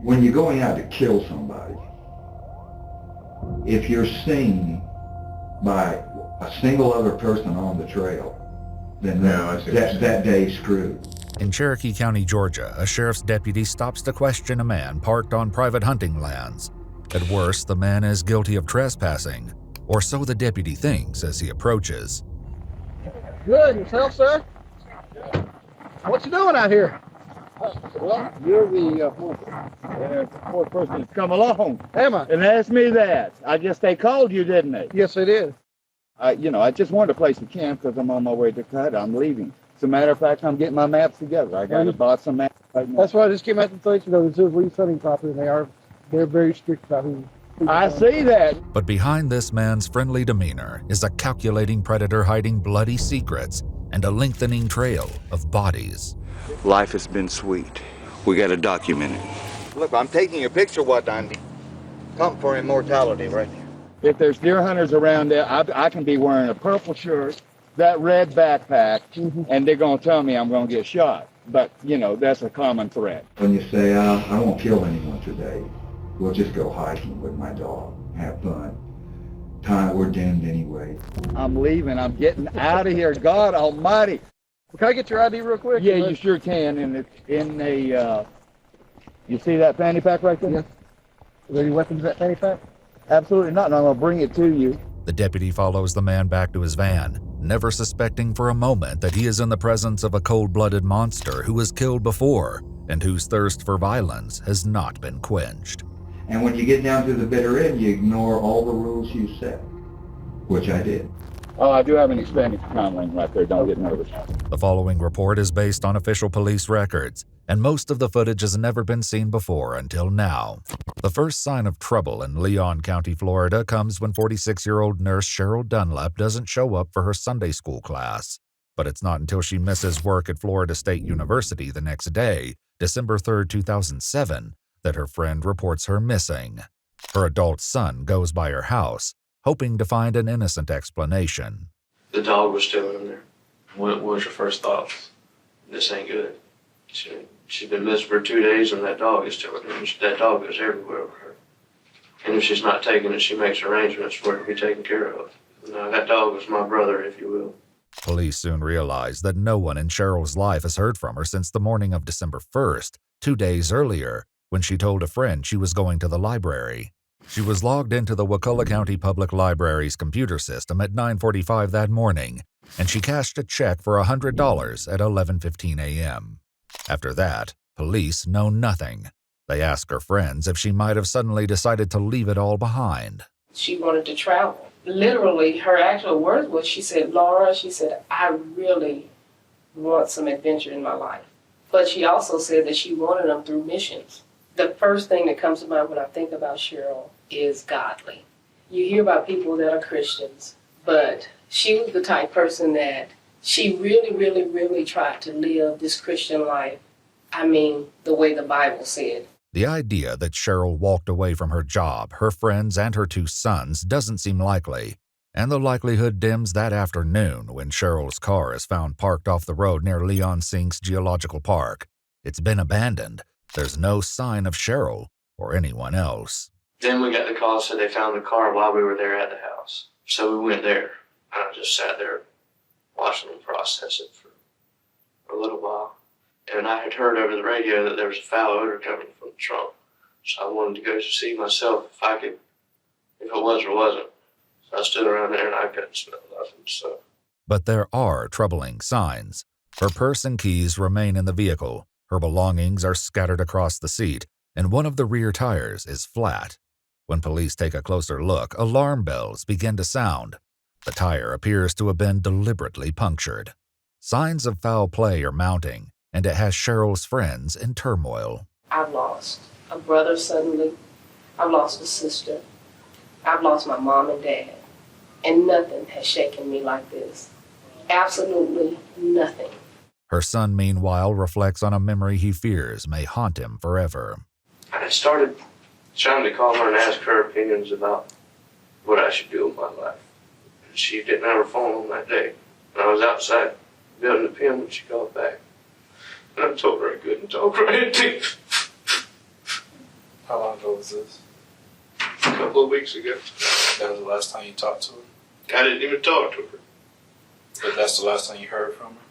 When you're going out to kill somebody, if you're seen by a single other person on the trail, then that day's screwed. In Cherokee County, Georgia, a sheriff's deputy stops to question a man parked on private hunting lands. At worst, the man is guilty of trespassing, or so the deputy thinks as he approaches. Good, yourself, sir? What you doing out here? Well, you're the fourth person to come along. Am I? And asked me that. I guess they called you, didn't they? Yes, they did. I just wanted a place to camp because I'm on my way to Cut. I'm leaving. As a matter of fact, I'm getting my maps together. I got to buy some maps right now. That's why I just came out to let you know this is lease hunting property, and they're very strict about who. I see that. But behind this man's friendly demeanor is a calculating predator hiding bloody secrets and a lengthening trail of bodies. Life has been sweet. We got to document it. Look, I'm taking a picture of what I'm come for immortality right here. If there's deer hunters around there, I can be wearing a purple shirt, that red backpack, and they're going to tell me I'm going to get shot. But, that's a common threat. When you say, I won't kill anyone today, we'll just go hiking with my dog, have fun. We're doomed anyway. I'm leaving. I'm getting out of here. God almighty. Well, can I get your ID real quick? Yeah, you sure can. And it's in a, you see that fanny pack right there? Yes. Are there any weapons in that fanny pack? Absolutely not, and I'm going to bring it to you. The deputy follows the man back to his van, never suspecting for a moment that he is in the presence of a cold-blooded monster who was killed before and whose thirst for violence has not been quenched. And when you get down to the bitter end, you ignore all the rules you set, which I did. Oh, I do have an expanded common right there. Don't get nervous. The following report is based on official police records, and most of the footage has never been seen before until now. The first sign of trouble in Leon County, Florida comes when 46-year-old nurse Cheryl Dunlap doesn't show up for her Sunday school class. But it's not until she misses work at Florida State University the next day, December 3, 2007, that her friend reports her missing. Her adult son goes by her house, hoping to find an innocent explanation. The dog was still in there. What was your first thoughts? This ain't good. She's been missing for 2 days and that dog is still in there. That dog is everywhere with her. And if she's not taking it, she makes arrangements for it to be taken care of. Now, that dog was my brother, if you will. Police soon realize that no one in Cheryl's life has heard from her since the morning of December 1st, 2 days earlier, when she told a friend she was going to the library. She was logged into the Wakulla County Public Library's computer system at 9:45 that morning, and she cashed a check for $100 at 11:15 a.m. After that, police know nothing. They ask her friends if she might have suddenly decided to leave it all behind. She wanted to travel. Literally, her actual words was, she said, Laura, she said, I really want some adventure in my life. But she also said that she wanted them through missions. The first thing that comes to mind when I think about Cheryl is godly. You hear about people that are Christians, but she was the type person that she really, really, really tried to live this Christian life. I mean, the way the Bible said. The idea that Cheryl walked away from her job, her friends, and her 2 sons doesn't seem likely, and the likelihood dims that afternoon when Cheryl's car is found parked off the road near Leon Sink's Geological Park. It's been abandoned. There's no sign of Cheryl or anyone else. Then we got the call, said they found the car while we were there at the house. So we went there, and I just sat there watching them process it for a little while. And I had heard over the radio that there was a foul odor coming from the trunk. So I wanted to go to see myself if it was or wasn't. So I stood around there and I couldn't smell nothing, so. But there are troubling signs. Her purse and keys remain in the vehicle. Her belongings are scattered across the seat, and one of the rear tires is flat. When police take a closer look, alarm bells begin to sound. The tire appears to have been deliberately punctured. Signs of foul play are mounting, and it has Cheryl's friends in turmoil. I've lost a brother suddenly. I've lost a sister. I've lost my mom and dad. And nothing has shaken me like this. Absolutely nothing. Her son, meanwhile, reflects on a memory he fears may haunt him forever. I started trying to call her and ask her opinions about what I should do with my life. She didn't have her phone on that day. And I was outside building the pen when she called back. And I told her I couldn't talk or anything. was this? A couple of weeks ago. That was the last time you talked to her? I didn't even talk to her. But that's the last time you heard from her?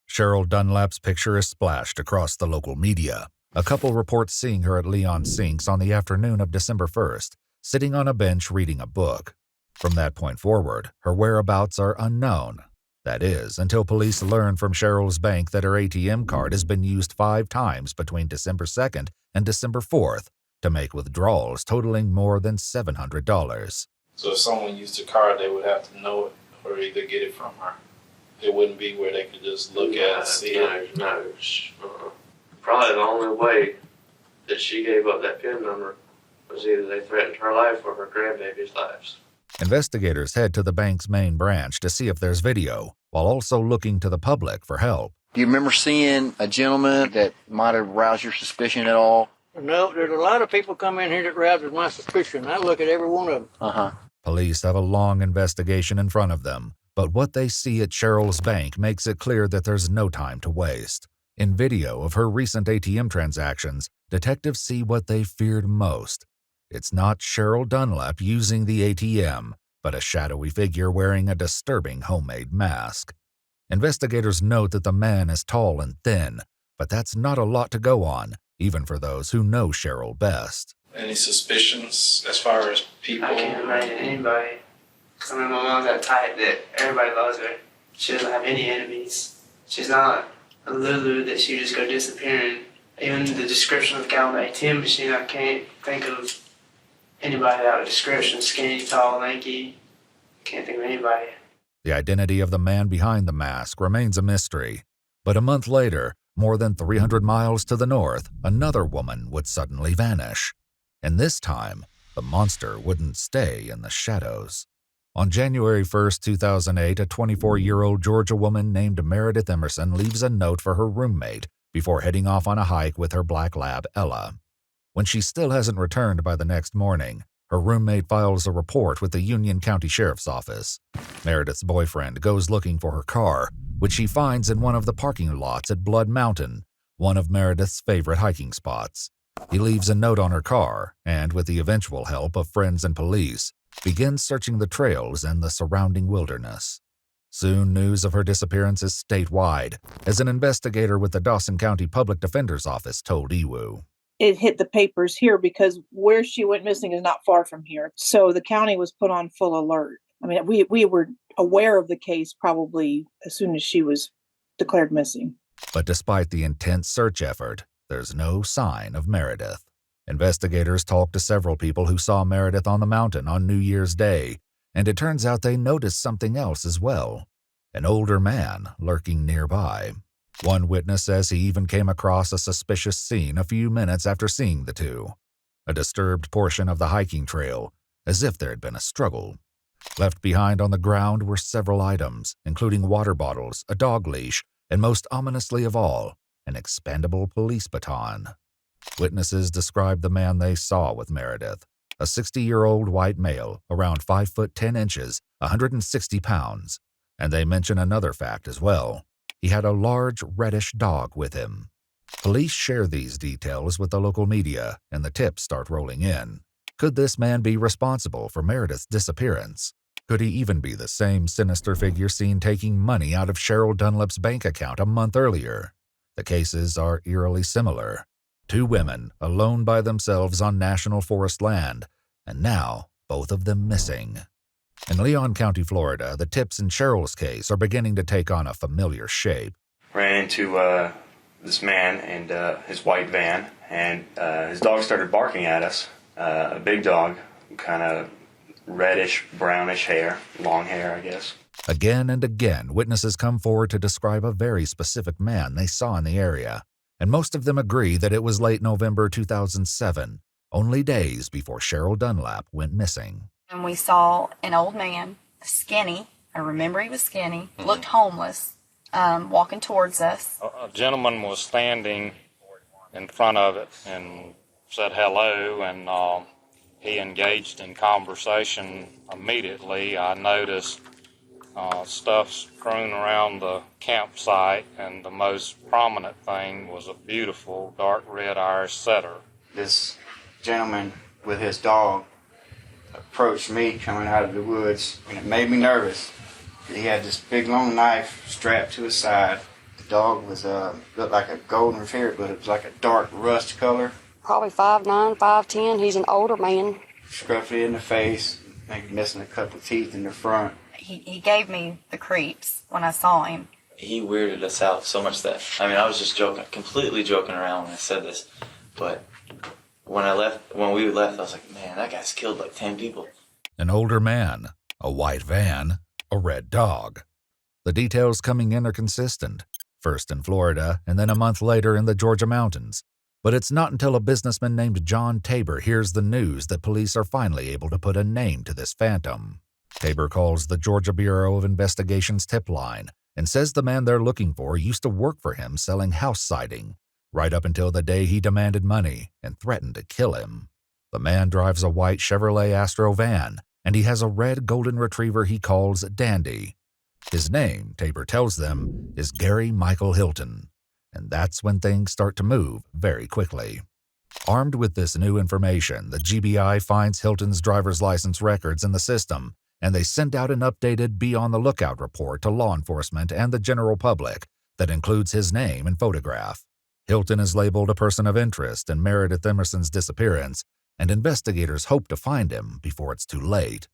Cheryl Dunlap's picture is splashed across the local media. A couple reports seeing her at Leon Sinks on the afternoon of December 1st, sitting on a bench reading a book. From that point forward, her whereabouts are unknown. That is, until police learn from Cheryl's bank that her ATM card has been used 5 times between December 2nd and December 4th to make withdrawals totaling more than $700. So if someone used her card, they would have to know it or either get it from her. It wouldn't be where they could just look at it and see it. No. Probably the only way that she gave up that PIN number was either they threatened her life or her grandbaby's lives. Investigators head to the bank's main branch to see if there's video, while also looking to the public for help. Do you remember seeing a gentleman that might have roused your suspicion at all? No, there's a lot of people come in here that rouses my suspicion. I look at every one of them. Police have a long investigation in front of them, but what they see at Cheryl's bank makes it clear that there's no time to waste. In video of her recent ATM transactions, detectives see what they feared most. It's not Cheryl Dunlap using the ATM, but a shadowy figure wearing a disturbing homemade mask. Investigators note that the man is tall and thin, but that's not a lot to go on, even for those who know Cheryl best. Any suspicions as far as people? I can't imagine anybody. Because I mean, my mom's that type that everybody loves her. She doesn't have any enemies. She's not a Lulu that she just go disappearing. Even the description of the guy on the ATM machine, I can't think of anybody out of description. Skinny, tall, lanky. Can't think of anybody. The identity of the man behind the mask remains a mystery. But a month later, more than 300 miles to the north, another woman would suddenly vanish. And this time, the monster wouldn't stay in the shadows. On January 1st, 2008, a 24-year-old Georgia woman named Meredith Emerson leaves a note for her roommate before heading off on a hike with her black lab, Ella. When she still hasn't returned by the next morning, her roommate files a report with the Union County Sheriff's Office. Meredith's boyfriend goes looking for her car, which he finds in one of the parking lots at Blood Mountain, one of Meredith's favorite hiking spots. He leaves a note on her car and, with the eventual help of friends and police, begins searching the trails and the surrounding wilderness. Soon news of her disappearance is statewide, as an investigator with the Dawson County Public Defender's Office told EWU. It hit the papers here because where she went missing is not far from here. So the county was put on full alert. I mean, we were aware of the case probably as soon as she was declared missing. But despite the intense search effort, there's no sign of Meredith. Investigators talked to several people who saw Meredith on the mountain on New Year's Day, and it turns out they noticed something else as well. An older man lurking nearby. One witness says he even came across a suspicious scene a few minutes after seeing the two. A disturbed portion of the hiking trail, as if there had been a struggle. Left behind on the ground were several items, including water bottles, a dog leash, and most ominously of all, an expendable police baton. Witnesses described the man they saw with Meredith, a 60-year-old white male, around 5 foot 10 inches, 160 pounds. And they mention another fact as well. He had a large reddish dog with him. Police share these details with the local media, and the tips start rolling in. Could this man be responsible for Meredith's disappearance? Could he even be the same sinister figure seen taking money out of Cheryl Dunlap's bank account a month earlier? The cases are eerily similar. 2 women, alone by themselves on national forest land, and now both of them missing. In Leon County, Florida, the tips in Cheryl's case are beginning to take on a familiar shape. Ran into this man and his white van, and his dog started barking at us. A big dog, kind of reddish, brownish hair, long hair, I guess. Again and again, witnesses come forward to describe a very specific man they saw in the area, and most of them agree that it was late November 2007, only days before Cheryl Dunlap went missing. And we saw an old man, skinny, I remember he was skinny, looked homeless, walking towards us. A gentleman was standing in front of it and said hello, and he engaged in conversation immediately. I noticed stuff strewn around the campsite, and the most prominent thing was a beautiful dark red Irish setter. This gentleman with his dog approached me coming out of the woods, and it made me nervous. He had this big long knife strapped to his side. The dog was looked like a golden retriever, but it was like a dark rust color. Probably 5'9", 5'10". He's an older man. Scruffy in the face, maybe missing a couple of teeth in the front. He gave me the creeps when I saw him. He weirded us out so much that, I mean, I was just joking, completely joking around when I said this, but when we left, I was like, man, that guy's killed like 10 people. An older man, a white van, a red dog. The details coming in are consistent, first in Florida and then a month later in the Georgia mountains. But it's not until a businessman named John Tabor hears the news that police are finally able to put a name to this phantom. Tabor calls the Georgia Bureau of Investigation's tip line and says the man they're looking for used to work for him selling house siding, right up until the day he demanded money and threatened to kill him. The man drives a white Chevrolet Astro van, and he has a red golden retriever he calls Dandy. His name, Tabor tells them, is Gary Michael Hilton. And that's when things start to move very quickly. Armed with this new information, the GBI finds Hilton's driver's license records in the system, and they send out an updated Be on the Lookout report to law enforcement and the general public that includes his name and photograph. Hilton is labeled a person of interest in Meredith Emerson's disappearance, and investigators hope to find him before it's too late.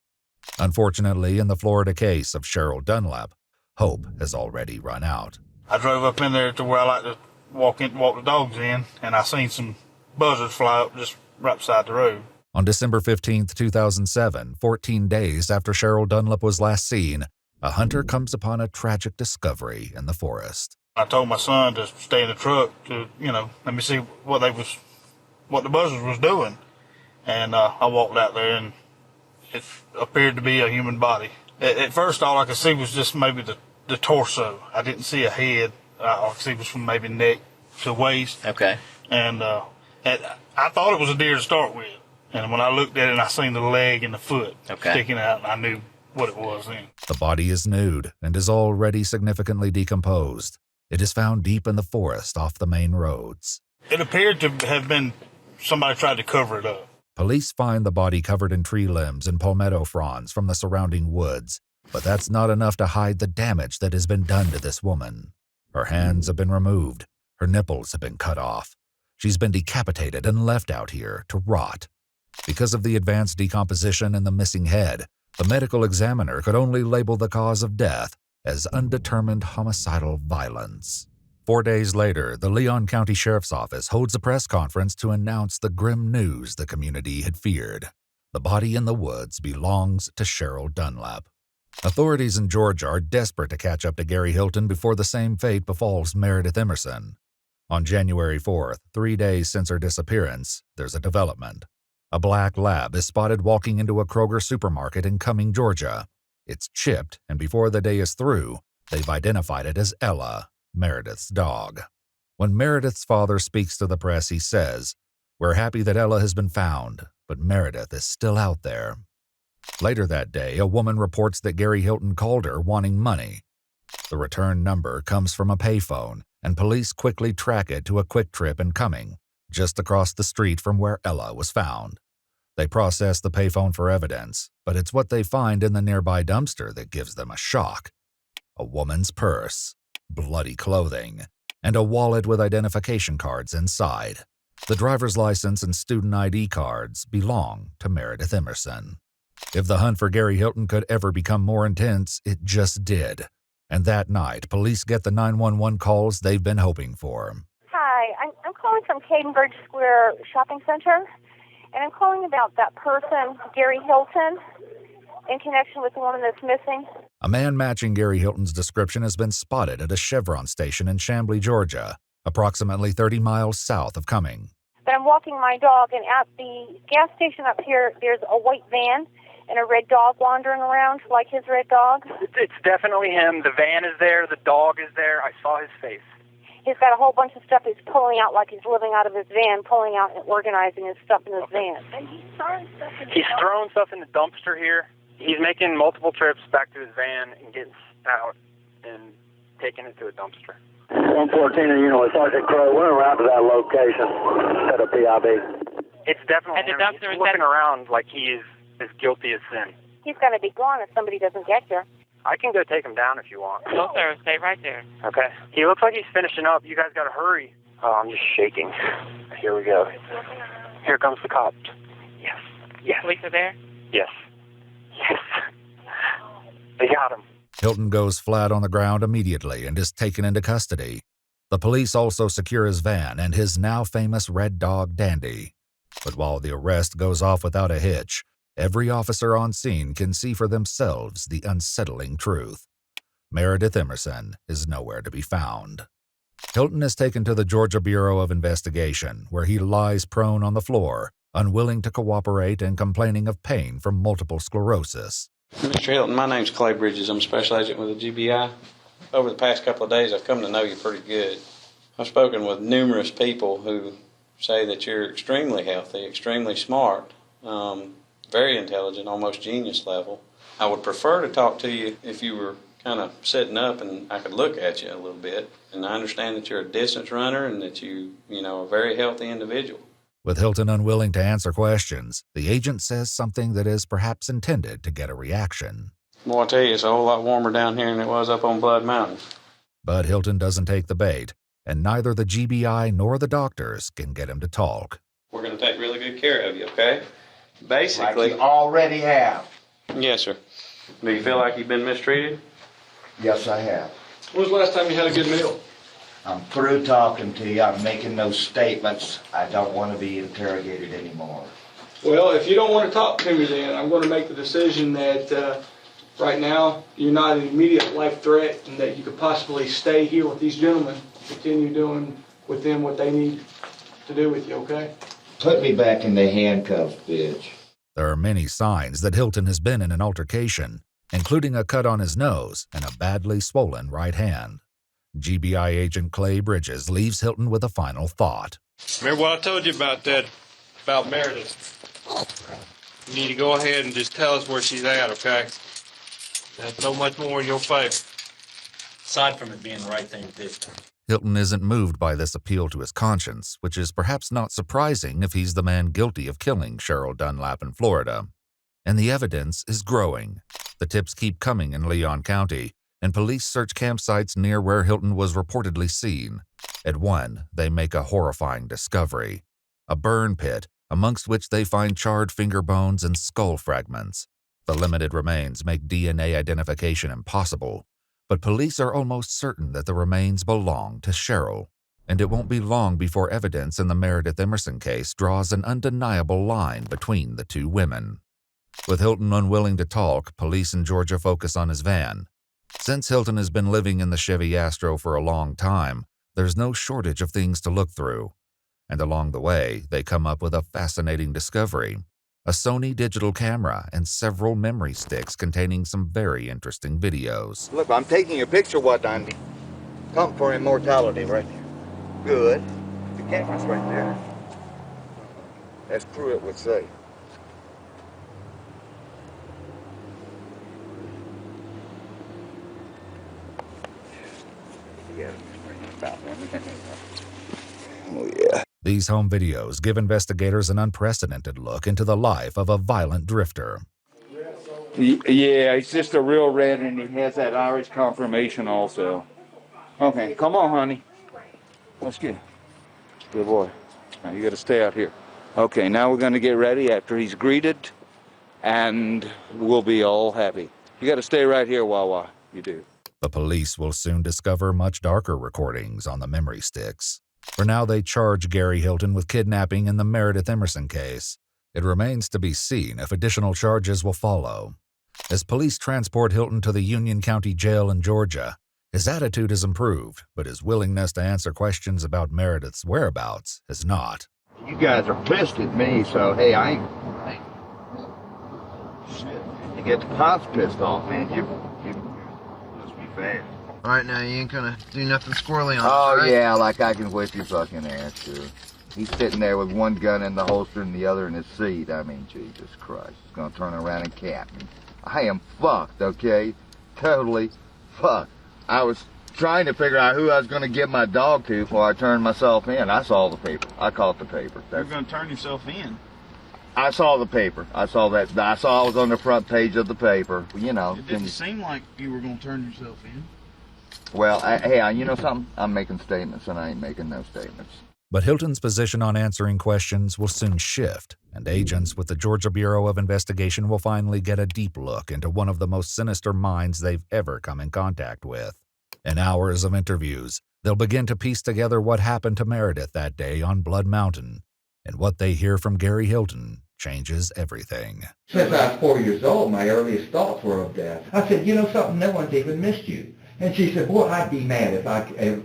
Unfortunately, in the Florida case of Cheryl Dunlap, hope has already run out. I drove up in there to where I like to walk the dogs in, and I seen some buzzards fly up just right beside the road. On December 15, 2007, 14 days after Cheryl Dunlap was last seen, a hunter comes upon a tragic discovery in the forest. I told my son to stay in the truck to, let me see what the buzzards was doing. And I walked out there, and it appeared to be a human body. At first, all I could see was just maybe the torso. I didn't see a head. All I could see was from maybe neck to waist. Okay. And I thought it was a deer to start with. And when I looked at it, I seen the leg and the foot sticking out, and I knew what it was then. The body is nude and is already significantly decomposed. It is found deep in the forest off the main roads. It appeared to have been somebody tried to cover it up. Police find the body covered in tree limbs and palmetto fronds from the surrounding woods, but that's not enough to hide the damage that has been done to this woman. Her hands have been removed. Her nipples have been cut off. She's been decapitated and left out here to rot. Because of the advanced decomposition in the missing head, the medical examiner could only label the cause of death as undetermined homicidal violence. 4 days later, the Leon County Sheriff's Office holds a press conference to announce the grim news the community had feared. The body in the woods belongs to Cheryl Dunlap. Authorities in Georgia are desperate to catch up to Gary Hilton before the same fate befalls Meredith Emerson. On January 4th, 3 days since her disappearance, there's a development. A black lab is spotted walking into a Kroger supermarket in Cumming, Georgia. It's chipped, and before the day is through, they've identified it as Ella, Meredith's dog. When Meredith's father speaks to the press, he says, "We're happy that Ella has been found, but Meredith is still out there." Later that day, a woman reports that Gary Hilton called her wanting money. The return number comes from a payphone, and police quickly track it to a Quick Trip in Cumming, just across the street from where Ella was found. They process the payphone for evidence, but it's what they find in the nearby dumpster that gives them a shock. A woman's purse, bloody clothing, and a wallet with identification cards inside. The driver's license and student ID cards belong to Meredith Emerson. If the hunt for Gary Hilton could ever become more intense, it just did. And that night, police get the 911 calls they've been hoping for. Hi, I'm calling from Cadenbridge Square Shopping Center, and I'm calling about that person, Gary Hilton, in connection with the woman that's missing. A man matching Gary Hilton's description has been spotted at a Chevron station in Chamblee, Georgia, approximately 30 miles south of Cumming. But I'm walking my dog, and at the gas station up here, there's a white van and a red dog wandering around like his red dog. It's definitely him. The van is there. The dog is there. I saw his face. He's got a whole bunch of stuff he's pulling out like he's living out of his van, pulling out and organizing his stuff in his van. And He's throwing stuff in the dumpster here. He's making multiple trips back to his van and getting out and taking it to a dumpster. 114 unit with Sergeant Crow. We're around to that location. Set up PIB. It's definitely him. He's looking around like he is as guilty as sin. He's going to be gone if somebody doesn't get here. I can go take him down if you want. No, sir. Stay right there. Okay. He looks like he's finishing up. You guys got to hurry. Oh, I'm just shaking. Here we go. Here comes the cops. Yes. Yes. Police are there? Yes. Yes. They got him. Hilton goes flat on the ground immediately and is taken into custody. The police also secure his van and his now famous red dog, Dandy. But while the arrest goes off without a hitch, every officer on scene can see for themselves the unsettling truth. Meredith Emerson is nowhere to be found. Hilton is taken to the Georgia Bureau of Investigation, where he lies prone on the floor, unwilling to cooperate and complaining of pain from multiple sclerosis. Mr. Hilton, my name's Clay Bridges. I'm a special agent with the GBI. Over the past couple of days, I've come to know you pretty good. I've spoken with numerous people who say that you're extremely healthy, extremely smart, very intelligent, almost genius level. I would prefer to talk to you if you were kind of sitting up and I could look at you a little bit. And I understand that you're a distance runner and that you are a very healthy individual. With Hilton unwilling to answer questions, the agent says something that is perhaps intended to get a reaction. Boy, I tell you, it's a whole lot warmer down here than it was up on Blood Mountain. But Hilton doesn't take the bait, and neither the GBI nor the doctors can get him to talk. We're going to take really good care of you, okay? Basically... Like you already have. Yes, sir. Do you feel like you've been mistreated? Yes, I have. When was the last time you had a good meal? I'm through talking to you. I'm making those statements. I don't want to be interrogated anymore. Well, if you don't want to talk to me, then I'm going to make the decision that right now you're not an immediate life threat and that you could possibly stay here with these gentlemen, continue doing with them what they need to do with you, okay? Put me back in the handcuffs, bitch. There are many signs that Hilton has been in an altercation, including a cut on his nose and a badly swollen right hand. GBI agent Clay Bridges leaves Hilton with a final thought. Remember what I told you about Meredith? You need to go ahead and just tell us where she's at, okay? That's so much more in your favor. Aside from it being the right thing to do. Hilton isn't moved by this appeal to his conscience, which is perhaps not surprising if he's the man guilty of killing Cheryl Dunlap in Florida. And the evidence is growing. The tips keep coming in Leon County, and police search campsites near where Hilton was reportedly seen. At one, they make a horrifying discovery: a burn pit, amongst which they find charred finger bones and skull fragments. The limited remains make DNA identification impossible, but police are almost certain that the remains belong to Cheryl, and it won't be long before evidence in the Meredith Emerson case draws an undeniable line between the two women. With Hilton unwilling to talk, police in Georgia focus on his van. Since Hilton has been living in the Chevy Astro for a long time, there's no shortage of things to look through. And along the way, they come up with a fascinating discovery: a Sony digital camera and several memory sticks containing some very interesting videos. Look, I'm taking a picture, what, Andy? Come for immortality right there. Good. The camera's right there. As Pruitt would say. Oh, yeah. These home videos give investigators an unprecedented look into the life of a violent drifter. Yeah, he's just a real red, and he has that Irish confirmation also. Okay, come on, honey. Let's get. Good boy. Now you got to stay out here. Okay, now we're going to get ready after he's greeted, and we'll be all happy. You got to stay right here, Wawa. You do. The police will soon discover much darker recordings on the memory sticks. For now, they charge Gary Hilton with kidnapping in the Meredith Emerson case. It remains to be seen if additional charges will follow. As police transport Hilton to the Union County Jail in Georgia, his attitude has improved, but his willingness to answer questions about Meredith's whereabouts has not. You guys are pissed at me, so hey, I ain't... Shit. You get the cops pissed off, man. You must be bad. All right, now you ain't gonna do nothing squirrely on us, Oh, right? yeah, like I can whip your fucking ass, too. He's sitting there with one gun in the holster and the other in his seat. I mean, Jesus Christ. He's gonna turn around and cap me. I am fucked, okay? Totally fucked. I was trying to figure out who I was gonna give my dog to before I turned myself in. I saw the paper. I caught the paper. You're gonna turn yourself in? I saw the paper. I saw that. I saw I was on the front page of the paper. You know. It didn't seem like you were gonna turn yourself in. Well, hey, you know something? I'm making statements and I ain't making no statements. But Hilton's position on answering questions will soon shift, and agents with the Georgia Bureau of Investigation will finally get a deep look into one of the most sinister minds they've ever come in contact with. In hours of interviews, they'll begin to piece together what happened to Meredith that day on Blood Mountain, and what they hear from Gary Hilton changes everything. Since I was 4 years old, my earliest thoughts were of death. I said, you know something, no one's even missed you. And she said, boy, I'd be mad if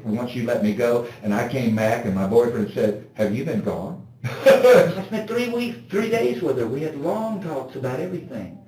once you let me go, and I came back and my boyfriend said, have you been gone? I spent 3 days with her. We had long talks about everything.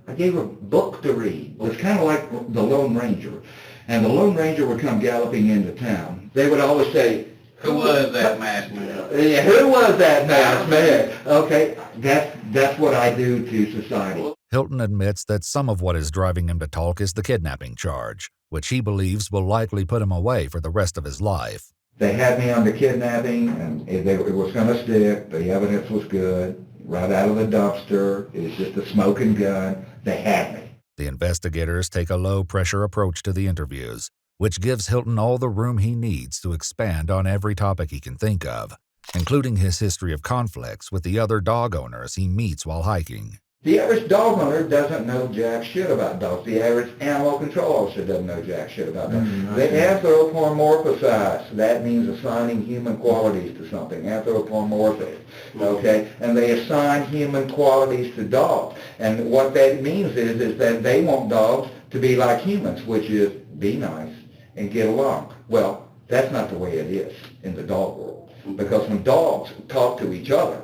I gave her a book to read. It was kind of like the Lone Ranger. And the Lone Ranger would come galloping into town. They would always say, Who was that masked man? Yeah, who was that masked man? Okay, that's what I do to society. Hilton admits that some of what is driving him to talk is the kidnapping charge, which he believes will likely put him away for the rest of his life. They had me on the kidnapping, and it was going to stick. The evidence was good. Right out of the dumpster. It was just a smoking gun. They had me. The investigators take a low-pressure approach to the interviews, which gives Hilton all the room he needs to expand on every topic he can think of, including his history of conflicts with the other dog owners he meets while hiking. The average dog owner doesn't know jack shit about dogs. The average animal control officer doesn't know jack shit about dogs. They anthropomorphize. That means assigning human qualities to something. Anthropomorphic. Okay? And they assign human qualities to dogs. And what that means is that they want dogs to be like humans, which is be nice and get along. Well, that's not the way it is in the dog world. Because when dogs talk to each other,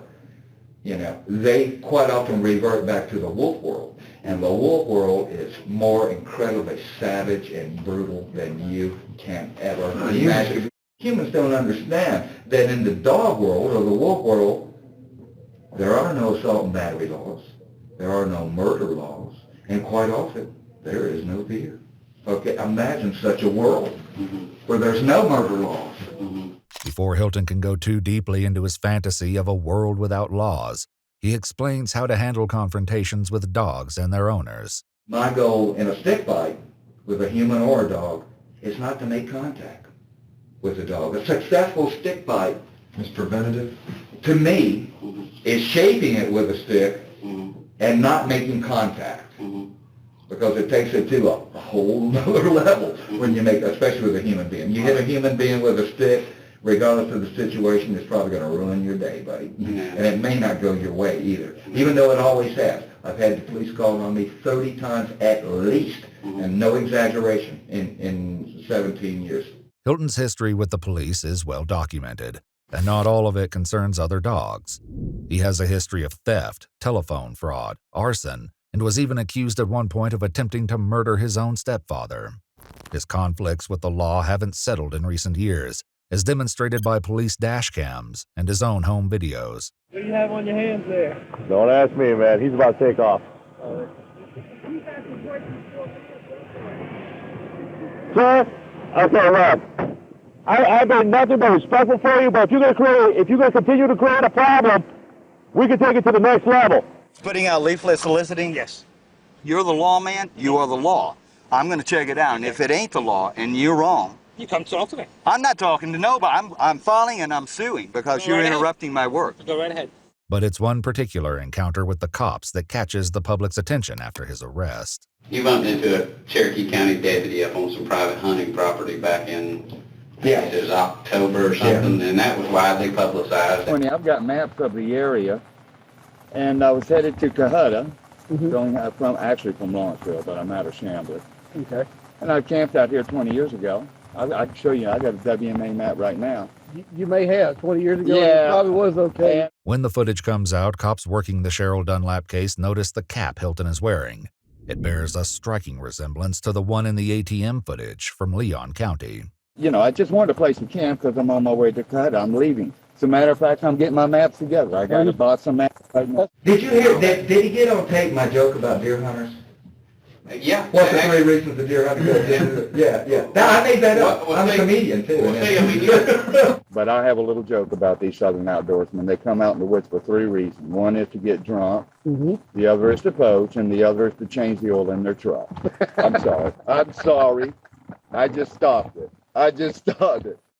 you know, they quite often revert back to the wolf world. And the wolf world is more incredibly savage and brutal than you can ever imagine. Humans don't understand that in the dog world or the wolf world, there are no assault and battery laws. There are no murder laws. And quite often, there is no fear. Okay, imagine such a world where there's no murder laws. Before Hilton can go too deeply into his fantasy of a world without laws, he explains how to handle confrontations with dogs and their owners. My goal in a stick fight with a human or a dog is not to make contact with the dog. A successful stick fight is preventative. To me, is shaping it with a stick and not making contact. Because it takes it to a whole other level when you make, especially with a human being. You hit a human being with a stick, regardless of the situation, it's probably going to ruin your day, buddy. And it may not go your way either, even though it always has. I've had the police call on me 30 times at least, and no exaggeration, in 17 years. Hilton's history with the police is well documented, and not all of it concerns other dogs. He has a history of theft, telephone fraud, arson, and was even accused at one point of attempting to murder his own stepfather. His conflicts with the law haven't settled in recent years, as demonstrated by police dash cams and his own home videos. What do you have on your hands there? Don't ask me, man. He's about to take off. Sir? Okay, look. I've been nothing but respectful for you, but if you're gonna continue to create a problem, we can take it to the next level. Putting out leaflet soliciting? Yes. You're the lawman, you are the law. I'm going to check it out, and if it ain't the law and you're wrong, you come talk to me. I'm not talking to nobody. I'm filing and I'm suing because you're interrupting my work. Go right ahead. But it's one particular encounter with the cops that catches the public's attention after his arrest. You bumped into a Cherokee County deputy up on some private hunting property back in, it was October or something, and that was widely publicized. I've got maps of the area, and I was headed to Cohutta, from Lawrenceville, but I'm out of Chambly. Okay. And I camped out here 20 years ago. I can show you, I got a WMA map right now. You may have. 20 years ago, Yeah. it probably was okay. When the footage comes out, cops working the Cheryl Dunlap case notice the cap Hilton is wearing. It bears a striking resemblance to the one in the ATM footage from Leon County. You know, I just wanted a place to camp because I'm on my way to Cohutta. I'm leaving. As a matter of fact, I'm getting my maps together. I got to buy some maps right now. Did you hear, did he get on tape my joke about deer hunters? Yeah. What's the 3 reasons the deer hunter goes into it? Yeah, yeah. Now, I made that up. I'm a comedian, too. But I have a little joke about these southern outdoorsmen. They come out in the woods for 3 reasons. One is to get drunk, the other is to poach, and the other is to change the oil in their truck. I'm sorry. I'm sorry. I just stopped it.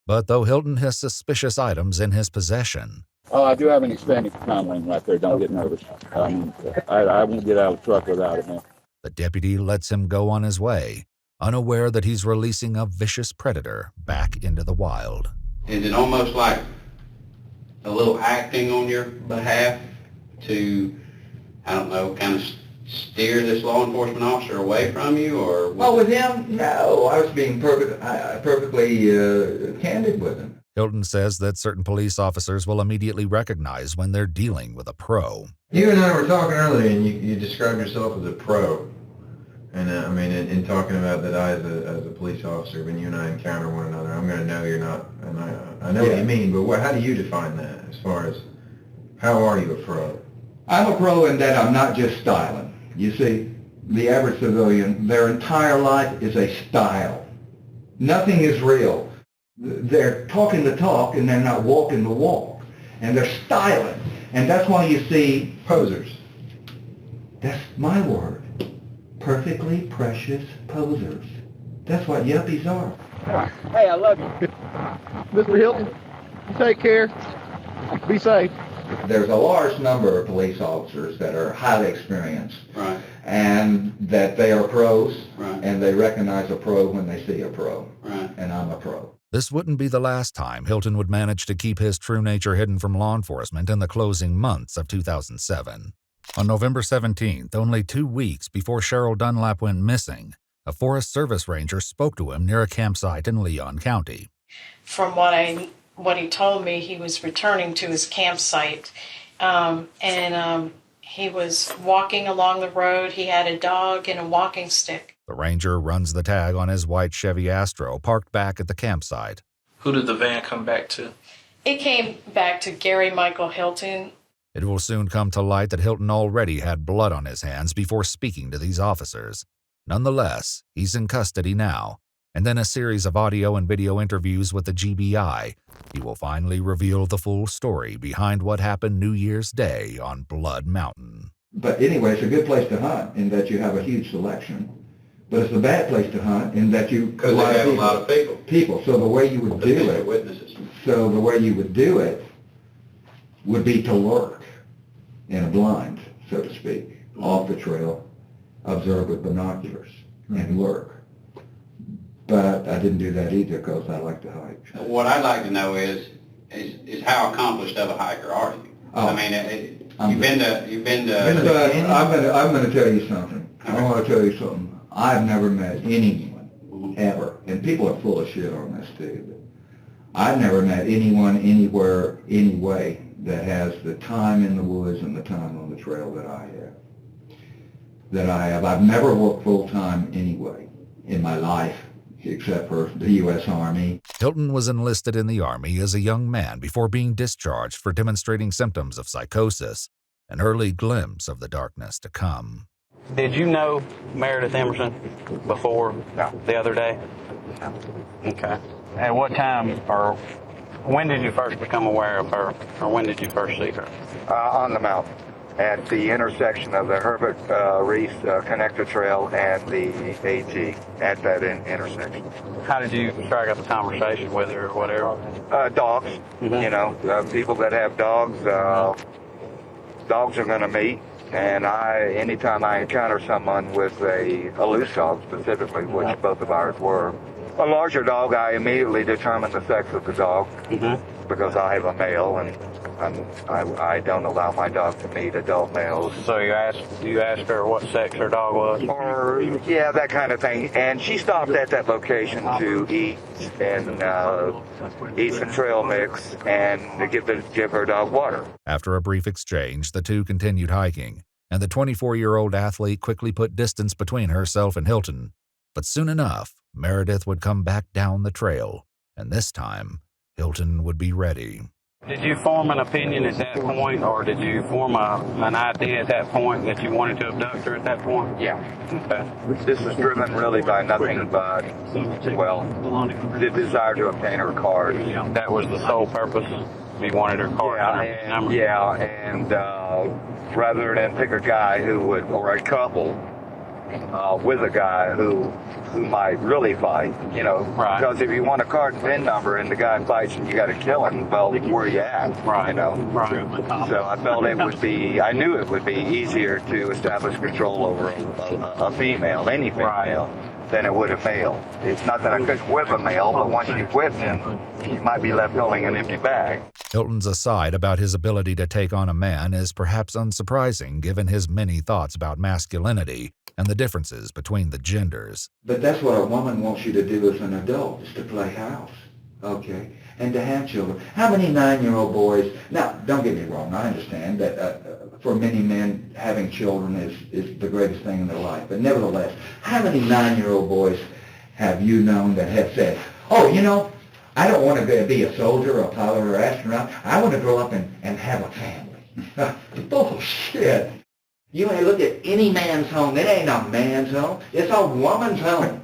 But though Hilton has suspicious items in his possession, Oh, I do have an expanding time lane right there. Don't get nervous. I won't get out of the truck without it, man. the deputy lets him go on his way, unaware that he's releasing a vicious predator back into the wild. Is it almost like a little acting on your behalf to, I don't know, kind of steer this law enforcement officer away from you, or? Well, with him, no. I was being perfectly candid with him. Hilton says that certain police officers will immediately recognize when they're dealing with a pro. You and I were talking earlier, and you described yourself as a pro. And I mean, in talking about that, I as a police officer, when you and I encounter one another, I'm going to know you're not. And I know what you mean, but how do you define that? As far as how are you a pro? I'm a pro in that I'm not just styling. You see, the average civilian, their entire life is a style. Nothing is real. They're talking the talk and they're not walking the walk. And they're styling. And that's why you see posers. That's my word. Perfectly precious posers. That's what yuppies are. Hey, I love you. Mr. Hilton, you take care. Be safe. There's a large number of police officers that are highly experienced. Right. And that they are pros. Right. And they recognize a pro when they see a pro. Right. And I'm a pro. This wouldn't be the last time Hilton would manage to keep his true nature hidden from law enforcement in the closing months of 2007. On November 17th, only 2 weeks before Cheryl Dunlap went missing, a Forest Service ranger spoke to him near a campsite in Leon County. From what he told me, he was returning to his campsite, and he was walking along the road. He had a dog and a walking stick. The ranger runs the tag on his white Chevy Astro parked back at the campsite. Who did the van come back to? It came back to Gary Michael Hilton. It will soon come to light that Hilton already had blood on his hands before speaking to these officers. Nonetheless, he's in custody now, and then a series of audio and video interviews with the GBI, he will finally reveal the full story behind what happened New Year's Day on Blood Mountain. But anyway, it's a good place to hunt in that you have a huge selection. But it's a bad place to hunt in that you Because they have a lot of people. So the way you would do it, witnesses. So the way you would do it would be to lurk in a blind, so to speak, off the trail, observe with binoculars, and lurk. But I didn't do that either because I like to hike. What I'd like to know is how accomplished of a hiker are you? Oh. I mean, you've been to. I'm going to tell you something. I want to tell you something. I've never met anyone, ever, and people are full of shit on this too, but I've never met anyone anywhere, any way, that has the time in the woods and the time on the trail that I have. I've never worked full-time anyway in my life, except for the U.S. Army. Hilton was enlisted in the Army as a young man before being discharged for demonstrating symptoms of psychosis, an early glimpse of the darkness to come. Did you know Meredith Emerson before the other day? No. Okay. At what time or when did you first become aware of her, or when did you first see her? On the mountain, at the intersection of the Herbert Reef Connector Trail and the AT, at that intersection. How did you strike up a conversation with her or whatever? Dogs, you know, people that have dogs, dogs are going to meet. And anytime I encounter someone with a loose dog specifically, which both of ours were, a larger dog, I immediately determine the sex of the dog because I have a male and I don't allow my dog to meet adult males. So you asked her what sex her dog was? Or, yeah, that kind of thing. And she stopped at that location to eat and eat some trail mix and to give her dog water. After a brief exchange, the two continued hiking, and the 24-year-old athlete quickly put distance between herself and Hilton. But soon enough, Meredith would come back down the trail, and this time, Hilton would be ready. Did you form an opinion at that point, or did you form an idea at that point that you wanted to abduct her at that point? Yeah. Okay. This was driven really by nothing but, well, the desire to obtain her card. That was the sole purpose? You wanted her card? And rather than pick a guy who would, or a couple, with a guy who might really fight, you know. Right. Because if you want a card and PIN number and the guy fights and you got to kill him, well, where are you at? Right. You know. Right. So I felt I knew it would be easier to establish control over a female, any female, than it would a male. It's not that I couldn't whip a male, but once you whip him, you might be left holding an empty bag. Hilton's aside about his ability to take on a man is perhaps unsurprising given his many thoughts about masculinity and the differences between the genders. But that's what a woman wants you to do as an adult, is to play house, okay, and to have children. How many 9-year-old boys, now, don't get me wrong, I understand that for many men, having children is the greatest thing in their life, but nevertheless, how many 9-year-old boys have you known that have said, oh, you know, I don't want to be a soldier or a pilot or astronaut, I want to grow up and have a family. Bullshit. You ain't look at any man's home. It ain't a man's home. It's a woman's home.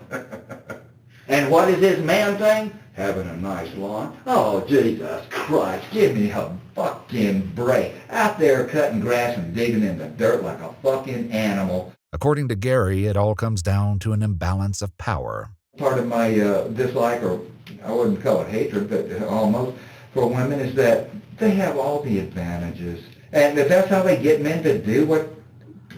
And what is this man thing? Having a nice lawn. Oh, Jesus Christ, give me a fucking break. Out there cutting grass and digging in the dirt like a fucking animal. According to Gary, it all comes down to an imbalance of power. Part of my dislike, or I wouldn't call it hatred, but almost, for women is that they have all the advantages. And if that's how they get men to do what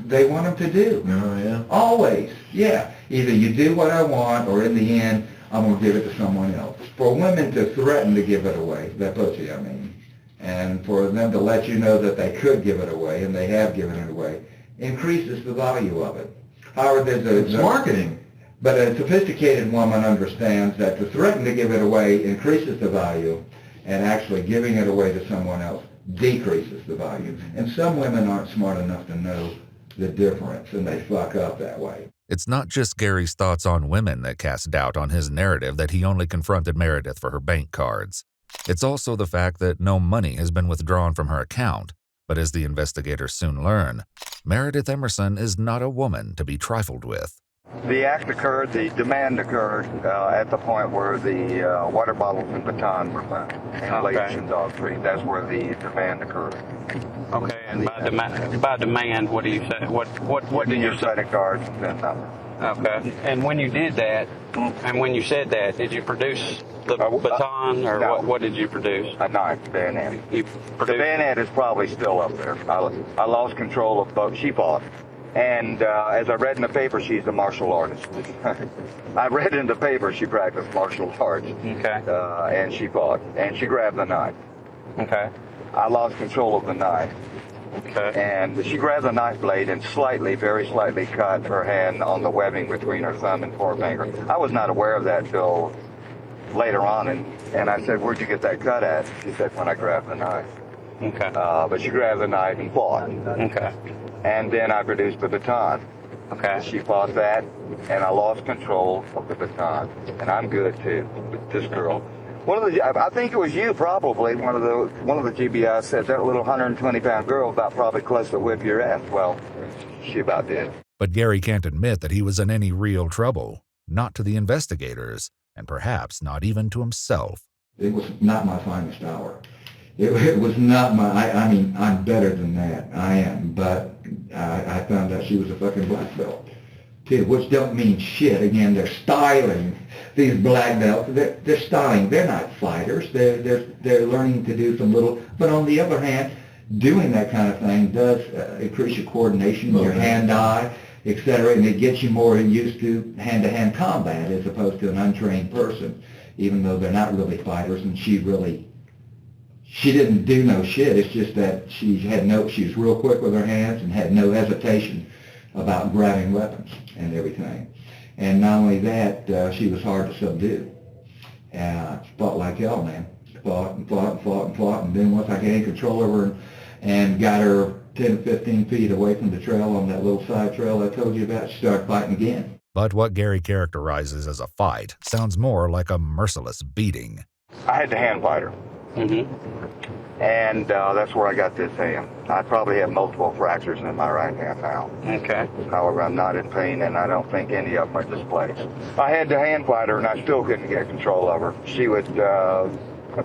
they want them to do. Oh, yeah. Always. Yeah. Either you do what I want, or in the end, I'm going to give it to someone else. For women to threaten to give it away, that pussy, I mean, and for them to let you know that they could give it away, and they have given it away, increases the value of it. However, It's marketing. But a sophisticated woman understands that to threaten to give it away increases the value, and actually giving it away to someone else decreases the value. And some women aren't smart enough to know the difference, and they fuck up that way. It's not just Gary's thoughts on women that cast doubt on his narrative that he only confronted Meredith for her bank cards. It's also the fact that no money has been withdrawn from her account. But as the investigators soon learn, Meredith Emerson is not a woman to be trifled with. The act occurred, the demand occurred at the point where the water bottles and baton were found, and leash and dog treat. That's where the demand occurred. Okay, and by demand, what do you say? What did you say? Credit cards and PIN number. Okay, and when you did that, and when you said that, did you produce the baton, or no. what did you produce? A knife, bayonet. You the bayonet is probably still up there. I lost control of both. She fought. And as I read in the paper, she's a martial artist. I read in the paper she practiced martial arts. Okay. And she fought. And she grabbed the knife. Okay. I lost control of the knife. Okay. And she grabbed the knife blade and very slightly cut her hand on the webbing between her thumb and forefinger. I was not aware of that till later on. And I said, where'd you get that cut at? She said, when I grabbed the knife. Okay. But she grabbed the knife and fought. Okay. And then I produced the baton. Okay. She fought that, and I lost control of the baton. And I'm good too with this girl. I think it was you probably. One of the GBIs said that little 120-pound girl about probably close to whip your ass. Well, she about did. But Gary can't admit that he was in any real trouble, not to the investigators, and perhaps not even to himself. It was not my finest hour. It was not I mean, I'm better than that. I am. But I found out she was a fucking black belt, too, which don't mean shit. Again, they're styling these black belts. They're styling. They're not fighters. They're learning to do some little. But on the other hand, doing that kind of thing does increase your coordination, your hand-eye, etc., and it gets you more used to hand-to-hand combat as opposed to an untrained person, even though they're not really fighters, and she didn't do no shit. It's just that she was real quick with her hands and had no hesitation about grabbing weapons and everything. And not only that, she was hard to subdue. And fought like hell, man. Fought, and then once I gained control over her and got her 10 to 15 feet away from the trail on that little side trail I told you about, she started fighting again. But what Gary characterizes as a fight sounds more like a merciless beating. I had to hand fight her. Mm-hmm. and that's where I got this hand. I probably have multiple fractures in my right hand now. Okay. However, I'm not in pain, and I don't think any of them are displaced. I had to hand fight her, and I still couldn't get control of her. She would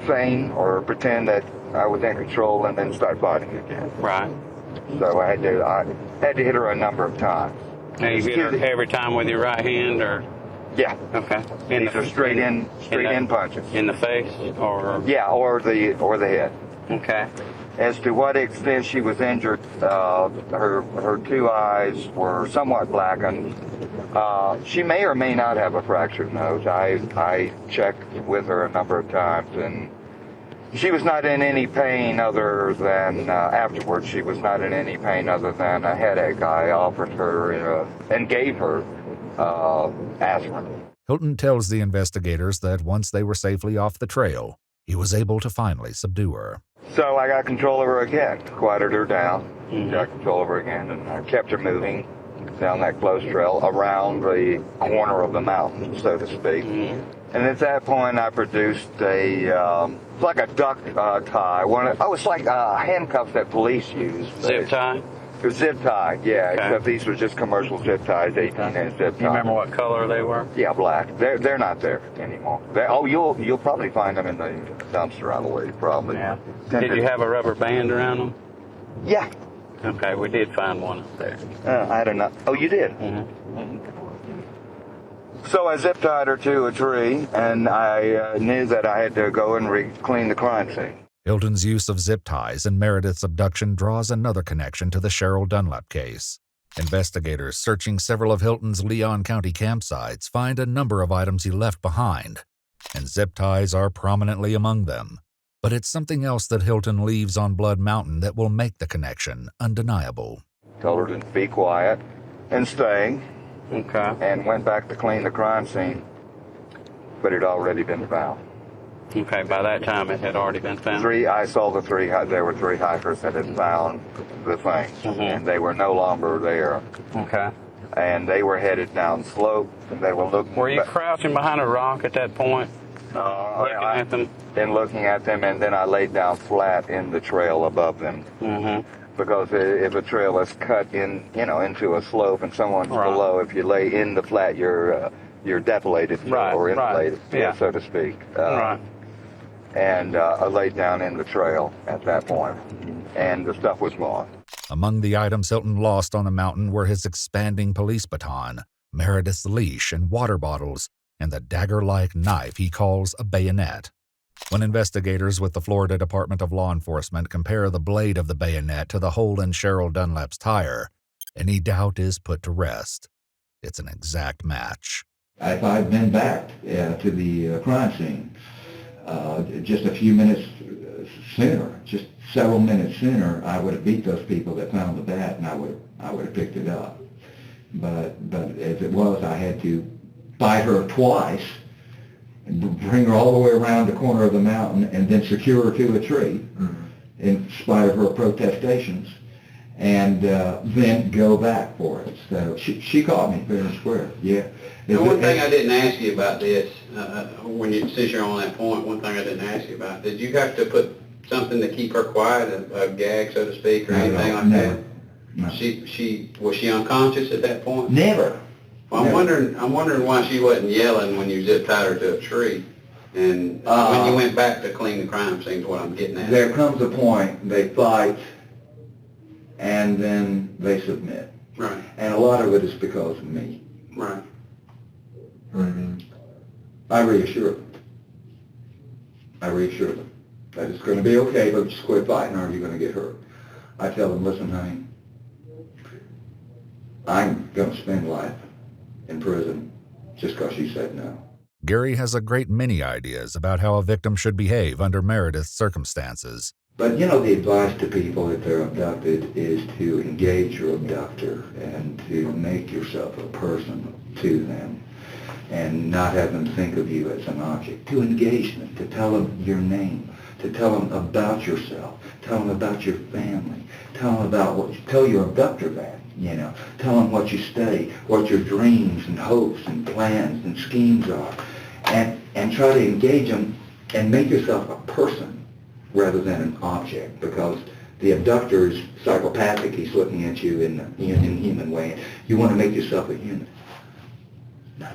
feign or pretend that I was in control and then start fighting again. Right. So I had to hit her a number of times. Now you hit her every time with your right hand, or? Yeah. Okay. These are straight in punches. In the face, or? Yeah, or the head. Okay. As to what extent she was injured, her two eyes were somewhat blackened. She may or may not have a fractured nose. I checked with her a number of times, and she was not in any pain other than, afterwards, she was not in any pain other than a headache. I offered her and gave her aspirin. Hilton tells the investigators that once they were safely off the trail, he was able to finally subdue her. So I got control of her again, quieted her down, got control of her again, and I kept her moving down that close trail around the corner of the mountain, so to speak. And at that point, I produced it's like a duck tie. It's like handcuffs that police use. Zip tie? It was zip tie, yeah, except these were just commercial zip ties, 18-inch zip ties. You remember what color they were? Yeah, black. They're not there anymore. You'll probably find them in the dumpster, I believe, probably. Yeah. Did you have a rubber band around them? Yeah. Okay, we did find one up there. I don't know. Oh, you did? So I zip tied her to a tree, and I knew that I had to go and clean the crime scene. Hilton's use of zip ties in Meredith's abduction draws another connection to the Cheryl Dunlap case. Investigators searching several of Hilton's Leon County campsites find a number of items he left behind, and zip ties are prominently among them. But it's something else that Hilton leaves on Blood Mountain that will make the connection undeniable. Told her to be quiet and stay. Okay. And went back to clean the crime scene, but it had already been found. Okay, by that time it had already been found? I saw there were three hikers that had found the things, and they were no longer there. Okay. And they were headed down slope, and they were looking... Were you crouching behind a rock at that point? Looking at them? And looking at them, and then I laid down flat in the trail above them. Because if a trail is cut into a slope and someone's below, if you lay in the flat, you're depilated or insulated, so to speak. And I laid down in the trail at that point, and the stuff was gone. Among the items Hilton lost on the mountain were his expanding police baton, Meredith's leash and water bottles, and the dagger-like knife he calls a bayonet. When investigators with the Florida Department of Law Enforcement compare the blade of the bayonet to the hole in Cheryl Dunlap's tire, any doubt is put to rest. It's an exact match. If I'd been back to the crime scene just a few minutes sooner, just several minutes sooner, I would have beat those people that found the bat, and I would have picked it up. But as it was, I had to fight her twice, and bring her all the way around the corner of the mountain, and then secure her to a tree, in spite of her protestations, and then go back for it. So she caught me fair and square. Yeah. One thing I didn't ask you about this, since you're on that point, one thing I didn't ask you about, did you have to put something to keep her quiet, a gag, so to speak, or anything like that? No. Was she unconscious at that point? Never. Well, I'm wondering why she wasn't yelling when you zip tied her to a tree, and when you went back to clean the crime scene is what I'm getting at. There comes a point they fight, and then they submit. Right. And a lot of it is because of me. Right. I reassure them. That it's going to be okay, but just quit fighting or you're going to get hurt. I tell them, listen, honey, I'm going to spend life in prison just because you said no. Gary has a great many ideas about how a victim should behave under Meredith's circumstances. But the advice to people if they're abducted is to engage your abductor and to make yourself a person to them and not have them think of you as an object. To engage them, to tell them your name, to tell them about yourself, tell them about your family, tell your abductor that, tell them what you study, what your dreams and hopes and plans and schemes are, and try to engage them and make yourself a person rather than an object, because the abductor is psychopathic. He's looking at you in a human way. You want to make yourself a human. No.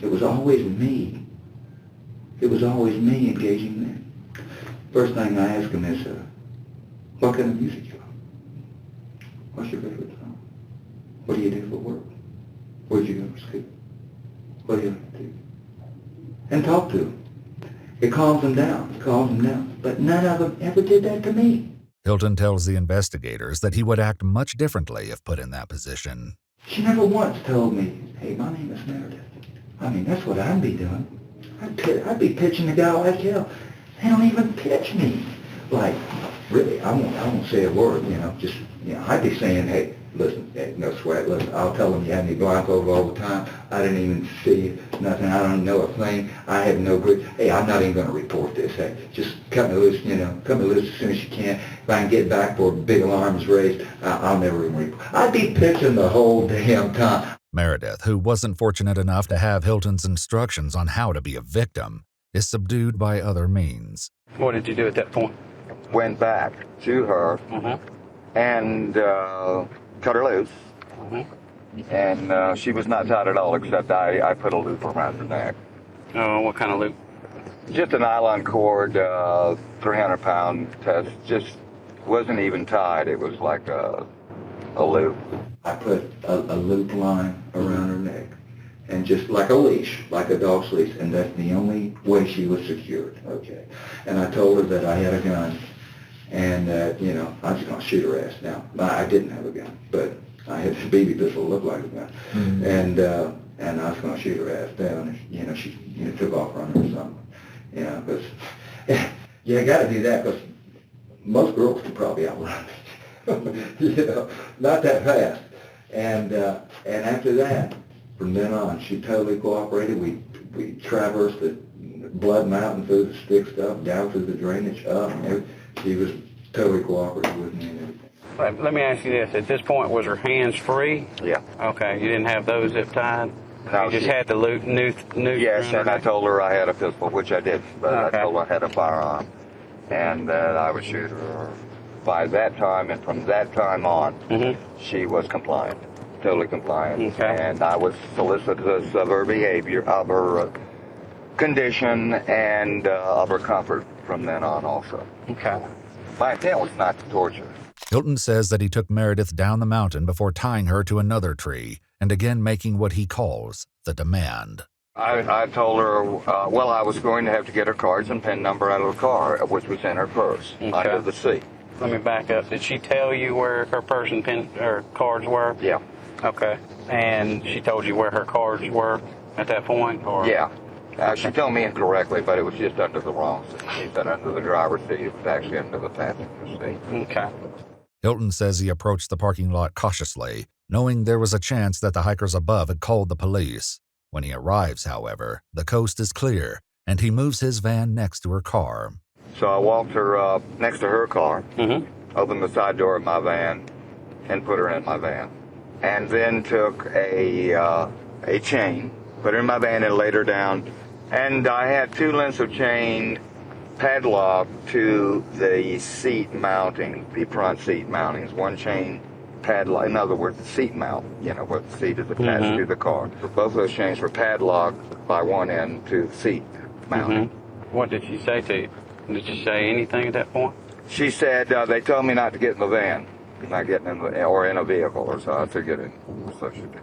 It was always me. It was always me engaging them. First thing I ask them is, what kind of music you like? What's your favorite song? What do you do for work? Where'd you go to school? What do you like to do? And talk to them. It calms them down. But none of them ever did that to me. Hilton tells the investigators that he would act much differently if put in that position. She never once told me, hey, my name is Meredith. I mean, that's what I'd be doing. I'd be pitching a guy like hell. They don't even pitch me. Like, really, I won't say a word, just, I'd be saying, hey, listen, hey, no sweat, listen, I'll tell them you had me blindfolded all the time. I didn't even see nothing. I don't know a thing. I had no good. Hey, I'm not even going to report this. Hey, just cut me loose, cut me loose as soon as you can. If I can get back for big alarms raised, I'll never even report. I'd be pitching the whole damn time. Meredith, who wasn't fortunate enough to have Hilton's instructions on how to be a victim, is subdued by other means. What did you do at that point? Went back to her and cut her loose. And she was not tied at all, except I put a loop around her neck. Oh, what kind of loop? Just a nylon cord, 300-pound test. Just wasn't even tied. It was like a loop. I put a loop line around her neck, and just like a leash, like a dog's leash, and that's the only way she was secured, okay? And I told her that I had a gun, and that, I was going to shoot her ass. Now, I didn't have a gun, but I had this BB pistol that looked like a gun, and I was going to shoot her ass down, and, she took off running or something, because, you got to do that, because most girls could probably outrun me, not that fast. And after that, from then on, she totally cooperated. We traversed the Blood Mountain through the stick stuff, down through the drainage, up, and she was totally cooperative with me and everything. Let me ask you this. At this point, was her hands free? Yeah. Okay, you didn't have those zip tied? No, you just had the noose Yes, and I told her I had a pistol, which I did, but I told her I had a firearm, and that I would shoot her. By that time, and from that time on, she was compliant, totally compliant. Okay. And I was solicitous of her behavior, of her condition, and of her comfort from then on also. Okay. My intent was not to torture. Hilton says that he took Meredith down the mountain before tying her to another tree and again making what he calls the demand. I told her, I was going to have to get her cards and PIN number out of the car, which was in her purse, under the seat. Let me back up. Did she tell you where her purse and PIN or cards were? Yeah. Okay. And she told you where her cards were at that point? Or? Yeah. She told me incorrectly, but it was just under the wrong seat. She said under the driver's seat. It was actually under the passenger seat. Okay. Hilton says he approached the parking lot cautiously, knowing there was a chance that the hikers above had called the police. When he arrives, however, the coast is clear, and he moves his van next to her car. So I walked her up next to her car, opened the side door of my van, and put her in my van. And then took a chain, put her in my van and laid her down. And I had 2 lengths of chain padlocked to the seat mounting, the front seat mountings. One chain padlock, in other words, the seat mount, where the seat is attached to the car. So both those chains were padlocked by one end to the seat mounting. What did she say to you? Did she say anything at that point? She said, they told me not to get in the van, not getting in or in a vehicle or so. I said, get in. So she did.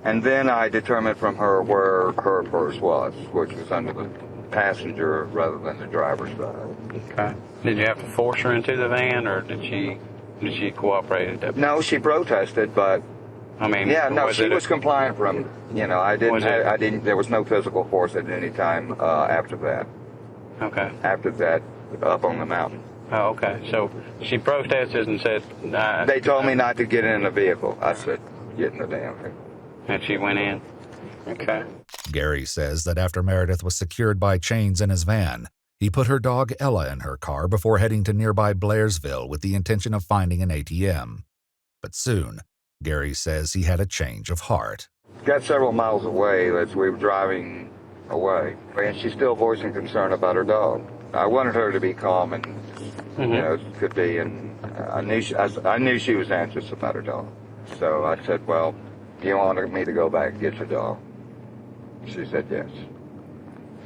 And then I determined from her where her purse was, which was under the passenger rather than the driver's side. Okay. Did you have to force her into the van, or did she cooperate at that point? No, she protested, but I mean, she was compliant from, I didn't, there was no physical force at any time after that. Okay. After that, up on the mountain. Oh, okay. So she protested and said... they told me not to get in a vehicle. I said, get in the damn thing. And she went in? Okay. Gary says that after Meredith was secured by chains in his van, he put her dog Ella in her car before heading to nearby Blairsville with the intention of finding an ATM. But soon, Gary says he had a change of heart. Got several miles away as we were driving away, and she's still voicing concern about her dog. I wanted her to be calm and, you know, could be, and I knew she was anxious about her dog. So I said, well, do you want me to go back and get your dog? She said yes.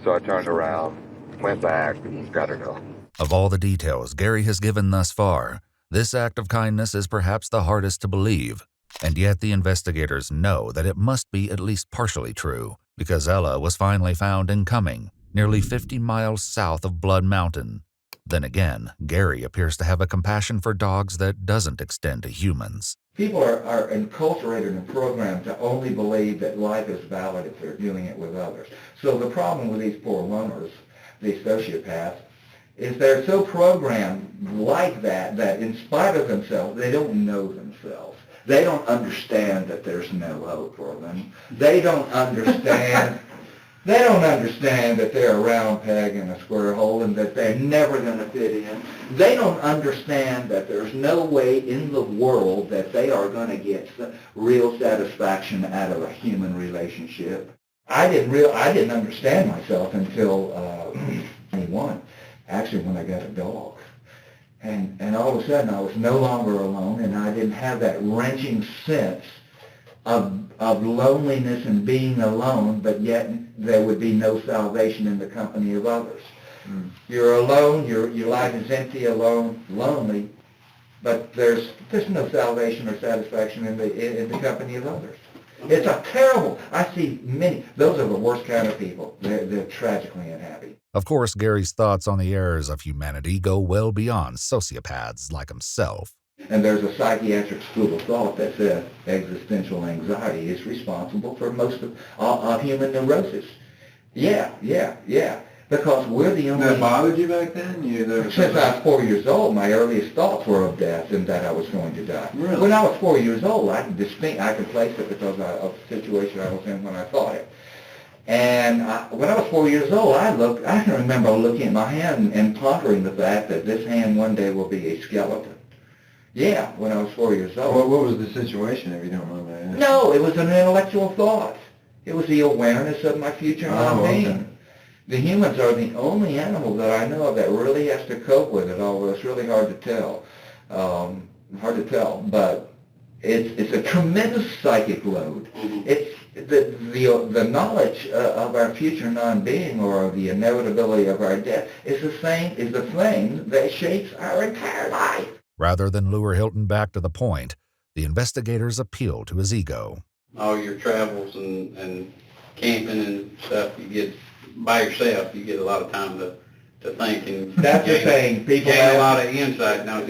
So I turned around, went back, and got her dog. Of all the details Gary has given thus far, this act of kindness is perhaps the hardest to believe. And yet the investigators know that it must be at least partially true, because Ella was finally found in Cumming, nearly 50 miles south of Blood Mountain. Then again, Gary appears to have a compassion for dogs that doesn't extend to humans. People are enculturated and programmed to only believe that life is valid if they're doing it with others. So the problem with these poor loners, these sociopaths, is they're so programmed like that in spite of themselves, they don't know themselves. They don't understand that there's no hope for them. They don't understand that they're a round peg in a square hole and that they're never going to fit in. They don't understand that there's no way in the world that they are going to get real satisfaction out of a human relationship. I didn't understand myself until 21, actually when I got a dog. And all of a sudden I was no longer alone, and I didn't have that wrenching sense of loneliness and being alone, but yet there would be no salvation in the company of others. You're alone, your life is empty, alone, lonely, but there's no salvation or satisfaction in the company of others. It's a terrible, I see many, those are the worst kind of people. They're tragically unhappy. Of course, Gary's thoughts on the errors of humanity go well beyond sociopaths like himself. And there's a psychiatric school of thought that says existential anxiety is responsible for most of human neurosis. Yeah. Because we're the only... That bothered you back then? Since I was 4 years old, my earliest thoughts were of death and that I was going to die. Really? When I was 4 years old, I could place it because of the situation I was in when I thought it. And when I was 4 years old, I can remember looking at my hand and pondering the fact that this hand one day will be a skeleton. Yeah, when I was 4 years old. What was the situation, if you don't mind my asking? No, it was an intellectual thought. It was the awareness of my future non-being. Okay. The humans are the only animal that I know of that really has to cope with it, although it's really hard to tell. But it's a tremendous psychic load. It's the knowledge of our future non-being or the inevitability of our death is the thing that shapes our entire life. Rather than lure Hilton back to the point, the investigators appeal to his ego. All your travels and camping and stuff, you get by yourself, you get a lot of time to think. And that's the thing. People gain a lot of insight. Now,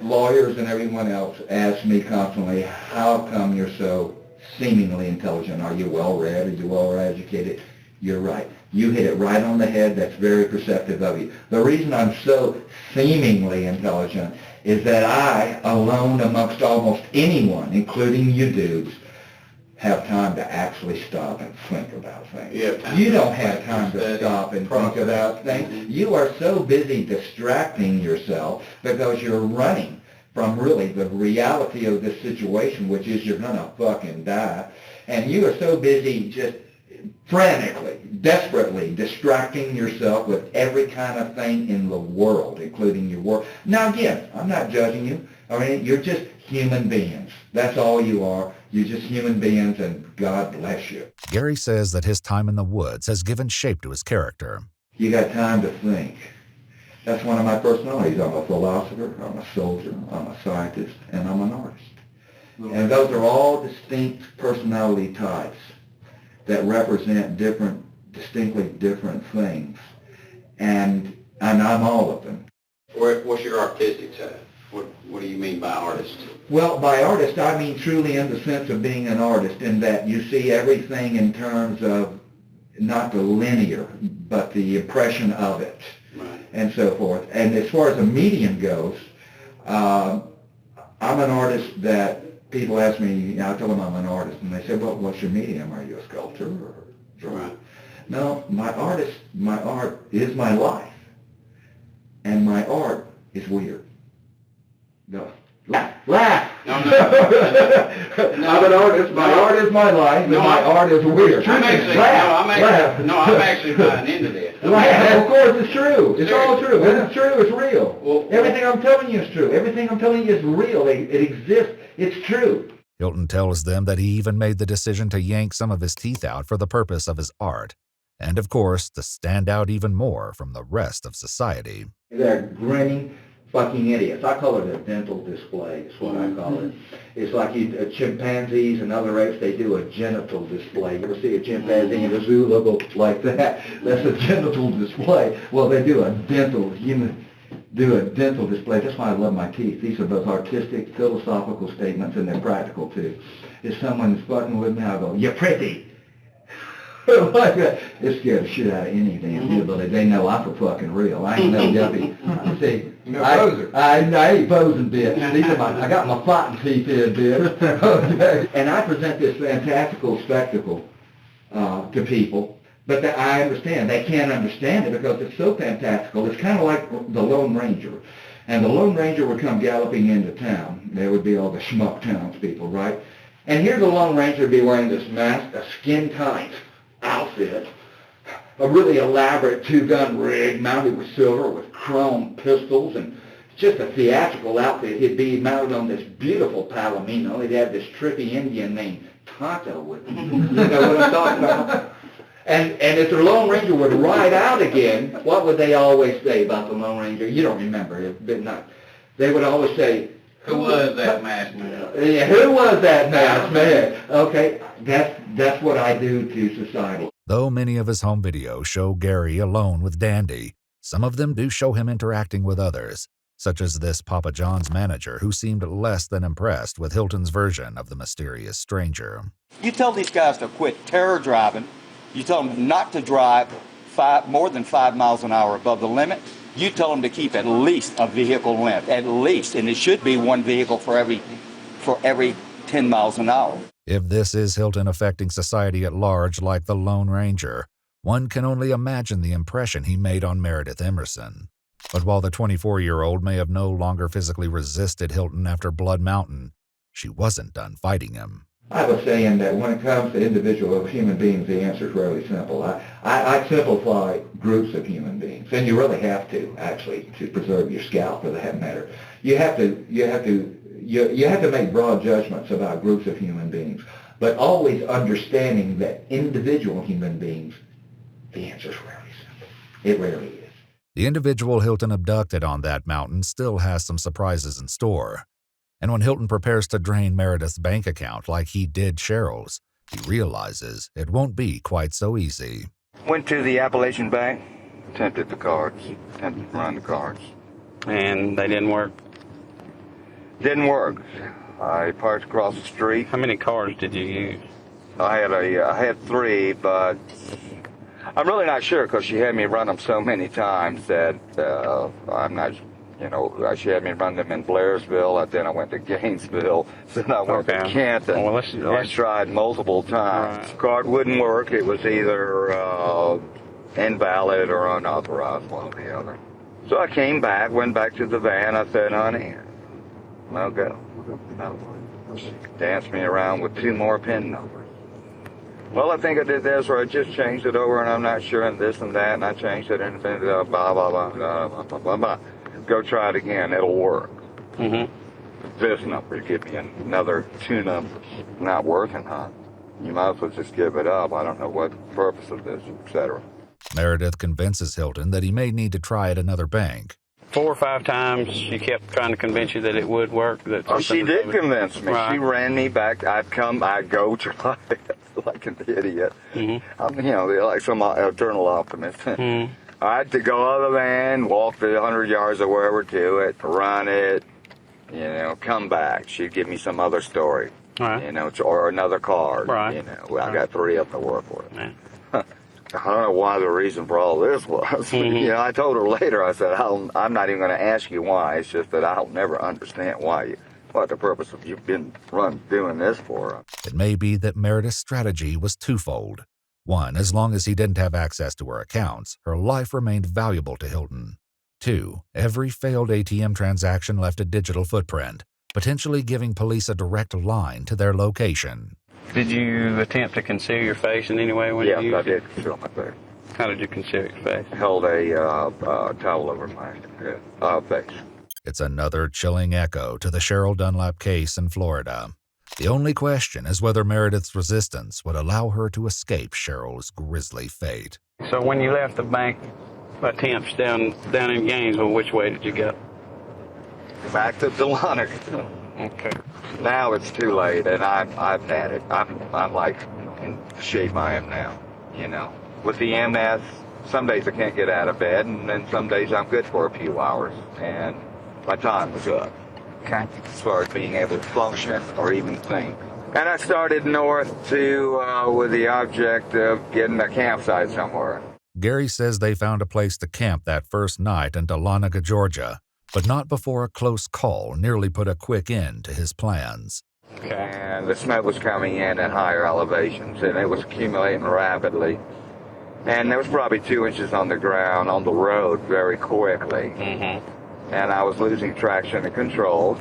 lawyers and everyone else ask me constantly, how come you're so seemingly intelligent? Are you well-read? Are you well-educated? You're right. You hit it right on the head. That's very perceptive of you. The reason I'm so seemingly intelligent is that I, alone amongst almost anyone, including you dudes, have time to actually stop and think about things. You don't have time to stop and think about things. You are so busy distracting yourself because you're running from really the reality of this situation, which is you're going to fucking die. And you are so busy just frantically, desperately distracting yourself with every kind of thing in the world, including your work. Now again, I'm not judging you. I mean, you're just human beings. That's all you are. You're just human beings, and God bless you. Gary says that his time in the woods has given shape to his character. You got time to think. That's one of my personalities. I'm a philosopher, I'm a soldier, I'm a scientist, and I'm an artist. And those are all distinct personality types that represent distinctly different things. And I'm all of them. What's your artistic side? What do you mean by artist? Well, by artist, I mean truly in the sense of being an artist, in that you see everything in terms of not the linear, but the impression of it, and so forth. And as far as a medium goes, I'm an artist that people ask me, I tell them I'm an artist, and they say, well, what's your medium? Are you a sculptor or a drawer? No, my art is my life, and my art is weird. No. Laugh! No. I'm an artist. My art is my life, and my art is weird. I'm actually buying into this. Laugh. Of course, it's true. It's all true. It's true. It's real. Everything I'm telling you is true. Everything I'm telling you is real. It exists. It's true. Hilton tells them that he even made the decision to yank some of his teeth out for the purpose of his art, and of course, to stand out even more from the rest of society. They're grinning fucking idiots. I call it a dental display, is what I call it. It's like chimpanzees and other apes, they do a genital display. You ever see a chimpanzee in a zoo look like that? That's a genital display. Well, they do a dental display. That's why I love my teeth. These are both artistic, philosophical statements, and they're practical too. If someone's fucking with me, I'll go, "You're pretty." Like that. It scared the shit out of any damn deal, but they know I'm for fucking real. I ain't no yuppie. See, I ain't posing, bitch. These are I got my fighting teeth in, bitch. Okay. And I present this fantastical spectacle to people, but I understand. They can't understand it because it's so fantastical. It's kind of like the Lone Ranger. And the Lone Ranger would come galloping into town. There would be all the schmuck townspeople, right? And here the Lone Ranger would be wearing this mask, a skin-tight outfit, a really elaborate two-gun rig mounted with silver with chrome pistols, and just a theatrical outfit. He'd be mounted on this beautiful palomino. He'd have this trippy Indian named Tonto with him. You know what I'm talking about? And if the Lone Ranger would ride out again, what would they always say about the Lone Ranger? You don't remember, but not. They would always say, "Who was that masked man?" Yeah, who was that masked man? Okay, that's what I do to society. Though many of his home videos show Gary alone with Dandy, some of them do show him interacting with others, such as this Papa John's manager who seemed less than impressed with Hilton's version of the mysterious stranger. You tell these guys to quit terror driving. You tell them not to drive more than 5 miles an hour above the limit. You tell them to keep at least a vehicle length, at least, and it should be one vehicle for every 10 miles an hour. If this is Hilton affecting society at large like the Lone Ranger, one can only imagine the impression he made on Meredith Emerson. But while the 24-year-old may have no longer physically resisted Hilton after Blood Mountain, she wasn't done fighting him. I was saying that when it comes to individual human beings, the answer is really simple. I simplify groups of human beings, and you really have to, actually, to preserve your scalp, for that matter. You have to make broad judgments about groups of human beings, but always understanding that individual human beings, the answer is really simple. It really is. The individual Hilton abducted on that mountain still has some surprises in store. And when Hilton prepares to drain Meredith's bank account like he did Cheryl's, he realizes it won't be quite so easy. Went to the Appalachian Bank, attempted to run the cards. And they didn't work? Didn't work. I parked across the street. How many cards did you use? I had 3, but I'm really not sure because she had me run them so many times that I'm not. She had me run them in Blairsville, and then I went to Gainesville, then I went to Canton. Well, I tried multiple times. Right. Card wouldn't work. It was either invalid or unauthorized, one or the other. So I came back, went back to the van. I said, "Honey, no go." She danced me around with 2 more PIN numbers. Well, I think I did this, or I just changed it over, and I'm not sure, and this and that, and I changed it, and blah, blah, blah, blah, blah, blah, blah, blah. Go try it again. It'll work. This number, give me another 2 numbers. Not working, huh? You might as well just give it up. I don't know what the purpose of this, etc. Meredith convinces Hilton that he may need to try at another bank. 4 or 5 times she kept trying to convince you that it would work. She did convince me. Right. She ran me back. I'd go try it like an idiot. I'm, like some eternal optimist. I had to go out of the van, walk the 100 yards or wherever to it, run it, come back. She'd give me some other story, right. Or another card. Right. I got 3 of them to work with. Yeah. I don't know why the reason for all this was. I told her later, I said, I'm not even going to ask you why. It's just that I'll never understand what the purpose of you've been doing this for. It may be that Meredith's strategy was twofold. 1, as long as he didn't have access to her accounts, her life remained valuable to Hilton. 2, every failed ATM transaction left a digital footprint, potentially giving police a direct line to their location. Did you attempt to conceal your face in any way when you used it? Yes, I did conceal my face. How did you conceal your face? Held a towel over my face. It's another chilling echo to the Cheryl Dunlap case in Florida. The only question is whether Meredith's resistance would allow her to escape Cheryl's grisly fate. So when you left the bank attempts down in Gainesville, which way did you go? Back to Delaware. Okay. Now it's too late, and I've had it. I'm like in the shape I am now, you know. With the MS, some days I can't get out of bed, and then some days I'm good for a few hours, and my time was up. Okay. As far as being able to function or even think. And I started north to with the object of getting a campsite somewhere. Gary says they found a place to camp that first night in Dahlonega, Georgia, but not before a close call nearly put a quick end to his plans. And the smoke was coming in at higher elevations, and it was accumulating rapidly. And there was probably 2 inches on the ground, on the road, very quickly. And I was losing traction and control.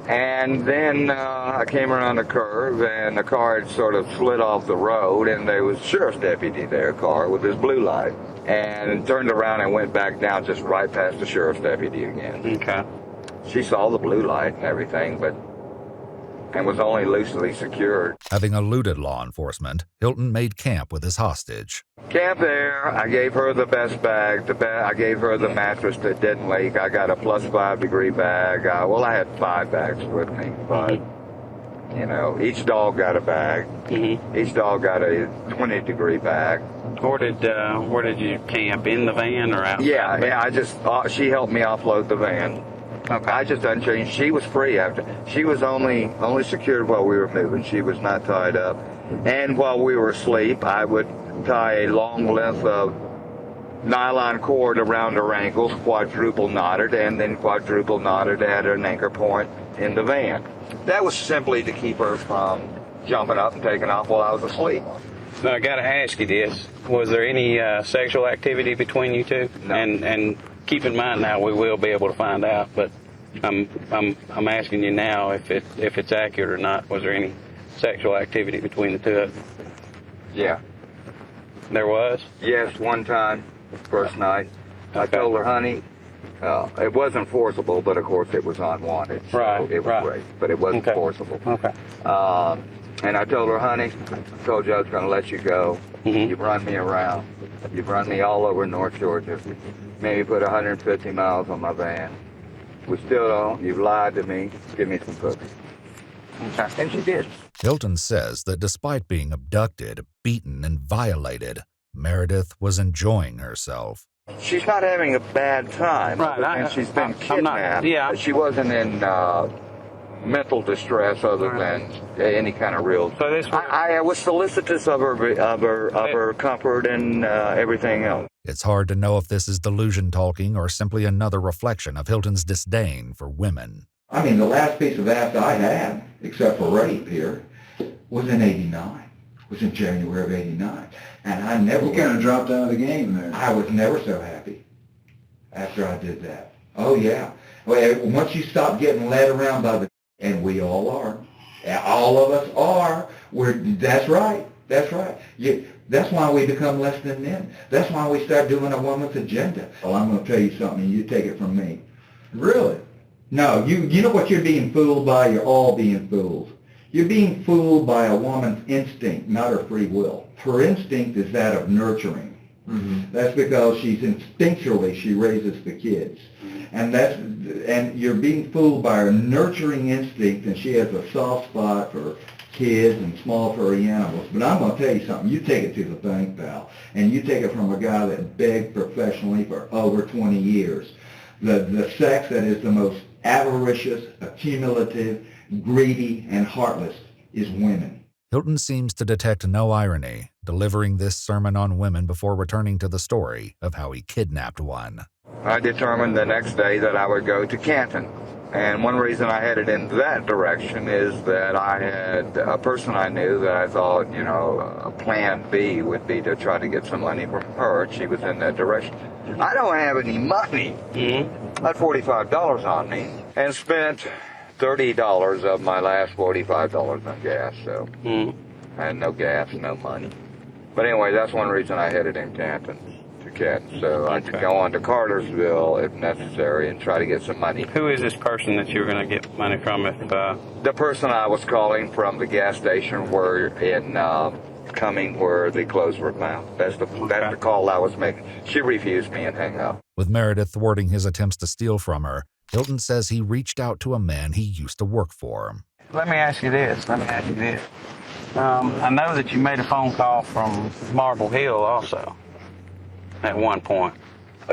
And then I came around a curve, and the car had sort of slid off the road, and there was a sheriff's deputy there, car with his blue light, and turned around and went back down just right past the sheriff's deputy again. Okay. She saw the blue light and everything, and was only loosely secured. Having eluded law enforcement, Hilton made camp with his hostage. Camp there, I gave her the best bag. I gave her the mattress that didn't leak. I got a +5 degree bag. I had 5 bags with me, but, you know, each dog got a bag. Each dog got a 20 degree bag. Where did you camp, in the van or out? Yeah, she helped me offload the van. Okay. I just unchanged. She was free after. She was only secured while we were moving. She was not tied up. And while we were asleep, I would tie a long length of nylon cord around her ankles, quadruple knotted, and then quadruple knotted at an anchor point in the van. That was simply to keep her from jumping up and taking off while I was asleep. Now, I got to ask you this. Was there any sexual activity between you two? No. And keep in mind now, we will be able to find out, but I'm asking you now if it's accurate or not. Was there any sexual activity between the two of them? Yeah. There was? Yes, one time, first night. I told her, honey, it wasn't forcible, but of course it was unwanted. So right. It was great, but it wasn't forcible. Okay. And I told her, honey, I told you I was going to let you go. You've run me around. You've run me all over North Georgia. Maybe put 150 miles on my van. We still don't. You've lied to me. Give me some cookies. Okay. And she did. Hilton says that despite being abducted, beaten, and violated, Meredith was enjoying herself. She's not having a bad time. Right. And she's been kidnapped. Yeah. She wasn't in mental distress other than any kind of real. So this I was solicitous of her comfort and everything else. It's hard to know if this is delusion talking or simply another reflection of Hilton's disdain for women. I mean, the last piece of ass I had, except for rape here, was in '89. Was in January of '89, and I never. You kind of dropped out of the game there. I was never so happy after I did that. Oh yeah. Well, once you stop getting led around by the, and we all are, all of us are. That's right. That's right. That's why we become less than men. That's why we start doing a woman's agenda. Well, I'm going to tell you something, and you take it from me. Really? No, you know what you're being fooled by? You're all being fooled. You're being fooled by a woman's instinct, not her free will. Her instinct is that of nurturing. That's because she raises the kids. And you're being fooled by her nurturing instinct, and she has a soft spot for kids and small furry animals. But I'm going to tell you something. You take it to the bank, pal, and you take it from a guy that begged professionally for over 20 years. The sex that is the most avaricious, accumulative, greedy, and heartless is women. Hilton seems to detect no irony, delivering this sermon on women before returning to the story of how he kidnapped one. I determined the next day that I would go to Canton. And one reason I headed in that direction is that I had a person I knew that I thought, a plan B would be to try to get some money from her. She was in that direction. I don't have any money. I had $45 on me and spent $30 of my last $45 on gas, so I had no gas, no money. But anyway, that's one reason I headed in Canton to Canton, so I could go on to Cartersville if necessary and try to get some money. Who is this person that you're going to get money from if... The person I was calling from the gas station were in Cumming where the clothes were found. That's the call I was making. She refused me and hung up. With Meredith thwarting his attempts to steal from her, Hilton says he reached out to a man he used to work for. Let me ask you this. I know that you made a phone call from Marble Hill also at one point.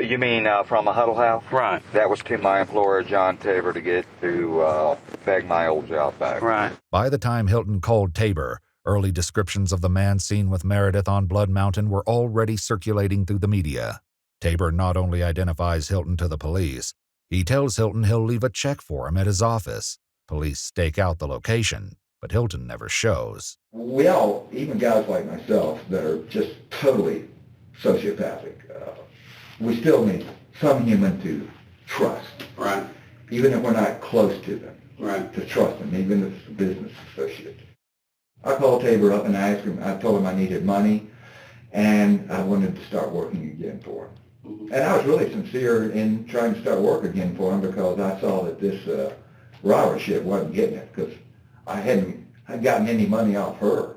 You mean from a huddle house? Right. That was to my employer, John Tabor, to get to beg my old job back. Right. By the time Hilton called Tabor, early descriptions of the man seen with Meredith on Blood Mountain were already circulating through the media. Tabor not only identifies Hilton to the police, he tells Hilton he'll leave a check for him at his office. Police stake out the location, but Hilton never shows. We all, even guys like myself that are just totally sociopathic, we still need some human to trust. Right. Even if we're not close to them. Right. To trust them, even if it's a business associate. I called Tabor up and I asked him, I told him I needed money and I wanted to start working again for him. And I was really sincere in trying to start work again for him because I saw that this robber shit wasn't getting it because I hadn't gotten any money off her.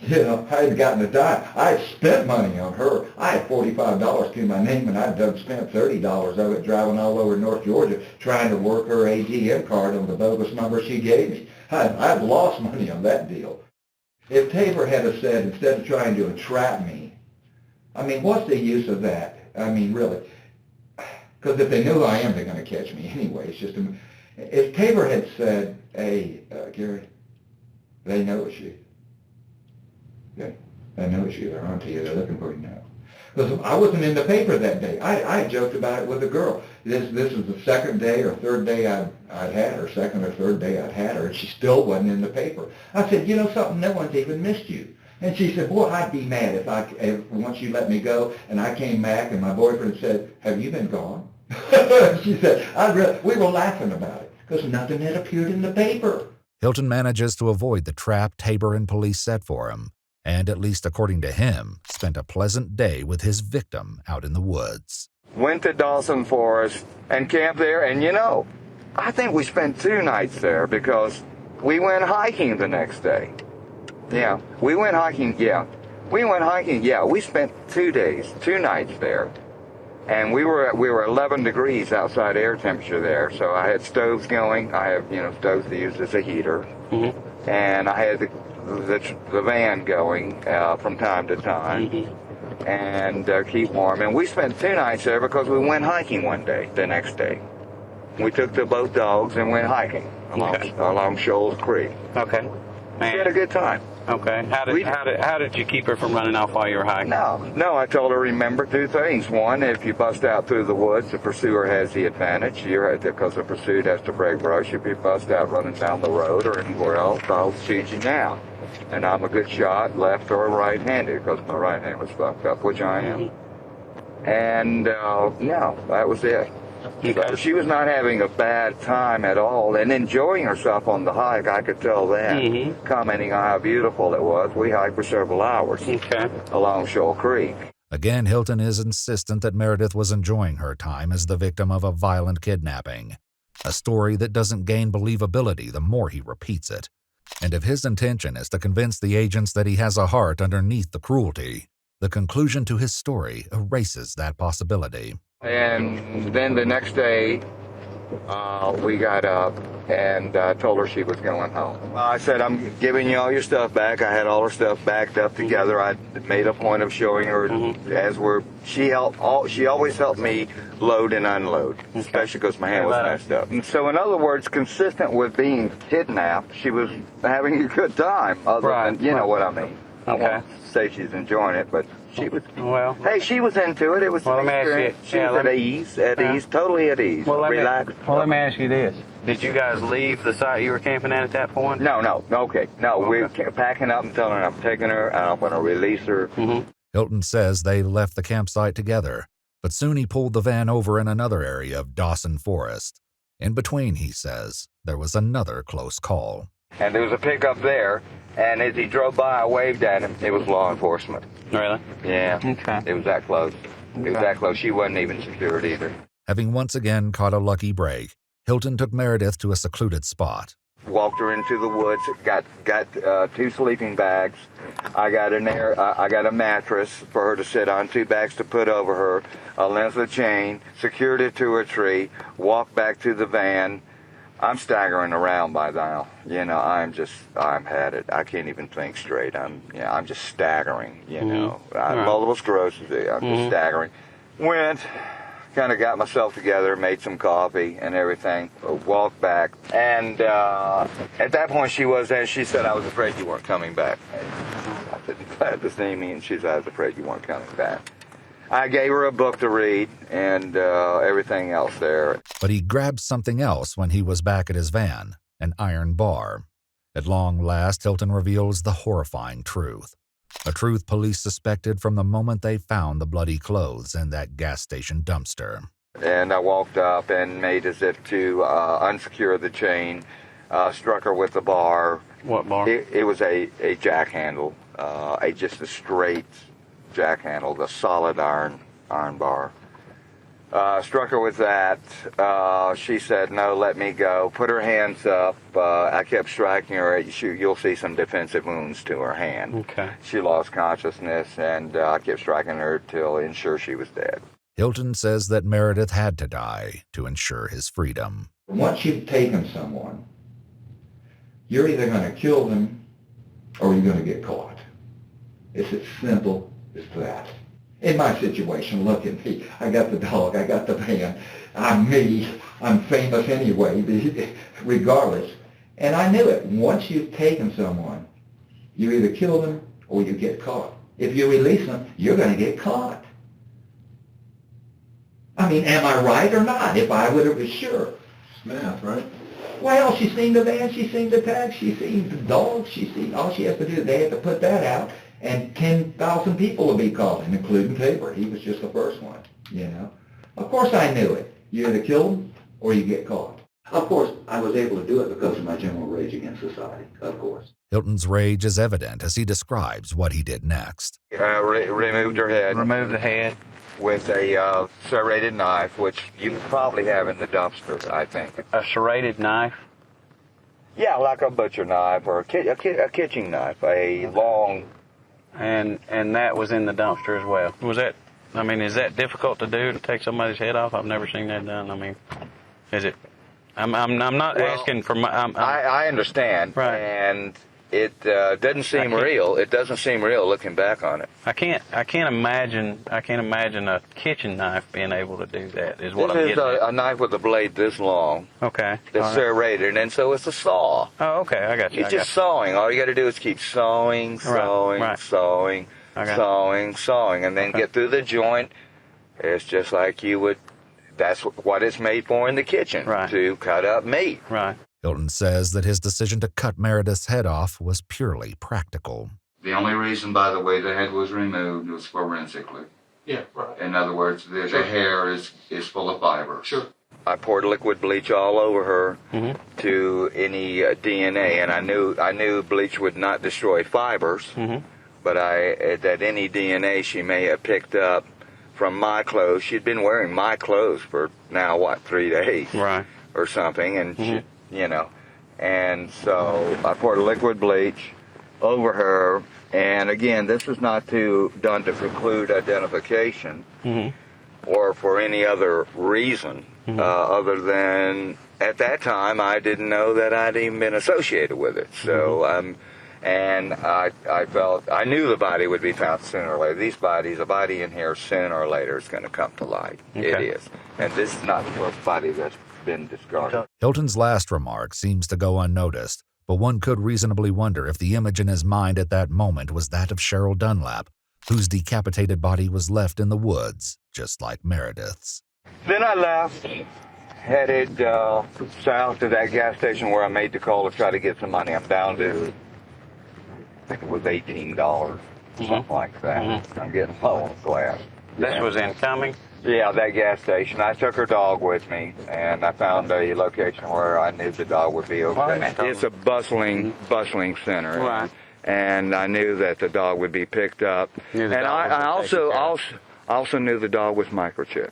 You know, I hadn't gotten a dime. I had spent money on her. I had $45 to my name and I'd spent $30 of it driving all over North Georgia trying to work her ATM card on the bogus number she gave me. I'd lost money on that deal. If Tabor had said, instead of trying to entrap me, I mean, what's the use of that? I mean, really. Because if they know who I am, they're going to catch me anyway. It's just, if Tabor had said, hey, Gary, they know it's you. Okay? They know it's you. They're onto you. They're looking for you now. Because I wasn't in the paper that day. I joked about it with a girl. This is the second day or third day I'd had her, second or third day I'd had her, and she still wasn't in the paper. I said, you know something, no one's even missed you. And she said, boy, I'd be mad if once you let me go, and I came back and my boyfriend said, have you been gone? She said, we were laughing about it because nothing had appeared in the paper. Hilton manages to avoid the trap Tabor and police set for him, and at least according to him, spent a pleasant day with his victim out in the woods. Went to Dawson Forest and camped there, and you know, I think we spent 2 nights there because we went hiking the next day. Yeah, we went hiking, we spent 2 days, 2 nights there. And we were 11 degrees outside air temperature there, so I had stoves going. I have, stoves to use as a heater. Mm-hmm. And I had the van going from time to time and keep warm. And we spent 2 nights there because we went hiking one day, the next day. We took both dogs and went hiking along Shoals Creek. Okay. We had a good time. Okay. How did you keep her from running off while you were hiking? No, I told her, remember 2 things. One, if you bust out through the woods, the pursuer has the advantage. Because the pursued has to break brush. If you bust out running down the road or anywhere else, I'll shoot you now. And I'm a good shot, left or right-handed, because my right hand was fucked up, which I am. And, that was it. So she was not having a bad time at all and enjoying herself on the hike. I could tell that, commenting on how beautiful it was. We hiked for several hours along Shoal Creek. Again, Hilton is insistent that Meredith was enjoying her time as the victim of a violent kidnapping, a story that doesn't gain believability the more he repeats it. And if his intention is to convince the agents that he has a heart underneath the cruelty, the conclusion to his story erases that possibility. And then the next day, we got up and told her she was going home. I said, I'm giving you all your stuff back. I had all her stuff backed up together. I made a point of showing her she always helped me load and unload, especially because my hand was messed up. And so in other words, consistent with being kidnapped, she was having a good time, other than, you know what I mean. I won't say she's enjoying it, but she was. Well, hey, she was into it. It was. Well, let me ask you. She was at ease, totally at ease. Well, relaxed. Let me ask you this: did you guys leave the site you were camping at that point? No. Okay, no. We're packing up and telling her I'm taking her and I'm going to release her. Hilton says they left the campsite together, but soon he pulled the van over in another area of Dawson Forest. In between, he says, there was another close call. And there was a pickup there, and as he drove by, I waved at him. It was law enforcement. Really? Yeah. Okay. It was that close. It was that close. She wasn't even secured either. Having once again caught a lucky break, Hilton took Meredith to a secluded spot. Walked her into the woods. Got 2 sleeping bags. I got a mattress for her to sit on, 2 bags to put over her, a length of chain, secured it to a tree, walked back to the van. I'm staggering around by now. You know, I'm had it. I can't even think straight. I'm just staggering. You know, multiple sclerosis. I'm just staggering. Went. Kind of got myself together, made some coffee and everything, walked back. And at that point she said, I was afraid you weren't coming back. I said, glad to see me, and she said, I was afraid you weren't coming back. I gave her a book to read and everything else there. But he grabbed something else when he was back at his van, an iron bar. At long last, Hilton reveals the horrifying truth. A truth police suspected from the moment they found the bloody clothes in that gas station dumpster. And I walked up and made as if to unsecure the chain, struck her with the bar. What bar? It was a jack handle, just a straight jack handle, the solid iron bar. Struck her with that. She said, no, let me go. Put her hands up. I kept striking her. You'll see some defensive wounds to her hand. Okay. She lost consciousness, and I kept striking her till ensure she was dead. Hilton says that Meredith had to die to ensure his freedom. Once you've taken someone, you're either going to kill them or you're going to get caught. It's as simple as that. In my situation, look at me. I got the dog, I got the van. I'm me. I'm famous anyway, regardless. And I knew it. Once you've taken someone, you either kill them or you get caught. If you release them, you're going to get caught. I mean, am I right or not? If I would have, sure. It's math, right? Well, she's seen the van, she's seen the tag, she's seen the dog, she's seen, all she has to do, they have to put that out. And 10,000 people will be calling, including Tabor. He was just the first one, you know. Of course I knew it. You either kill them or you get caught. Of course, I was able to do it because of my general rage against society, of course. Hilton's rage is evident as he describes what he did next. Removed her head. Removed the head. With a serrated knife, which you probably have in the dumpster, I think. A serrated knife? Yeah, like a butcher knife or a kitchen knife, a long... And that was in the dumpster as well. Was that, I mean, is that difficult to do, to take somebody's head off? I've never seen that done. I mean, is it? I'm not asking for my... I understand. Right. And it doesn't seem real. It doesn't seem real looking back on it. I can't imagine a kitchen knife being able to do that, is what I'm getting This is at. a knife with a blade this long. Okay. That's serrated, and so it's a saw. Oh, okay, I got you. You're just sawing. All you got to do is keep sawing, sawing, and then get through the joint. It's just like you would. That's what it's made for in the kitchen, to cut up meat. Right. Hilton says that his decision to cut Meredith's head off was purely practical. The only reason, by the way, the head was removed was forensically. Yeah, right. In other words, the hair is full of fiber. Sure. I poured liquid bleach all over her to any DNA, and I knew bleach would not destroy fibers, but that any DNA she may have picked up from my clothes. She'd been wearing my clothes for now 3 days, right, or something, and she, you know, and so I poured liquid bleach over her, and again, this is not done to preclude identification or for any other reason other than at that time I didn't know that I'd even been associated with it. So and I felt, I knew the body would be found sooner or later. These bodies, a body in here sooner or later is going to come to light. Okay. It is. And this is not the first body that's been discarded. Hilton's last remark seems to go unnoticed, but one could reasonably wonder if the image in his mind at that moment was that of Cheryl Dunlap, whose decapitated body was left in the woods, just like Meredith's. Then I left, headed south to that gas station where I made the call to try to get some money. I'm down to, I think it was $18, something like that. I'm getting low on glass. This was incoming? Yeah, that gas station. I took her dog with me, and I found a location where I knew the dog would be okay. It's a bustling center. Right. And I knew that the dog would be picked up. Knew the And dog I would be taken care of. also knew the dog was microchipped.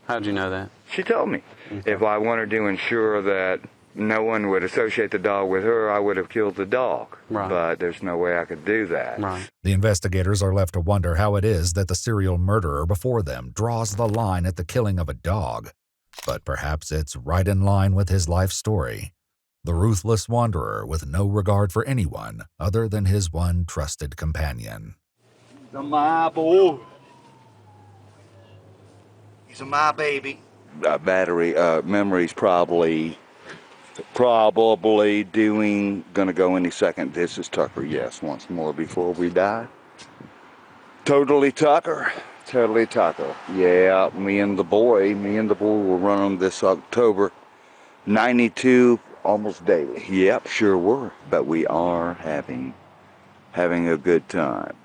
How'd you know that? She told me. If I wanted to ensure that no one would associate the dog with her, I would have killed the dog. Right. But there's no way I could do that. Right. The investigators are left to wonder how it is that the serial murderer before them draws the line at the killing of a dog. But perhaps it's right in line with his life story. The ruthless wanderer with no regard for anyone other than his one trusted companion. He's my boy. He's my baby. Battery memory's probably gonna go any second. This is Tucker, yes, once more before we die. Totally Tucker. Yeah, me and the boy will run them this October. 92 almost daily. Yep, sure were. But we are having a good time.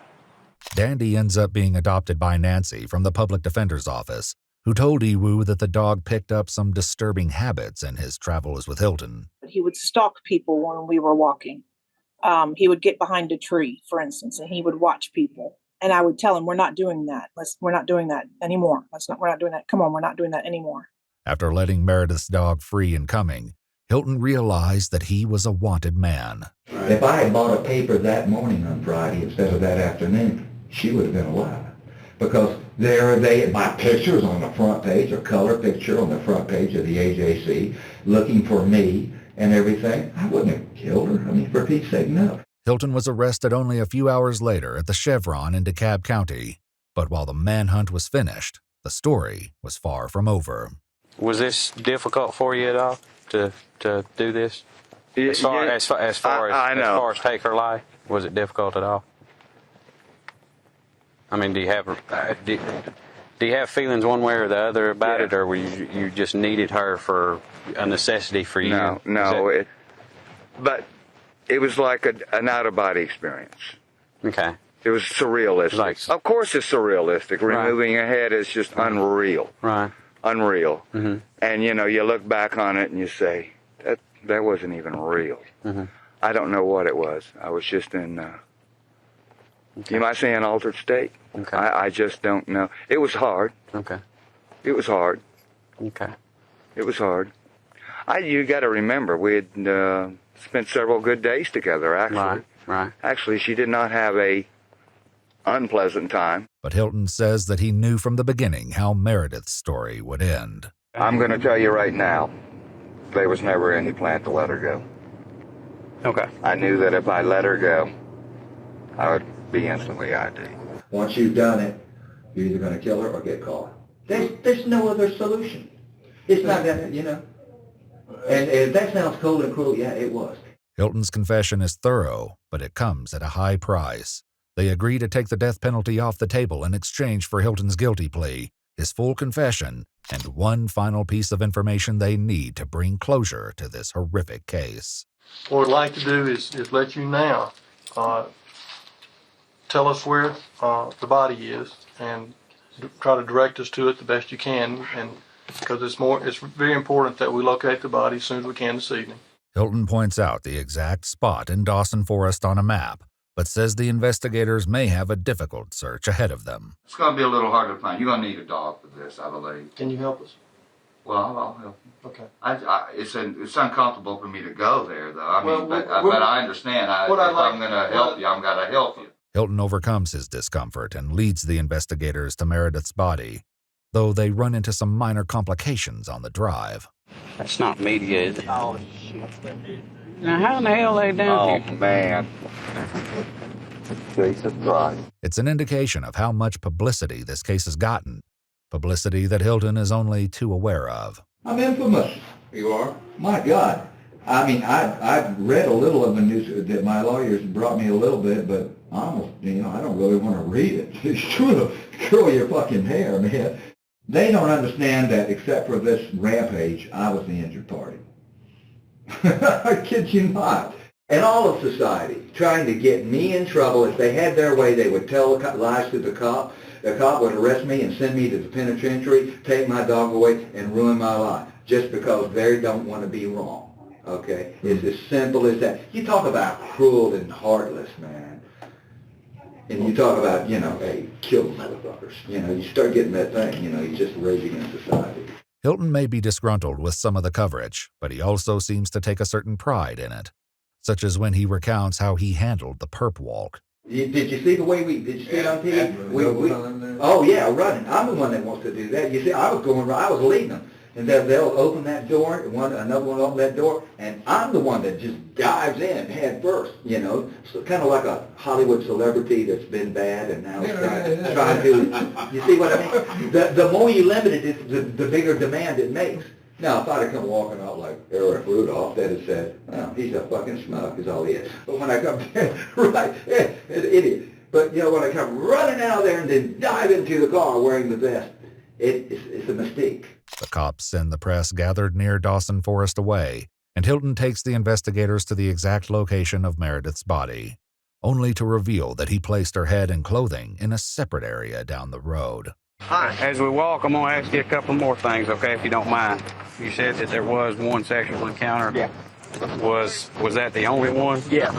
Dandy ends up being adopted by Nancy from the public defender's office, who told Iwu that the dog picked up some disturbing habits in his travels with Hilton. He would stalk people when we were walking. He would get behind a tree, for instance, and he would watch people. And I would tell him, we're not doing that. We're not doing that anymore. We're not doing that. Come on, we're not doing that anymore. After letting Meredith's dog free and coming, Hilton realized that he was a wanted man. If I had bought a paper that morning on Friday instead of that afternoon, she would have been alive. Because there they, my pictures on the front page, a color picture on the front page of the AJC, looking for me and everything. I wouldn't have killed her. I mean, for Pete's sake, no. Hilton was arrested only a few hours later at the Chevron in DeKalb County. But while the manhunt was finished, the story was far from over. Was this difficult for you at all to do this? As far as take her life, was it difficult at all? I mean, do you have feelings one way or the other about it, or were you just needed her for a necessity for you? No, but it was like an out-of-body experience. Okay. It was surrealistic. Of course it's surrealistic. Right. Removing a head is just unreal. Right. Unreal. Mm-hmm. And, you look back on it and you say, that wasn't even real. Mm-hmm. I don't know what it was. I was just in, you might say an altered state. Okay. I just don't know. It was hard. Okay. It was hard. Okay. It was hard. You got to remember, we had spent several good days together, actually. Right. Actually, she did not have a unpleasant time. But Hilton says that he knew from the beginning how Meredith's story would end. I'm going to tell you right now, there was never any plan to let her go. Okay. I knew that if I let her go, I would be instantly ID. Once you've done it, you're either going to kill her or get caught. There's no other solution. It's not that, And if that sounds cold and cruel, yeah, it was. Hilton's confession is thorough, but it comes at a high price. They agree to take the death penalty off the table in exchange for Hilton's guilty plea, his full confession, and one final piece of information they need to bring closure to this horrific case. What I'd like to do is let you now tell us where the body is and try to direct us to it the best you can, and because it's very important that we locate the body as soon as we can this evening. Hilton points out the exact spot in Dawson Forest on a map, but says the investigators may have a difficult search ahead of them. It's going to be a little hard to find. You're going to need a dog for this, I believe. Can you help us? Well, I'll help you. Okay. It's uncomfortable for me to go there, though. But I understand. If I'm going to help you, I'm going to help you. Hilton overcomes his discomfort and leads the investigators to Meredith's body, though they run into some minor complications on the drive. That's not mediated. Oh, shit. Now, how in the hell are they down here? Oh, man. Jesus Christ. It's an indication of how much publicity this case has gotten, publicity that Hilton is only too aware of. I'm infamous. You are? My God. I mean, I've read a little of the news that my lawyers brought me a little bit, but almost, I don't really want to read it. It's true to curl your fucking hair, man. They don't understand that except for this rampage, I was the injured party. I kid you not. And all of society trying to get me in trouble. If they had their way, they would tell lies to the cop. the cop would arrest me and send me to the penitentiary, take my dog away, and ruin my life just because they don't want to be wrong. Okay? It's as simple as that. You talk about cruel and heartless, man. And you talk about, hey, kill motherfuckers. You start getting that thing, you just rage against society. Hilton may be disgruntled with some of the coverage, but he also seems to take a certain pride in it, such as when he recounts how he handled the perp walk. Did you see the way did you see it on TV? Oh yeah, running. I'm the one that wants to do that. You see, I was leading them. And they'll open that door, another one will open that door, and I'm the one that just dives in head first, So kind of like a Hollywood celebrity that's been bad and now trying to, you see what I mean? The more you limit it, the bigger demand it makes. Now, if I'd have come walking out like Eric Rudolph, they'd have said, well, he's a fucking schmuck is all he is. But when I come, right, an idiot. But, when I come running out there and then dive into the car wearing the vest, it's a mistake. The cops and the press gathered near Dawson Forest away, and Hilton takes the investigators to the exact location of Meredith's body, only to reveal that he placed her head and clothing in a separate area down the road. Hi. As we walk, I'm going to ask you a couple more things, okay, if you don't mind. You said that there was one sexual encounter. Yeah. Was that the only one? Yeah.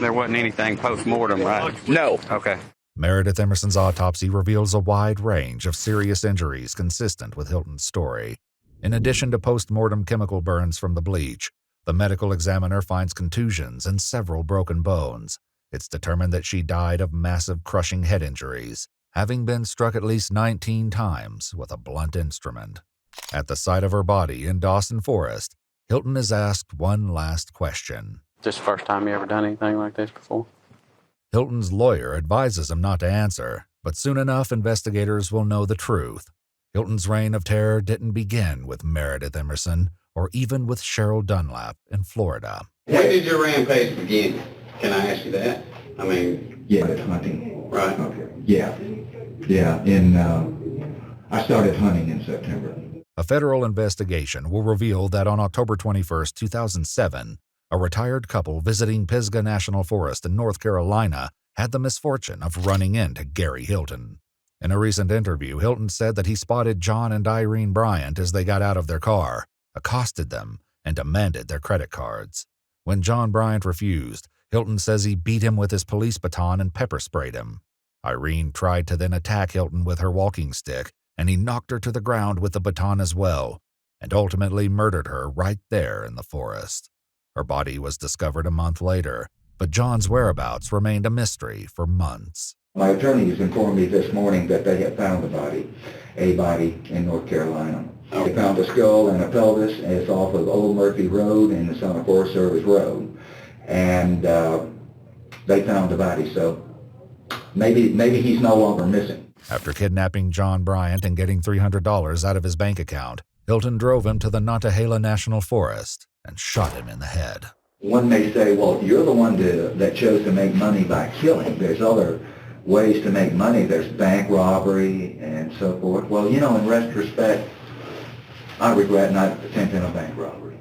There wasn't anything post-mortem, right? No. Okay. Meredith Emerson's autopsy reveals a wide range of serious injuries consistent with Hilton's story. In addition to post-mortem chemical burns from the bleach, the medical examiner finds contusions and several broken bones. It's determined that she died of massive crushing head injuries, having been struck at least 19 times with a blunt instrument. At the site of her body in Dawson Forest, Hilton is asked one last question. This the first time you ever done anything like this before? Hilton's lawyer advises him not to answer, but soon enough investigators will know the truth. Hilton's reign of terror didn't begin with Meredith Emerson or even with Cheryl Dunlap in Florida. When did your rampage begin? Can I ask you that? I mean... Yeah, it's hunting. Right. Okay. Yeah. I started hunting in September. A federal investigation will reveal that on October 21, 2007, a retired couple visiting Pisgah National Forest in North Carolina had the misfortune of running into Gary Hilton. In a recent interview, Hilton said that he spotted John and Irene Bryant as they got out of their car, accosted them, and demanded their credit cards. When John Bryant refused, Hilton says he beat him with his police baton and pepper sprayed him. Irene tried to then attack Hilton with her walking stick, and he knocked her to the ground with the baton as well, and ultimately murdered her right there in the forest. Her body was discovered a month later, but John's whereabouts remained a mystery for months. My attorneys informed me this morning that they had found a body in North Carolina. They found a skull and a pelvis, and it's off of Old Murphy Road, and it's on a Forest Service road. And they found the body, so maybe he's no longer missing. After kidnapping John Bryant and getting $300 out of his bank account, Hilton drove him to the Nantahala National Forest and shot him in the head. One may say, well, you're the one that chose to make money by killing. There's other ways to make money. There's bank robbery and so forth. Well, in retrospect, I regret not attempting a bank robbery.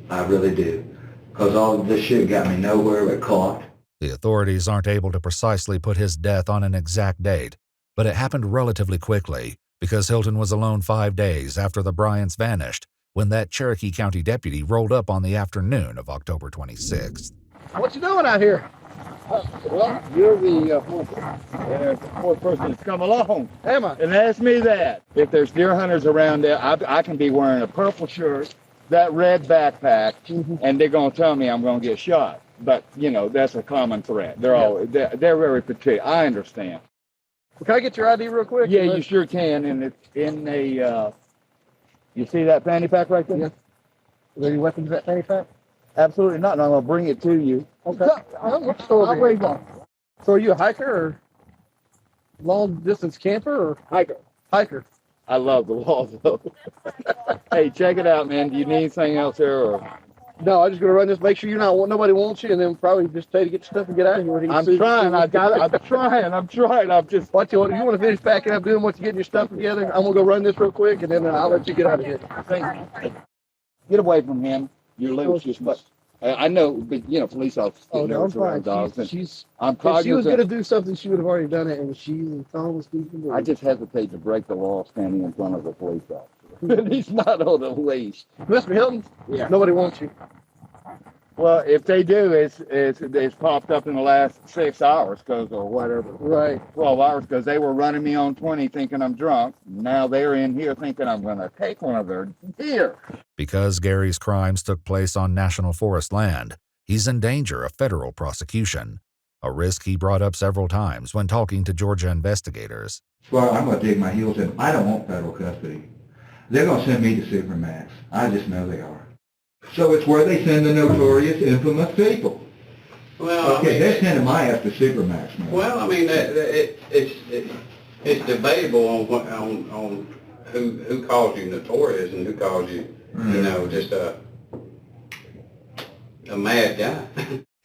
I really do. Because all of this shit got me nowhere but caught. The authorities aren't able to precisely put his death on an exact date, but it happened relatively quickly because Hilton was alone 5 days after the Bryants vanished when that Cherokee County deputy rolled up on the afternoon of October 26th. What you doing out here? Well, you're the fourth person that's come along. Am I? And ask me that. If there's deer hunters around there, I can be wearing a purple shirt, that red backpack, and they're going to tell me I'm going to get shot. But, that's a common threat. They're very particular. I understand. Well, can I get your ID real quick? Yeah, you sure can. And it's in a, you see that fanny pack right there? Yeah. Are there any weapons in that fanny pack? Absolutely not, and I'm going to bring it to you. Okay. I'll wait on. So are you a hiker or long distance camper or hiker? Hiker. I love the laws though. Hey, check it out, man. Do you need anything else there? Or? No, I'm just going to run this, make sure nobody wants you, and then probably just tell you to get your stuff and get out of here. I'm trying. I'm trying. I'm just. What you want to finish packing up, doing what you're getting your stuff together. I'm going to go run this real quick, and then I'll let you get out of here. Get away from him. You're loose. I know, but you know, police officers Oh, get no, I'm nervous around fine. dogs. and She's I'm if she was cognizant. going to do something, she would have already done it, and she's as calm as people do. I just hesitate to break the law standing in front of a police officer. He's not on a leash. Mr. Hilton, Yeah. nobody wants you. Well, if they do, it's popped up in the last 6 hours or whatever. Right. 12 hours because they were running me on 20 thinking I'm drunk. Now they're in here thinking I'm going to take one of their deer. Because Gary's crimes took place on national forest land, he's in danger of federal prosecution, a risk he brought up several times when talking to Georgia investigators. Well, I'm going to dig my heels in. I don't want federal custody. They're going to send me to Supermax. I just know they are. So it's where they send the notorious, infamous people. Well, Okay, they're sending my ass to Supermax, man. Well, I mean, it's debatable on who calls you notorious and who calls you, you know, just a mad guy.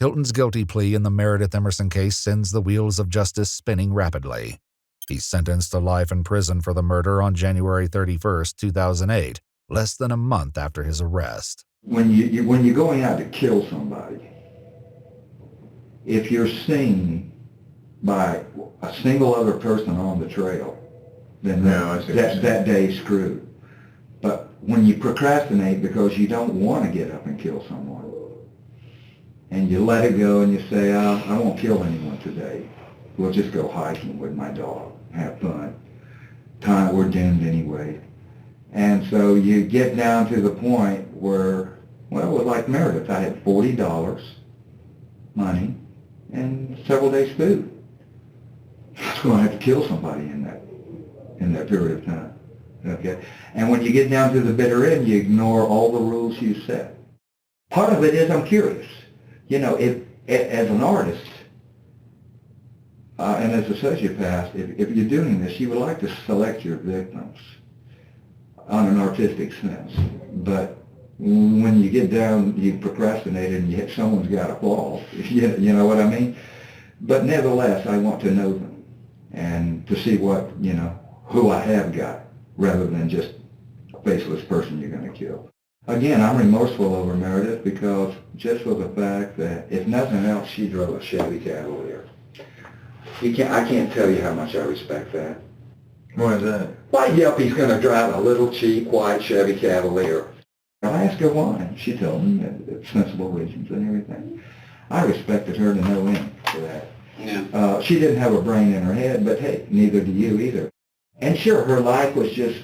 Hilton's guilty plea in the Meredith Emerson case sends the wheels of justice spinning rapidly. He's sentenced to life in prison for the murder on January 31st, 2008, less than a month after his arrest. When you're going out to kill somebody, if you're seen by a single other person on the trail, then that day's screwed. But when you procrastinate because you don't want to get up and kill someone, and you let it go and you say, I won't kill anyone today. We'll just go hiking with my dog, have fun. We're doomed anyway. And so you get down to the point where, well, like Meredith, I had $40 money and several days food. I was going to have to kill somebody in that period of time. Okay? And when you get down to the bitter end, you ignore all the rules you set. Part of it is I'm curious. You know, if as an artist and as a sociopath, if you're doing this, you would like to select your victims on an artistic sense. But when you get down, you procrastinate and someone's got to fall. You know what I mean? But nevertheless, I want to know them and to see what, you know, who I have got rather than just a faceless person you're going to kill. Again, I'm remorseful over Meredith because just for the fact that, if nothing else, she drove a Chevy Cavalier. I can't tell you how much I respect that. Why is that? Why yelp he's going to drive a little cheap white Chevy Cavalier? I asked her why, and she told me sensible reasons and everything. I respected her to no end for that. Yeah. She didn't have a brain in her head, but hey, neither do you either. And sure, her life was just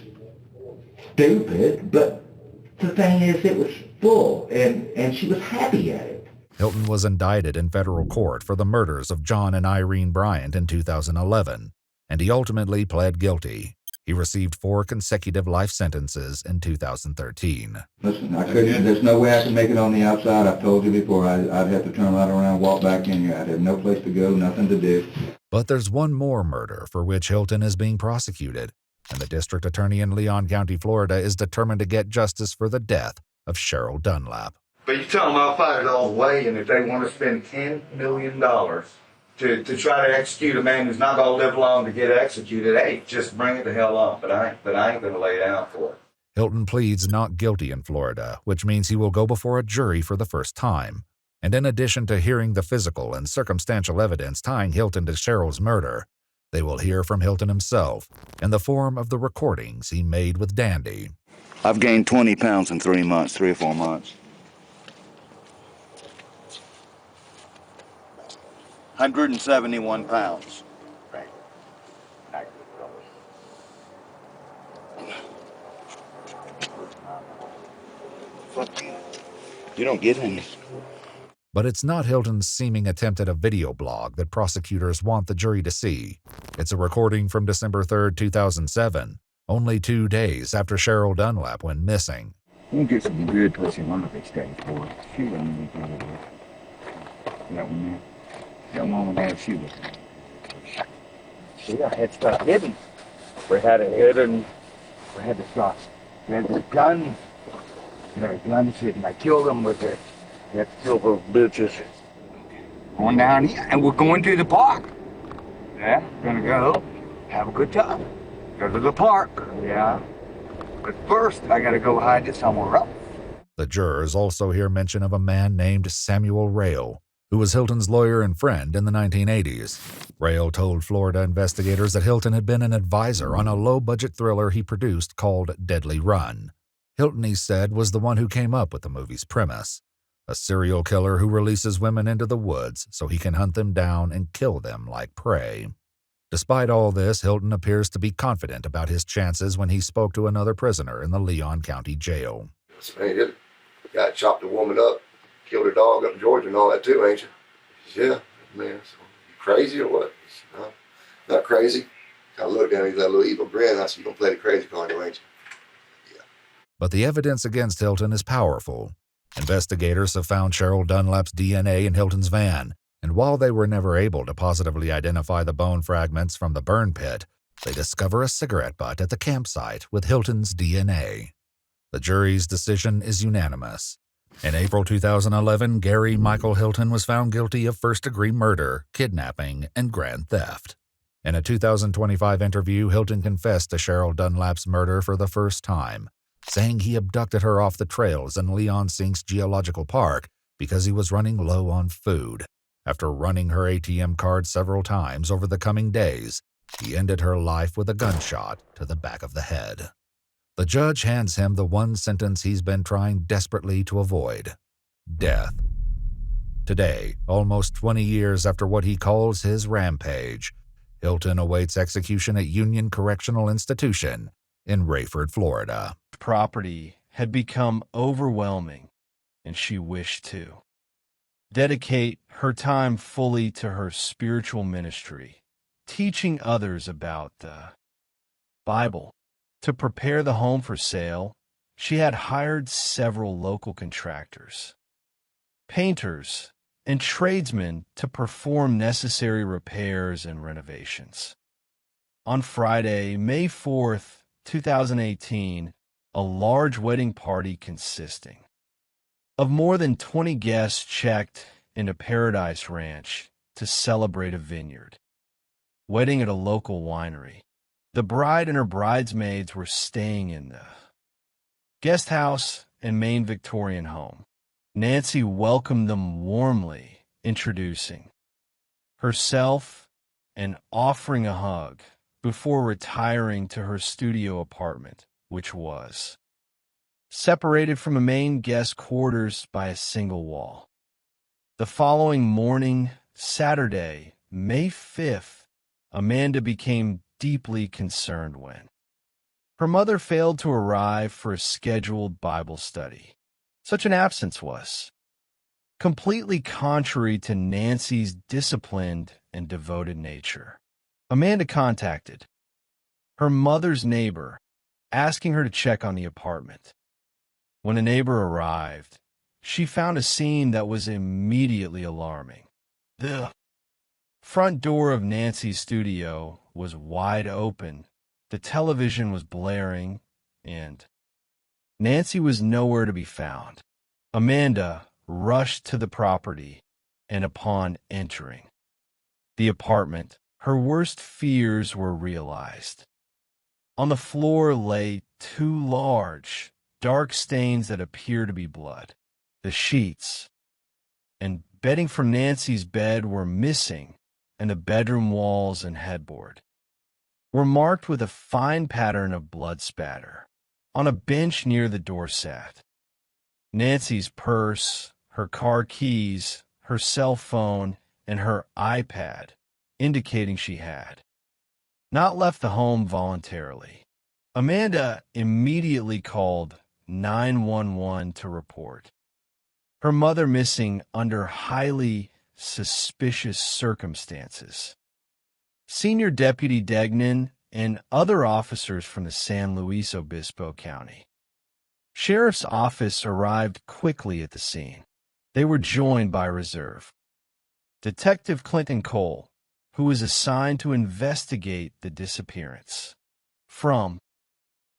stupid, but the thing is, it was full, and she was happy at it. Hilton was indicted in federal court for the murders of John and Irene Bryant in 2011, and he ultimately pled guilty. He received 4 consecutive life sentences in 2013. Listen, there's no way I can make it on the outside. I've told you before, I'd have to turn right around, walk back in here. I'd have no place to go, nothing to do. But there's one more murder for which Hilton is being prosecuted, and the district attorney in Leon County, Florida is determined to get justice for the death of Cheryl Dunlap. But you tell them I'll fight it all the way, and if they want to spend $10 million to try to execute a man who's not going to live long to get executed, hey, just bring it the hell on. But I ain't going to lay down for it. Hilton pleads not guilty in Florida, which means he will go before a jury for the first time. And in addition to hearing the physical and circumstantial evidence tying Hilton to Cheryl's murder, they will hear from Hilton himself in the form of the recordings he made with Dandy. I've gained 20 pounds in 3 months, 3 or 4 months. 171 pounds. You don't get any. But it's not Hilton's seeming attempt at a video blog that prosecutors want the jury to see. It's a recording from December 3rd, 2007, only 2 days after Cheryl Dunlap went missing. You get some good pussy on the big stage for it. She wouldn't be good. That one there. That one there, she was. See, I had stuff hidden. We had it hidden. We had the stuff. We had the guns. There were guns hidden. I killed them with it. We had to kill those bitches. Going down here, and we're going to the park. Yeah, gonna go have a good time. Go to the park. Yeah. But first, I gotta go hide it somewhere else. The jurors also hear mention of a man named Samuel Rail, who was Hilton's lawyer and friend in the 1980s. Rail told Florida investigators that Hilton had been an advisor on a low-budget thriller he produced called Deadly Run. Hilton, he said, was the one who came up with the movie's premise: a serial killer who releases women into the woods so he can hunt them down and kill them like prey. Despite all this, Hilton appears to be confident about his chances when he spoke to another prisoner in the Leon County Jail. Man, the guy chopped a woman up, killed her dog up in Georgia and all that too, ain't you? Yeah, man, so you crazy or what? No, not crazy. I looked at him, he's got a little evil grin. I said, you gonna play the crazy card, ain't you? But the evidence against Hilton is powerful. Investigators have found Cheryl Dunlap's DNA in Hilton's van, and while they were never able to positively identify the bone fragments from the burn pit, they discover a cigarette butt at the campsite with Hilton's DNA. The jury's decision is unanimous. In April 2011, Gary Michael Hilton was found guilty of first-degree murder, kidnapping, and grand theft. In a 2025 interview, Hilton confessed to Cheryl Dunlap's murder for the first time, saying he abducted her off the trails in Leon Sinks Geological Park because he was running low on food. After running her ATM card several times over the coming days, he ended her life with a gunshot to the back of the head. The judge hands him the one sentence he's been trying desperately to avoid: death. Today, almost 20 years after what he calls his rampage, Hilton awaits execution at Union Correctional Institution in Rayford, Florida. Property had become overwhelming, and she wished to dedicate her time fully to her spiritual ministry, teaching others about the Bible. To prepare the home for sale, she had hired several local contractors, painters, and tradesmen to perform necessary repairs and renovations. On Friday, May 4th, 2018, a large wedding party consisting of more than 20 guests checked into Paradise Ranch to celebrate a vineyard wedding at a local winery. The bride and her bridesmaids were staying in the guest house and main Victorian home. Nancy welcomed them warmly, introducing herself and offering a hug before retiring to her studio apartment, which was separated from the main guest quarters by a single wall. The following morning, Saturday, May 5th, Amanda became deeply concerned when her mother failed to arrive for a scheduled Bible study. Such an absence was completely contrary to Nancy's disciplined and devoted nature. Amanda contacted her mother's neighbor, asking her to check on the apartment. When a neighbor arrived, she found a scene that was immediately alarming. The front door of Nancy's studio was wide open, the television was blaring, and Nancy was nowhere to be found. Amanda rushed to the property, and upon entering the apartment, her worst fears were realized. On the floor lay two large, dark stains that appear to be blood. The sheets and bedding from Nancy's bed were missing, and the bedroom walls and headboard were marked with a fine pattern of blood spatter. On a bench near the door sat Nancy's purse, her car keys, her cell phone, and her iPad, indicating she had not left the home voluntarily. Amanda immediately called 911 to report her mother missing under highly suspicious circumstances. Senior Deputy Degnan and other officers from the San Luis Obispo County Sheriff's Office arrived quickly at the scene. They were joined by Reserve Detective Clinton Cole, who was assigned to investigate the disappearance. From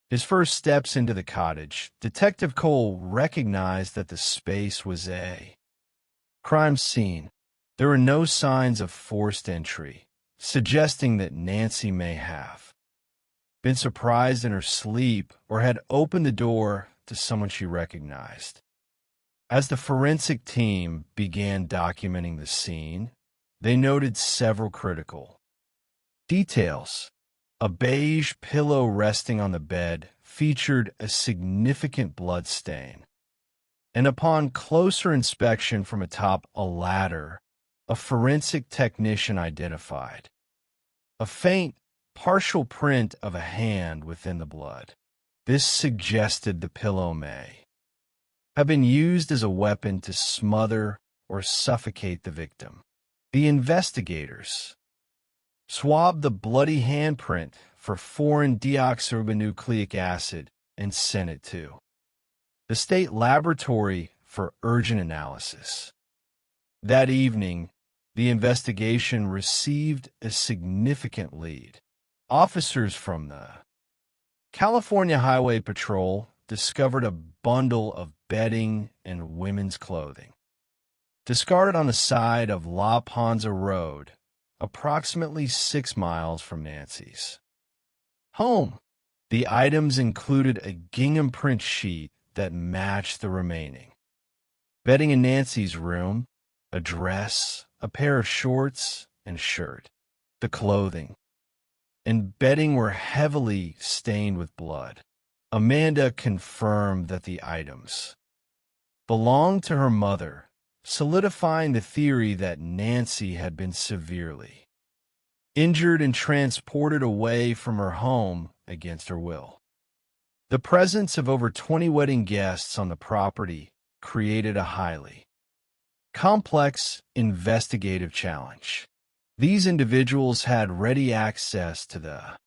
his first steps into the cottage, Detective Cole recognized that the space was a crime scene. There were no signs of forced entry, suggesting that Nancy may have been surprised in her sleep or had opened the door to someone she recognized. As the forensic team began documenting the scene, they noted several critical details. A beige pillow resting on the bed featured a significant blood stain, and upon closer inspection from atop a ladder, a forensic technician identified a faint, partial print of a hand within the blood. This suggested the pillow may have been used as a weapon to smother or suffocate the victim. The investigators swabbed the bloody handprint for foreign deoxyribonucleic acid and sent it to the state laboratory for urgent analysis. That evening, the investigation received a significant lead. Officers from the California Highway Patrol discovered a bundle of bedding and women's clothing discarded on the side of La Ponza Road, approximately 6 miles from Nancy's home. The items included a gingham print sheet that matched the remaining bedding in Nancy's room, a dress, a pair of shorts, and shirt. The clothing and bedding were heavily stained with blood. Amanda confirmed that the items belonged to her mother, solidifying the theory that Nancy had been severely injured and transported away from her home against her will. The presence of over 20 wedding guests on the property created a highly complex investigative challenge. These individuals had ready access to the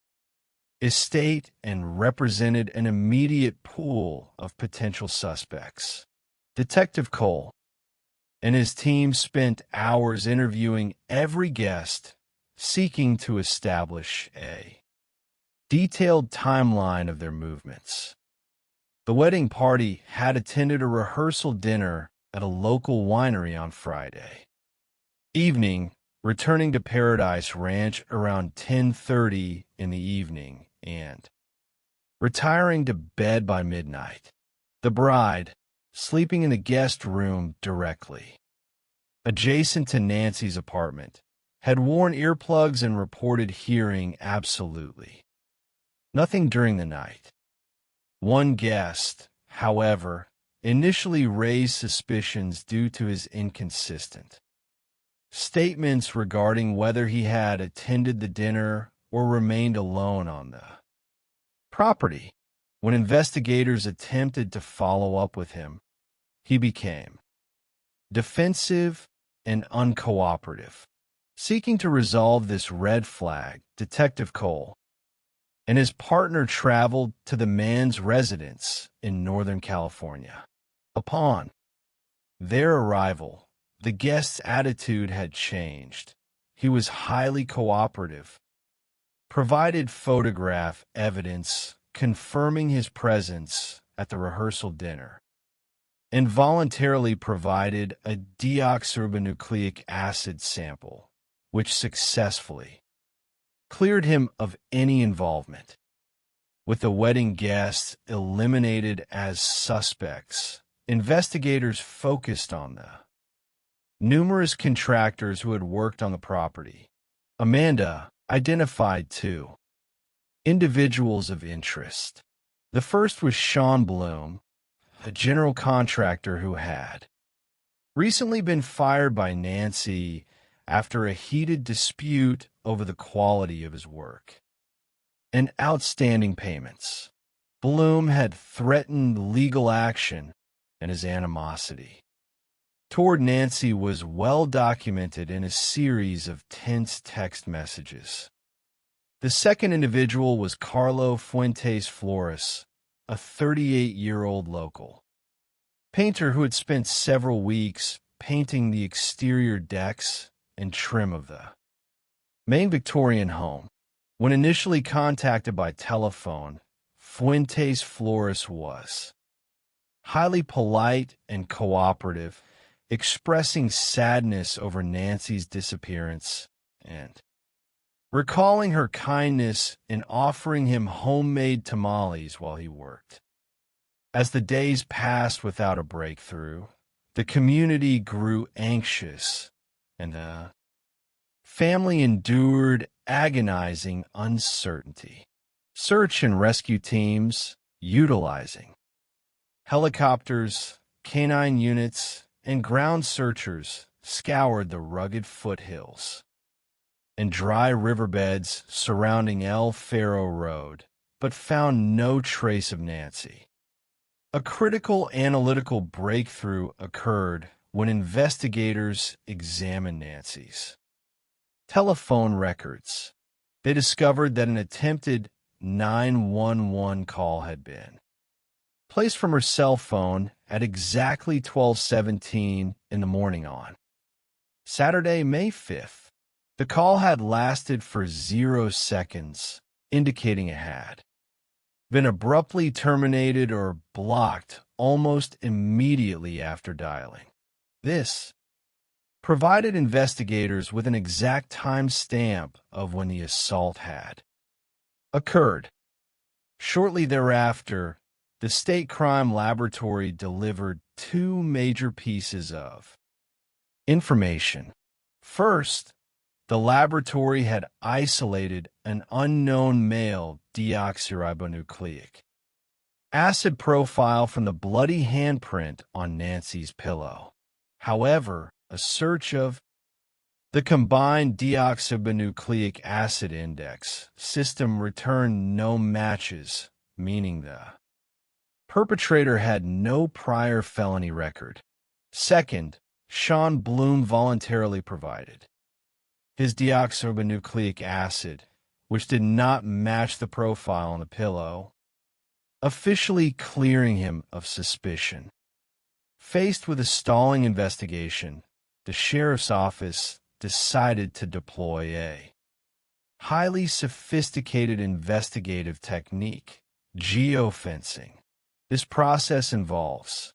estate and represented an immediate pool of potential suspects. Detective Cole and his team spent hours interviewing every guest, seeking to establish a detailed timeline of their movements. The wedding party had attended a rehearsal dinner at a local winery on Friday evening, returning to Paradise Ranch around 10:30 in the evening and retiring to bed by midnight. The bride, sleeping in the guest room directly adjacent to Nancy's apartment, had worn earplugs and reported hearing absolutely nothing during the night. One guest, however, initially raised suspicions due to his inconsistent statements regarding whether he had attended the dinner or remained alone on the property. When investigators attempted to follow up with him, he became defensive and uncooperative. Seeking to resolve this red flag, Detective Cole and his partner traveled to the man's residence in Northern California. Upon their arrival, the guest's attitude had changed. He was highly cooperative, provided photograph evidence confirming his presence at the rehearsal dinner, and voluntarily provided a deoxyribonucleic acid sample, which successfully cleared him of any involvement. With the wedding guests eliminated as suspects, investigators focused on the numerous contractors who had worked on the property. Amanda identified 2 individuals of interest. The first was Sean Bloom, a general contractor who had recently been fired by Nancy after a heated dispute over the quality of his work and outstanding payments. Bloom had threatened legal action, and his animosity toward Nancy was well documented in a series of tense text messages. The second individual was Carlo Fuentes Flores, a 38-year-old local painter who had spent several weeks painting the exterior decks and trim of the main Victorian home. When initially contacted by telephone, Fuentes Flores was highly polite and cooperative, expressing sadness over Nancy's disappearance and recalling her kindness in offering him homemade tamales while he worked. As the days passed without a breakthrough, The community grew anxious, and the family endured agonizing uncertainty. Search and rescue teams utilizing helicopters, canine units, and ground searchers scoured the rugged foothills and dry riverbeds surrounding El Faro Road, but found no trace of Nancy. A critical analytical breakthrough occurred when investigators examined Nancy's telephone records. They discovered that an attempted 911 call had been placed from her cell phone at exactly 12:17 in the morning on Saturday, May 5th. The call had lasted for 0 seconds, indicating it had been abruptly terminated or blocked almost immediately after dialing. This provided investigators with an exact time stamp of when the assault had occurred. Shortly thereafter, the State Crime Laboratory delivered 2 major pieces of information. First, the laboratory had isolated an unknown male deoxyribonucleic acid profile from the bloody handprint on Nancy's pillow. However, a search of the combined deoxyribonucleic acid index system returned no matches, meaning the perpetrator had no prior felony record. Second, Sean Bloom voluntarily provided his deoxyribonucleic acid, which did not match the profile on the pillow, officially clearing him of suspicion. Faced with a stalling investigation, the sheriff's office decided to deploy a highly sophisticated investigative technique, geofencing. This process involves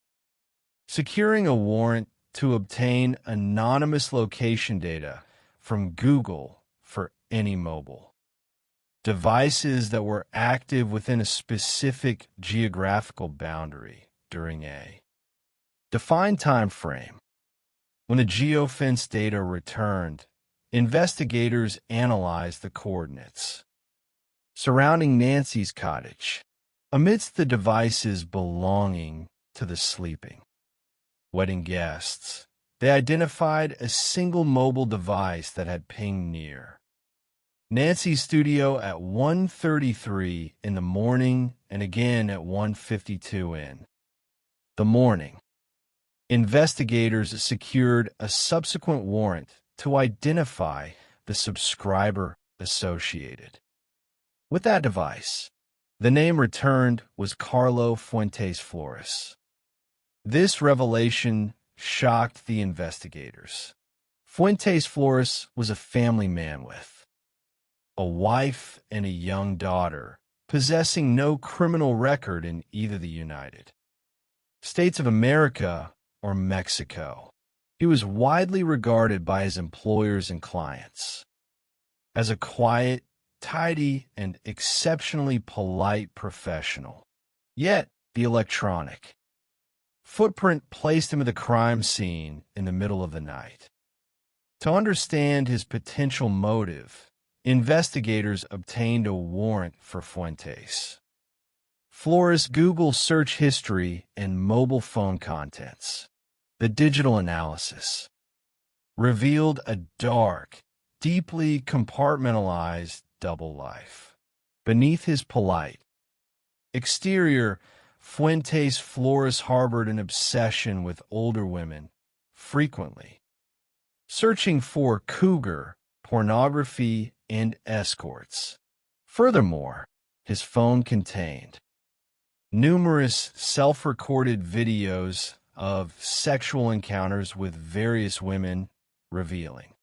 securing a warrant to obtain anonymous location data from Google for any mobile devices that were active within a specific geographical boundary during a defined time frame. When the geofence data returned, investigators analyzed the coordinates surrounding Nancy's cottage. Amidst the devices belonging to the sleeping wedding guests, they identified a single mobile device that had pinged near Nancy's studio at 1:33 in the morning and again at 1:52 in the morning. Investigators secured a subsequent warrant to identify the subscriber associated with that device. The name returned was Carlo Fuentes Flores. This revelation shocked the investigators. Fuentes Flores was a family man with a wife and a young daughter, possessing no criminal record in either the United States of America or Mexico. He was widely regarded by his employers and clients as a quiet, tidy, and exceptionally polite professional. Yet, the electronic footprint placed him at the crime scene in the middle of the night. To understand his potential motive, investigators obtained a warrant for Fuentes Flores' Google search history and mobile phone contents. The digital analysis revealed a dark, deeply compartmentalized double life. Beneath his polite exterior, Fuentes Flores harbored an obsession with older women, frequently searching for cougar, pornography, and escorts. Furthermore, his phone contained numerous self-recorded videos of sexual encounters with various women, revealing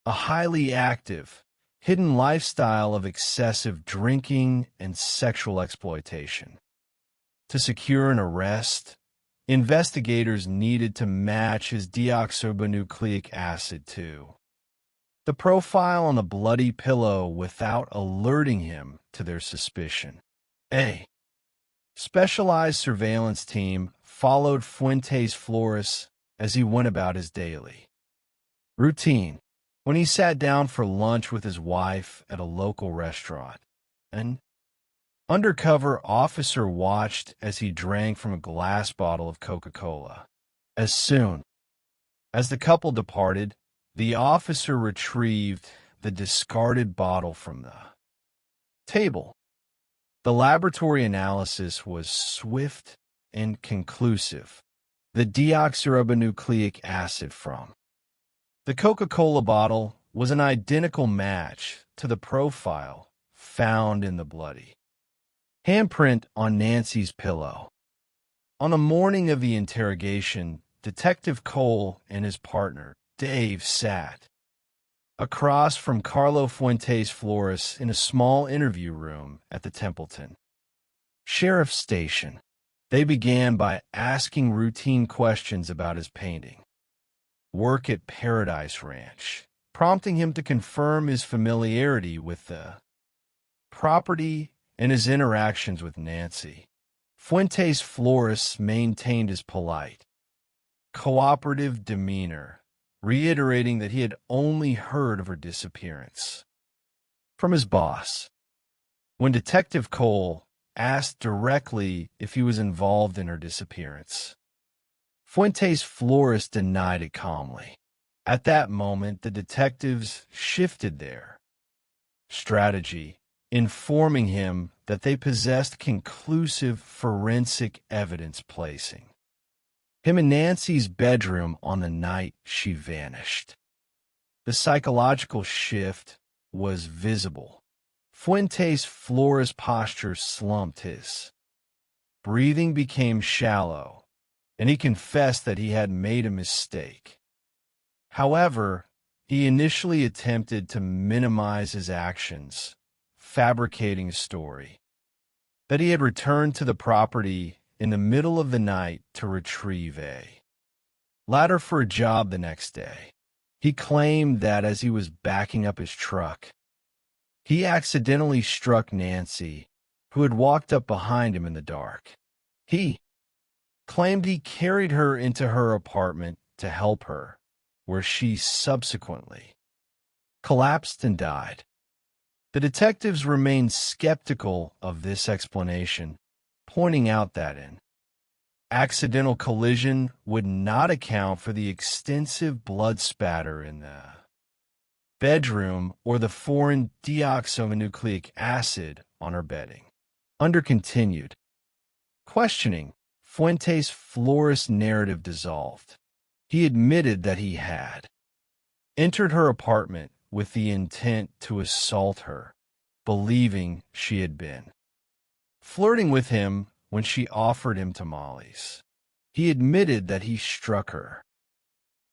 a highly active, hidden lifestyle of excessive drinking and sexual exploitation. To secure an arrest, investigators needed to match his deoxyribonucleic acid to the profile on the bloody pillow without alerting him to their suspicion. A Specialized surveillance team followed Fuentes Flores as he went about his daily routine. When he sat down for lunch with his wife at a local restaurant, an undercover officer watched as he drank from a glass bottle of Coca-Cola. As soon as the couple departed, the officer retrieved the discarded bottle from the table. The laboratory analysis was swift and conclusive. The deoxyribonucleic acid from the Coca-Cola bottle was an identical match to the profile found in the bloody handprint on Nancy's pillow. On the morning of the interrogation, Detective Cole and his partner, Dave, sat across from Carlo Fuentes Flores in a small interview room at the Templeton Sheriff's Station. They began by asking routine questions about his painting work at Paradise Ranch, prompting him to confirm his familiarity with the property and his interactions with Nancy. Fuentes Flores maintained his polite, cooperative demeanor, reiterating that he had only heard of her disappearance from his boss. When Detective Cole asked directly if he was involved in her disappearance, Fuentes Flores denied it calmly. At that moment, the detectives shifted their strategy, informing him that they possessed conclusive forensic evidence placing him in Nancy's bedroom on the night she vanished. The psychological shift was visible. Fuentes Flores' posture slumped, his breathing became shallow, and he confessed that he had made a mistake. However, he initially attempted to minimize his actions, fabricating a story that he had returned to the property in the middle of the night to retrieve a ladder for a job the next day. He claimed that as he was backing up his truck, he accidentally struck Nancy, who had walked up behind him in the dark. He claimed he carried her into her apartment to help her, where she subsequently collapsed and died. The detectives remained skeptical of this explanation, pointing out that an accidental collision would not account for the extensive blood spatter in the bedroom or the foreign deoxyribonucleic acid on her bedding. Under continued questioning, Fuentes Flores' narrative dissolved. He admitted that he had entered her apartment with the intent to assault her, believing she had been flirting with him when she offered him tamales. He admitted that he struck her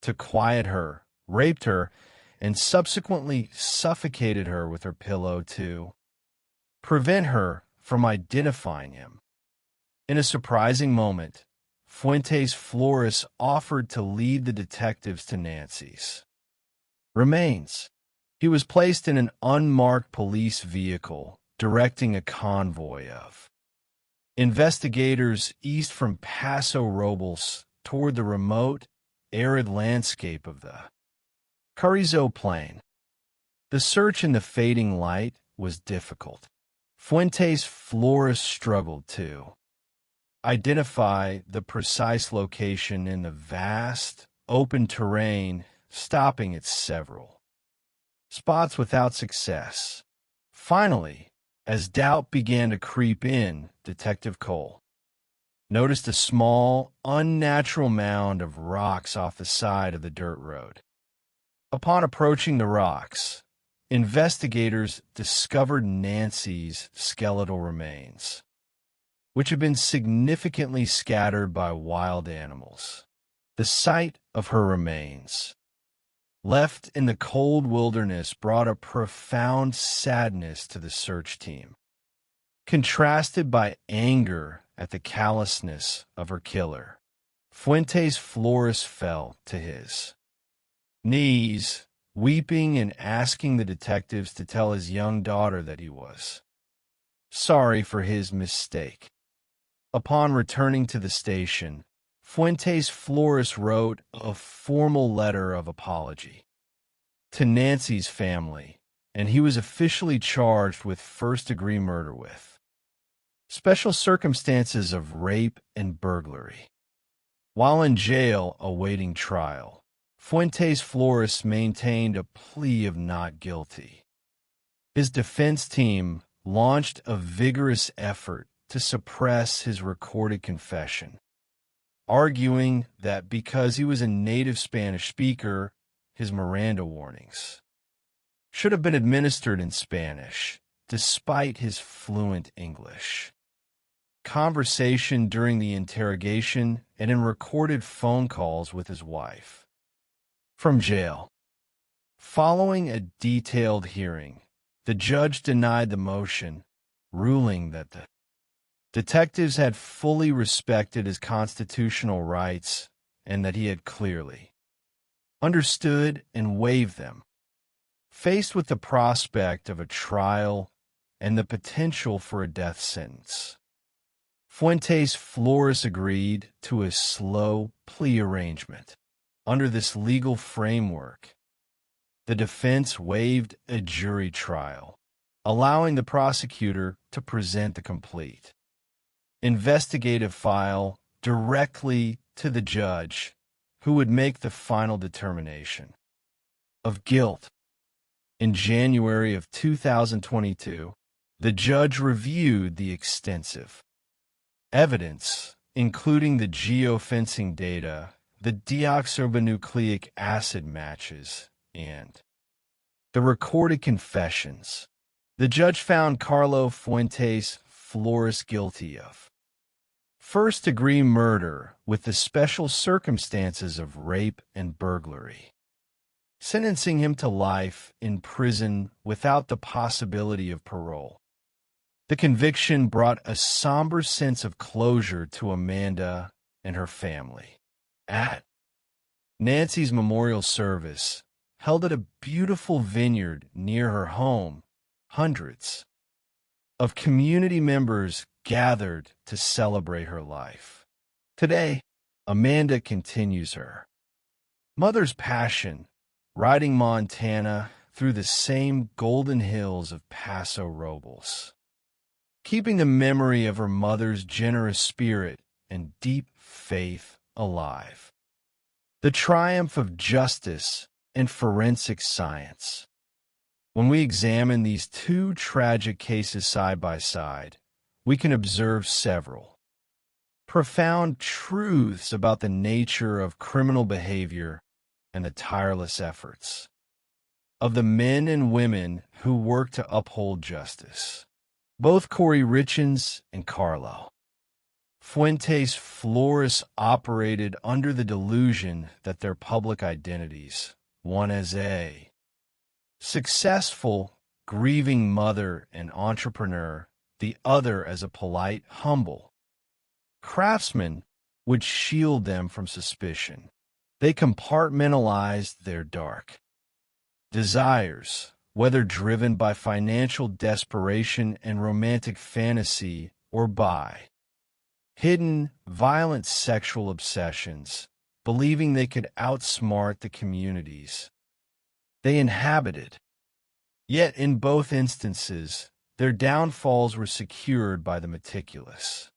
to quiet her, raped her, and subsequently suffocated her with her pillow to prevent her from identifying him. In a surprising moment, Fuentes Flores offered to lead the detectives to Nancy's remains. He was placed in an unmarked police vehicle directing a convoy of investigators east from Paso Robles toward the remote, arid landscape of the Carrizo Plain. The search in the fading light was difficult. Fuentes Flores struggled to identify the precise location in the vast, open terrain, stopping at several spots without success. Finally, as doubt began to creep in, Detective Cole noticed a small, unnatural mound of rocks off the side of the dirt road. Upon approaching the rocks, investigators discovered Nancy's skeletal remains, which had been significantly scattered by wild animals. The sight of her remains, left in the cold wilderness, brought a profound sadness to the search team, contrasted by anger at the callousness of her killer. Fuentes Flores fell to his knees, weeping and asking the detectives to tell his young daughter that he was sorry for his mistake. Upon returning to the station, Fuentes Flores wrote a formal letter of apology to Nancy's family, and he was officially charged with first-degree murder with special circumstances of rape and burglary. While in jail awaiting trial, Fuentes Flores maintained a plea of not guilty. His defense team launched a vigorous effort to suppress his recorded confession, arguing that because he was a native Spanish speaker, his Miranda warnings should have been administered in Spanish, despite his fluent English. Conversation during the interrogation and in recorded phone calls with his wife. From jail. Following a detailed hearing, the judge denied the motion, ruling that the detectives had fully respected his constitutional rights and that he had clearly understood and waived them. Faced with the prospect of a trial and the potential for a death sentence, Fuentes Flores agreed to a slow plea arrangement. Under this legal framework, the defense waived a jury trial, allowing the prosecutor to present the complete investigative file directly to the judge, who would make the final determination of guilt. In January of 2022, the judge reviewed the extensive evidence, including the geofencing data, the deoxyribonucleic acid matches, and the recorded confessions. The judge found Carlo Fuentes Flores guilty of first-degree murder with the special circumstances of rape and burglary, sentencing him to life in prison without the possibility of parole. The conviction brought a somber sense of closure to Amanda and her family. At Nancy's memorial service, held at a beautiful vineyard near her home, hundreds of community members gathered to celebrate her life. Today, Amanda continues her mother's passion, riding Montana through the same golden hills of Paso Robles, keeping the memory of her mother's generous spirit and deep faith alive. The triumph of justice and forensic science. When we examine these two tragic cases side by side, we can observe several profound truths about the nature of criminal behavior and the tireless efforts of the men and women who work to uphold justice. Both Corey Richins and Carlo Fuentes Flores operated under the delusion that their public identities, one as a successful, grieving mother and entrepreneur, the other as a polite, humble craftsman, would shield them from suspicion. They compartmentalized their dark desires, whether driven by financial desperation and romantic fantasy or by hidden, violent sexual obsessions, believing they could outsmart the communities they inhabited. Yet in both instances, their downfalls were secured by the meticulous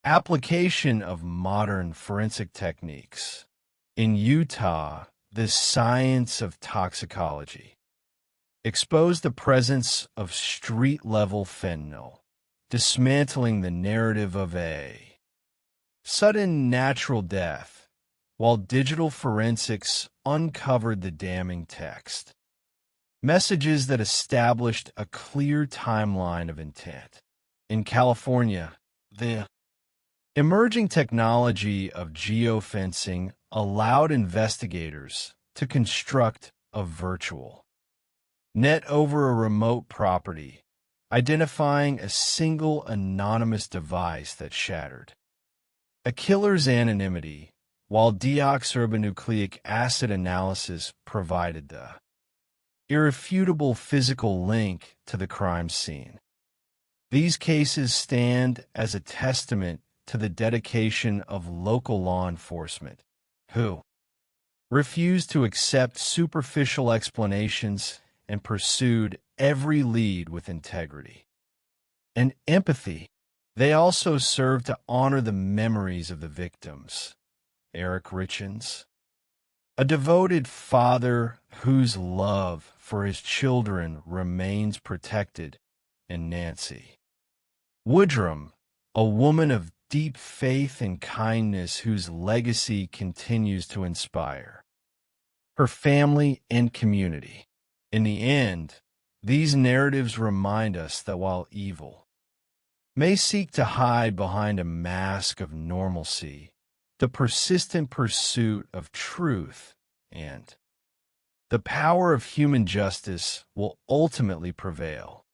application of modern forensic techniques. In Utah, the science of toxicology exposed the presence of street-level fentanyl, dismantling the narrative of a sudden natural death, while digital forensics uncovered the damning text. Messages that established a clear timeline of intent. In California, the emerging technology of geofencing allowed investigators to construct a virtual net over a remote property, identifying a single anonymous device that shattered a killer's anonymity, while deoxyribonucleic acid analysis provided the irrefutable physical link to the crime scene. These cases stand as a testament to the dedication of local law enforcement, who refused to accept superficial explanations and pursued every lead with integrity. And empathy, they also served to honor the memories of the victims. Eric Richins, a devoted father whose love for his children remains protected, and Nancy Woodrum, a woman of deep faith and kindness whose legacy continues to inspire her family and community. In the end, these narratives remind us that while evil may seek to hide behind a mask of normalcy, the persistent pursuit of truth and the power of human justice will ultimately prevail.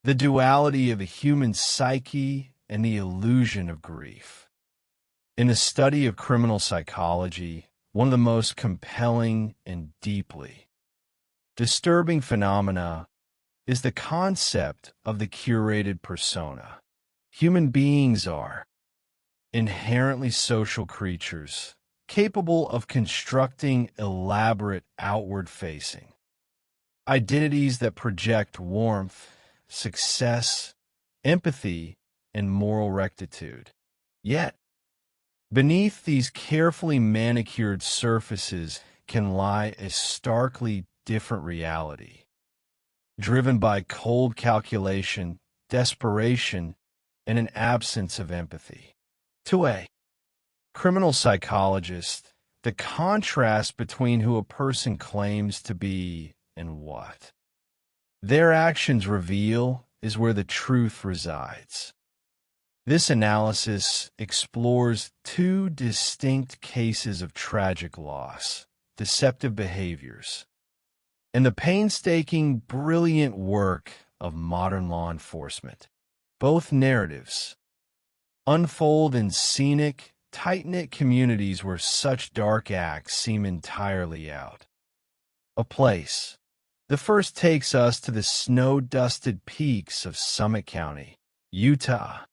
The duality of the human psyche and the illusion of grief. In the study of criminal psychology, one of the most compelling and deeply disturbing phenomena is the concept of the curated persona. Human beings are inherently social creatures, capable of constructing elaborate outward-facing identities that project warmth, success, empathy, and moral rectitude. Yet, beneath these carefully manicured surfaces can lie a starkly different reality, driven by cold calculation, desperation, and an absence of empathy. To a criminal psychologist, the contrast between who a person claims to be and what their actions reveal is where the truth resides. This analysis explores two distinct cases of tragic loss, deceptive behaviors, and the painstaking, brilliant work of modern law enforcement. Both narratives unfold in scenic, tight-knit communities where such dark acts seem entirely out of place. The first takes us to the snow-dusted peaks of Summit County, Utah,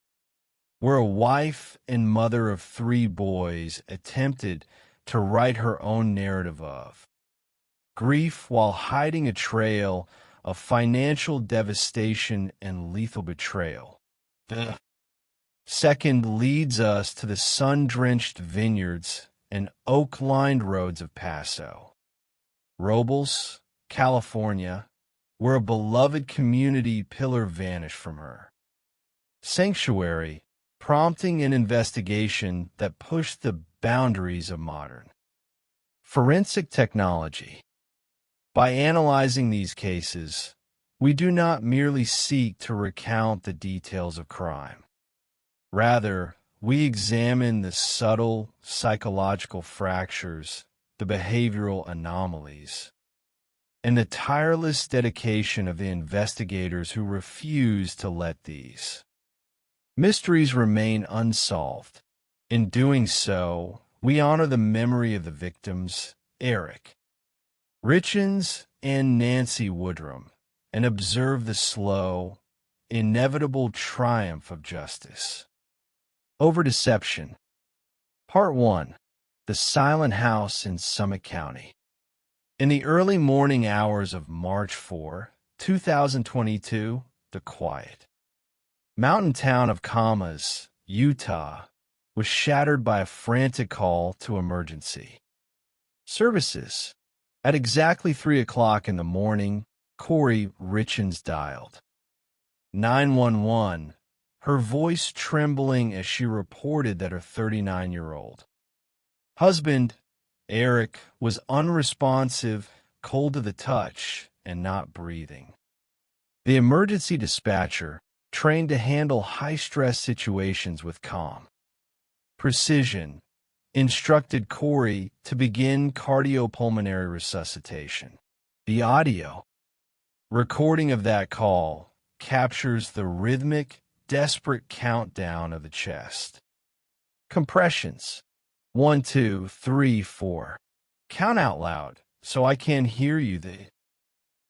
where a wife and mother of 3 boys attempted to write her own narrative of grief while hiding a trail of financial devastation and lethal betrayal. The second leads us to the sun-drenched vineyards and oak-lined roads of Paso Robles, California, where a beloved community pillar vanished from her sanctuary, prompting an investigation that pushed the boundaries of modern forensic technology. By analyzing these cases, we do not merely seek to recount the details of crime. Rather, we examine the subtle psychological fractures, the behavioral anomalies, and the tireless dedication of the investigators who refuse to let these mysteries remain unsolved. In doing so, we honor the memory of the victims, Eric Richins and Nancy Woodrum, and observe the slow, inevitable triumph of justice over deception. Part 1. The Silent House in Summit County. In the early morning hours of March 4, 2022, the quiet mountain town of Kamas, Utah, was shattered by a frantic call to emergency services. At exactly 3 o'clock in the morning, Corey Richins dialed 911, her voice trembling as she reported that her 39-year-old husband, Eric, was unresponsive, cold to the touch, and not breathing. The emergency dispatcher, trained to handle high-stress situations with calm precision, instructed Corey to begin cardiopulmonary resuscitation. The audio recording of that call captures the rhythmic, desperate countdown of the chest. Compressions. 1, 2, 3, 4. Count out loud so I can hear you, the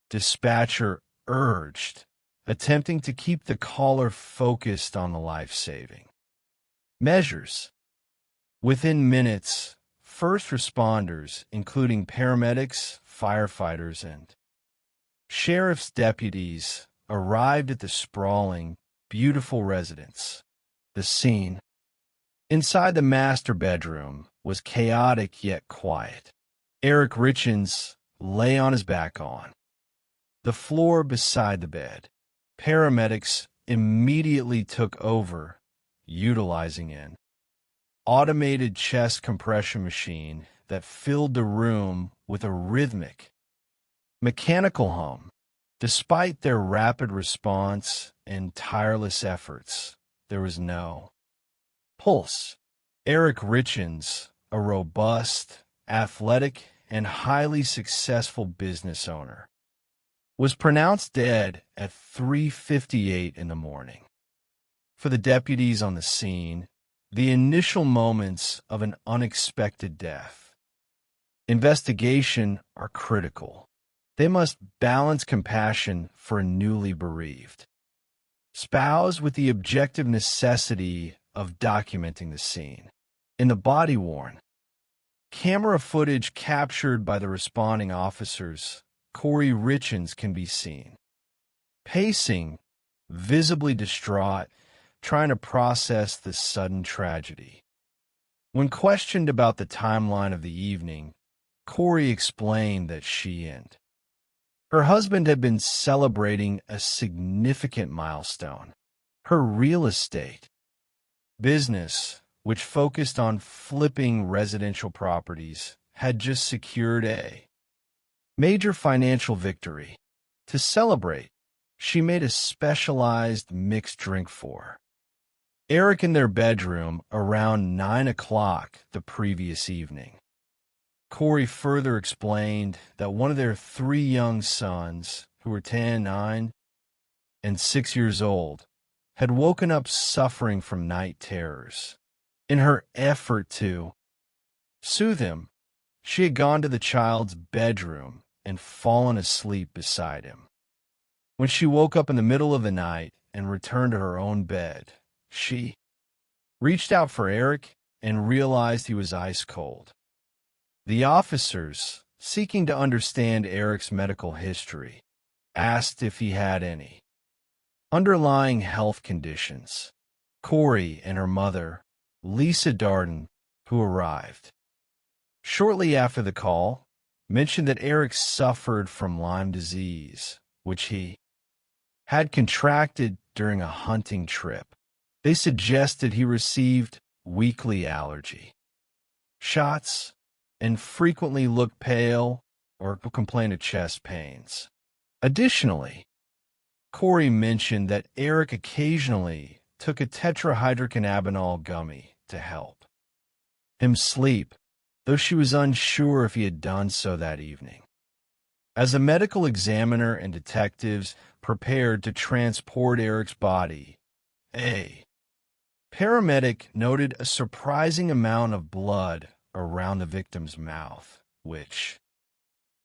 dispatcher urged, attempting to keep the caller focused on the life-saving Measures. Within minutes, first responders, including paramedics, firefighters, and sheriff's deputies, arrived at the sprawling, beautiful residence. The scene inside the master bedroom was chaotic yet quiet. Eric Richens lay on his back on the floor beside the bed. Paramedics immediately took over, utilizing an automated chest compression machine that filled the room with a rhythmic, mechanical hum. Despite their rapid response and tireless efforts, there was no pulse. Eric Richens, a robust, athletic, and highly successful business owner, was pronounced dead at 3:58 in the morning. For the deputies on the scene, the initial moments of an unexpected death investigation are critical. They must balance compassion for a newly bereaved spouse with the objective necessity of documenting the scene. In the body-worn, camera footage captured by the responding officers, Corey Richens can be seen pacing, visibly distraught, trying to process this sudden tragedy. When questioned about the timeline of the evening, Corey explained that she and her husband had been celebrating a significant milestone. Her real estate business, which focused on flipping residential properties, had just secured a major financial victory. To celebrate, she made a specialized mixed drink for Eric in their bedroom around 9 o'clock the previous evening. Corey further explained that one of their 3 young sons, who were 10, 9, and 6 years old, had woken up suffering from night terrors. In her effort to soothe him, she had gone to the child's bedroom and fallen asleep beside him. When she woke up in the middle of the night and returned to her own bed, she reached out for Eric and realized he was ice cold. The officers, seeking to understand Eric's medical history, asked if he had any underlying health conditions. Corey and her mother, Lisa Darden, who arrived shortly after the call, mentioned that Eric suffered from Lyme disease, which he had contracted during a hunting trip. They suggested he received weekly allergy shots and frequently looked pale or complained of chest pains. Additionally, Corey mentioned that Eric occasionally took a tetrahydrocannabinol gummy to help him sleep, though she was unsure if he had done so that evening. As a medical examiner and detectives prepared to transport Eric's body, a paramedic noted a surprising amount of blood around the victim's mouth, which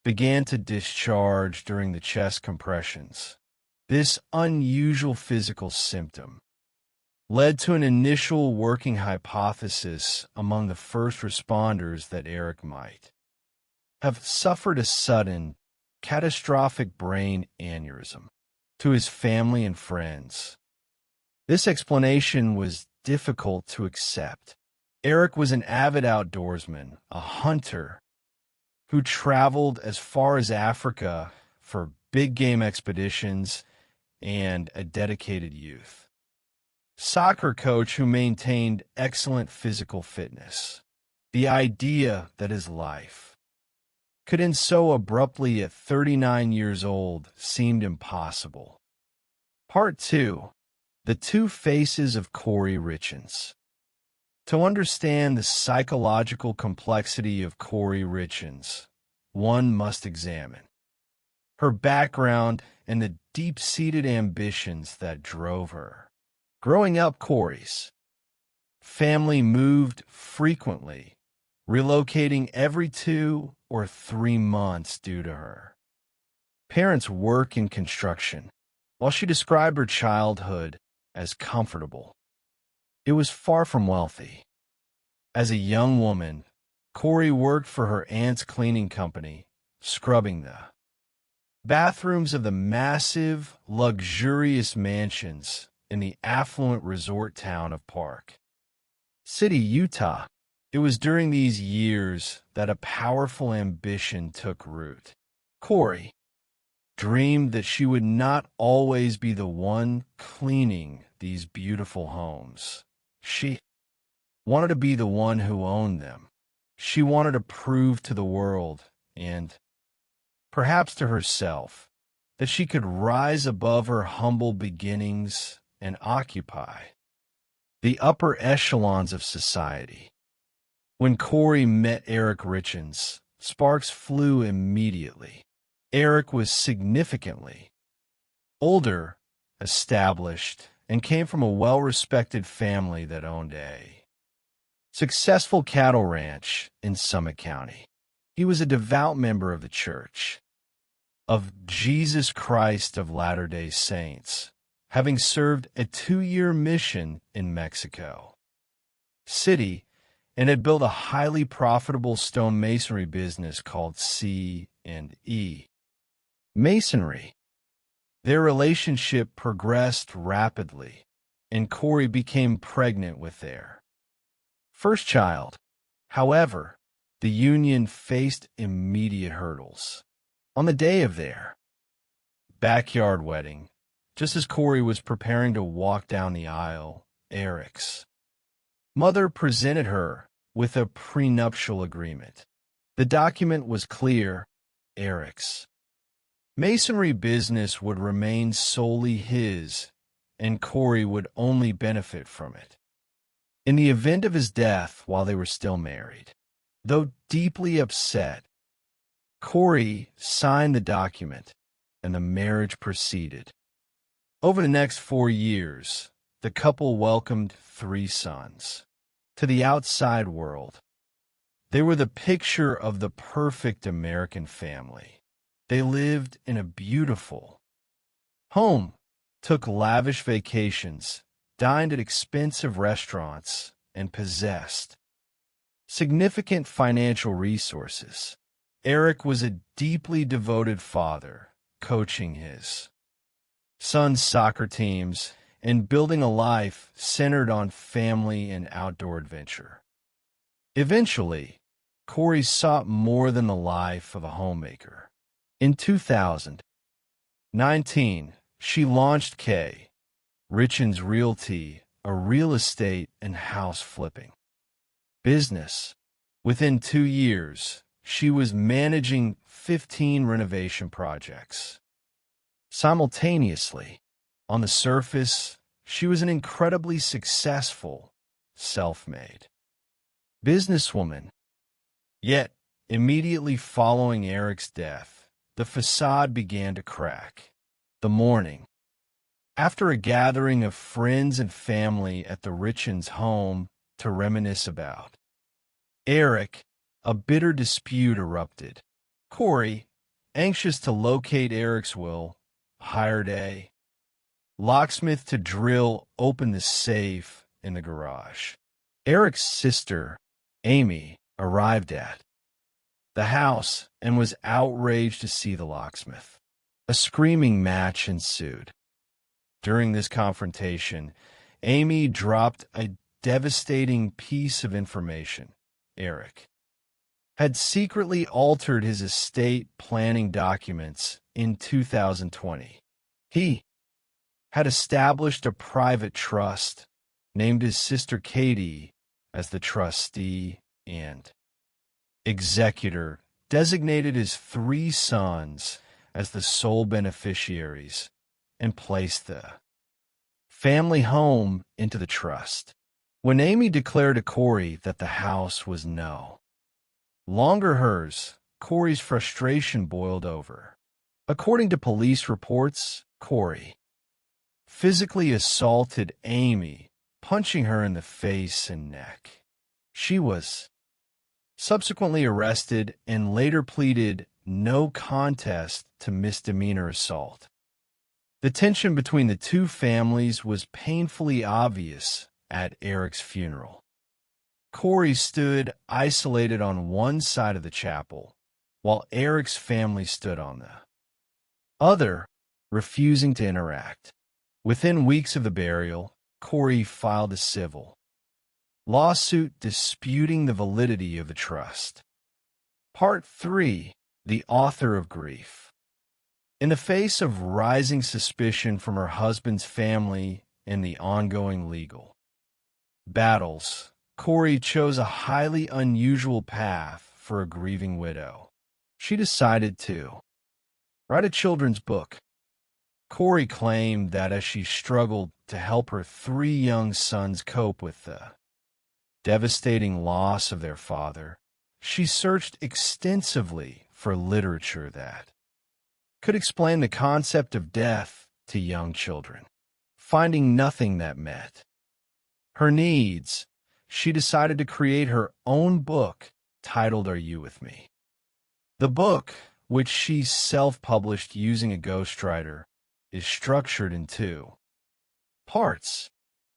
began to discharge during the chest compressions. This unusual physical symptom led to an initial working hypothesis among the first responders that Eric might have suffered a sudden, catastrophic brain aneurysm. To his family and friends, this explanation was difficult to accept. Eric was an avid outdoorsman, a hunter, who traveled as far as Africa for big game expeditions and a dedicated youth soccer coach who maintained excellent physical fitness. The idea that his life could end so abruptly at 39 years old seemed impossible. Part 2. The Two Faces of Corey Richens. To understand the psychological complexity of Corey Richens, one must examine her background and the deep-seated ambitions that drove her. Growing up, Corey's family moved frequently, relocating every 2 or 3 months due to her parents' work in construction. While she described her childhood as comfortable, It was far from wealthy. As a young woman, Corey worked for her aunt's cleaning company, scrubbing the bathrooms of the massive, luxurious mansions in the affluent resort town of Park City, Utah. It was during these years that a powerful ambition took root. Corey dreamed that she would not always be the one cleaning these beautiful homes. She wanted to be the one who owned them. She wanted to prove to the world, and perhaps to herself, that she could rise above her humble beginnings and occupy the upper echelons of society. When Corey met Eric Richens, sparks flew immediately. Eric was significantly older, established, and came from a well-respected family that owned a successful cattle ranch in Summit County. He was a devout member of the Church of Jesus Christ of Latter-day Saints, having served a 2-year mission in Mexico City, and had built a highly profitable stone masonry business called C&E Masonry. Their relationship progressed rapidly, and Corey became pregnant with their first child. However, the union faced immediate hurdles. On the day of their backyard wedding, just as Corey was preparing to walk down the aisle, Eric's mother presented her with a prenuptial agreement. The document was clear. Eric's masonry business would remain solely his, and Corey would only benefit from it in the event of his death while they were still married. Though deeply upset, Corey signed the document, and the marriage proceeded. Over the next 4 years, the couple welcomed 3 sons to the outside world. They were the picture of the perfect American family. They lived in a beautiful home, took lavish vacations, dined at expensive restaurants, and possessed significant financial resources. Eric was a deeply devoted father, coaching his son's soccer teams and building a life centered on family and outdoor adventure. Eventually, Corey sought more than the life of a homemaker. In 2019, she launched K. Richens Realty, a real estate and house flipping business. Within 2 years, she was managing 15 renovation projects. Simultaneously, on the surface, she was an incredibly successful, self-made businesswoman. Yet, immediately following Eric's death, the facade began to crack. The morning after a gathering of friends and family at the Richens' home to reminisce about Eric, a bitter dispute erupted. Corey, anxious to locate Eric's will, hired a locksmith to drill open the safe in the garage. Eric's sister, Amy, arrived at the house and was outraged to see the locksmith. A screaming match ensued. During this confrontation, Amy dropped a devastating piece of information. Eric had secretly altered his estate planning documents in 2020. He had established a private trust, named his sister Katie as the trustee and executor, designated his 3 sons as the sole beneficiaries, and placed the family home into the trust. When Amy declared to Corey that the house was no longer hers, Corey's frustration boiled over. According to police reports, Corey physically assaulted Amy, punching her in the face and neck. She was subsequently arrested and later pleaded no contest to misdemeanor assault. The tension between the 2 families was painfully obvious at Eric's funeral. Corey stood isolated on one side of the chapel, while Eric's family stood on the other, refusing to interact. Within weeks of the burial, Corey filed a civil lawsuit disputing the validity of the trust. Part 3. The Author of Grief. In the face of rising suspicion from her husband's family and the ongoing legal battles, Corey chose a highly unusual path for a grieving widow. She decided to write a children's book. Corey claimed that as she struggled to help her 3 young sons cope with the devastating loss of their father, she searched extensively for literature that could explain the concept of death to young children. Finding nothing that met her needs, she decided to create her own book titled Are You With Me? The book, which she self-published using a ghostwriter, is structured in 2 parts.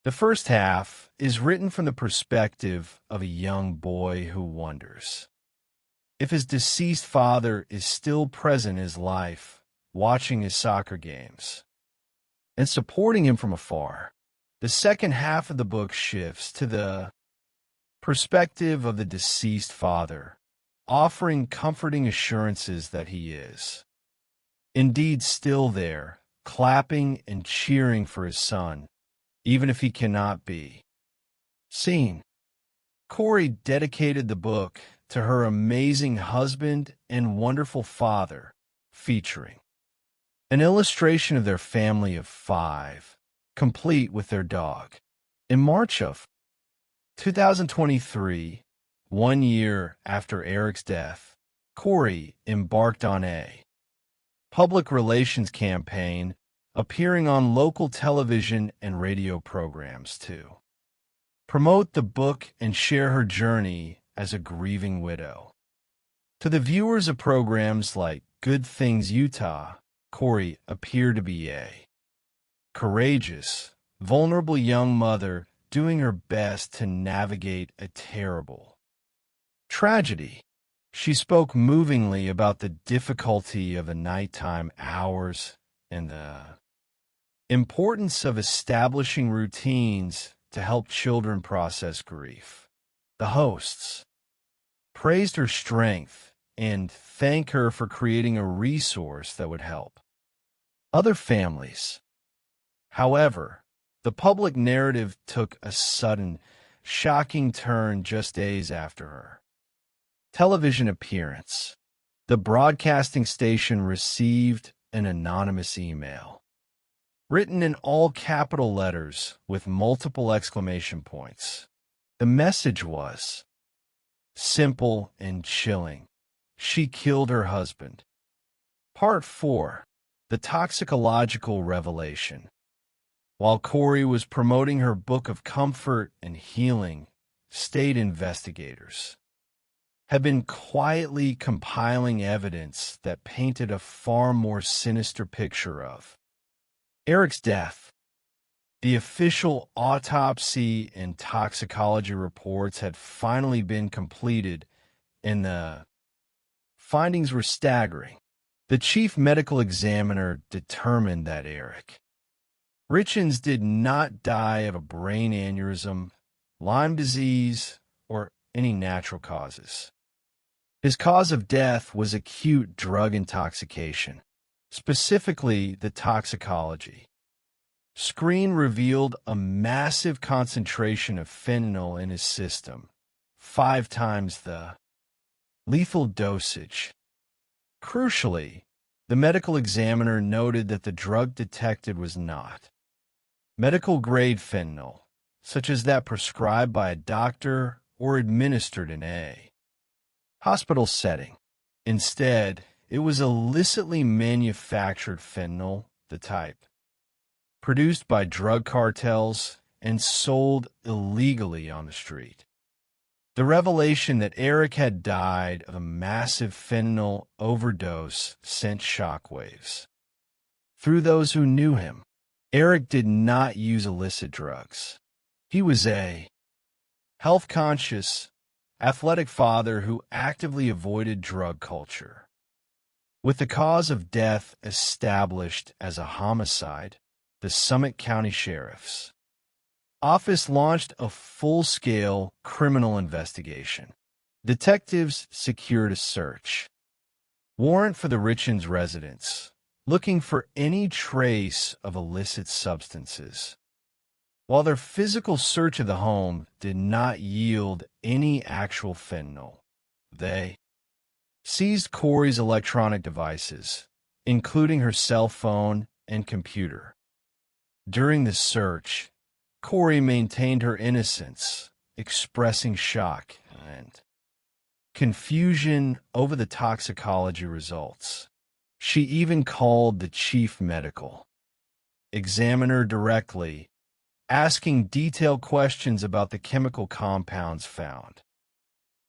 The first half is written from the perspective of a young boy who wonders if his deceased father is still present in his life, watching his soccer games and supporting him from afar. The second half of the book shifts to the perspective of the deceased father, offering comforting assurances that he is indeed still there, clapping and cheering for his son, even if he cannot be seen. Corey dedicated the book to her amazing husband and wonderful father, featuring an illustration of their family of 5, complete with their dog. In March of 2023, 1 year after Eric's death, Corey embarked on a public relations campaign, appearing on local television and radio programs to promote the book and share her journey as a grieving widow. To the viewers of programs like Good Things Utah, Corey appeared to be a courageous, vulnerable young mother doing her best to navigate a terrible tragedy. She spoke movingly about the difficulty of the nighttime hours and the importance of establishing routines to help children process grief. The hosts praised her strength and thanked her for creating a resource that would help other families. However, the public narrative took a sudden, shocking turn just days after her television appearance. The broadcasting station received an anonymous email, written in all capital letters with multiple exclamation points. The message was simple and chilling. She killed her husband. Part 4. The Toxicological Revelation. While Corey was promoting her book of comfort and healing, state investigators had been quietly compiling evidence that painted a far more sinister picture of Eric's death. The official autopsy and toxicology reports had finally been completed, and the findings were staggering. The chief medical examiner determined that Eric Richens did not die of a brain aneurysm, Lyme disease, or any natural causes. His cause of death was acute drug intoxication, specifically the toxicology screen revealed a massive concentration of fentanyl in his system, 5 times the lethal dosage. Crucially, the medical examiner noted that the drug detected was not medical-grade fentanyl, such as that prescribed by a doctor or administered in a hospital setting. Instead, it was illicitly manufactured fentanyl, the type produced by drug cartels and sold illegally on the street. The revelation that Eric had died of a massive fentanyl overdose sent shockwaves through those who knew him. Eric did not use illicit drugs. He was a health-conscious, athletic father who actively avoided drug culture. With the cause of death established as a homicide, the Summit County Sheriff's Office launched a full-scale criminal investigation. Detectives secured a search warrant for the Richens residence, looking for any trace of illicit substances. While their physical search of the home did not yield any actual fentanyl, they seized Corey's electronic devices, including her cell phone and computer. During the search, Corey maintained her innocence, expressing shock and confusion over the toxicology results. She even called the chief medical examiner directly, asking detailed questions about the chemical compounds found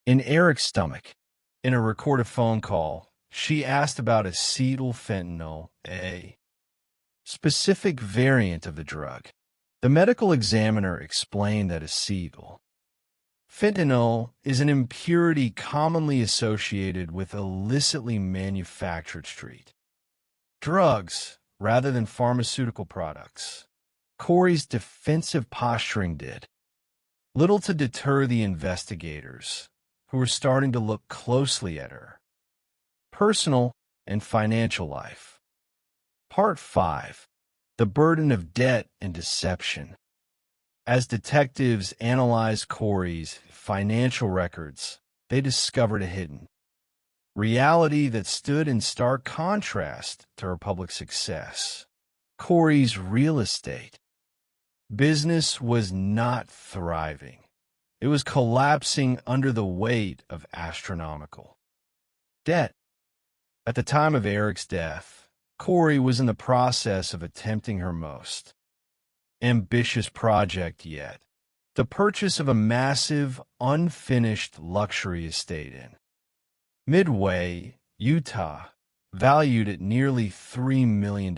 in Eric's stomach. In a recorded phone call, she asked about acetylfentanyl, a specific variant of the drug. The medical examiner explained that fentanyl is an impurity commonly associated with illicitly manufactured street drugs rather than pharmaceutical products. Corey's defensive posturing did little to deter the investigators, who were starting to look closely at her personal and financial life. Part 5. The burden of debt and deception. As detectives analyzed Corey's financial records, they discovered a hidden reality that stood in stark contrast to her public success. Corey's real estate business was not thriving. It was collapsing under the weight of astronomical debt. At the time of Eric's death, Corey was in the process of attempting her most ambitious project yet, the purchase of a massive, unfinished luxury estate in Midway, Utah, valued at nearly $3 million.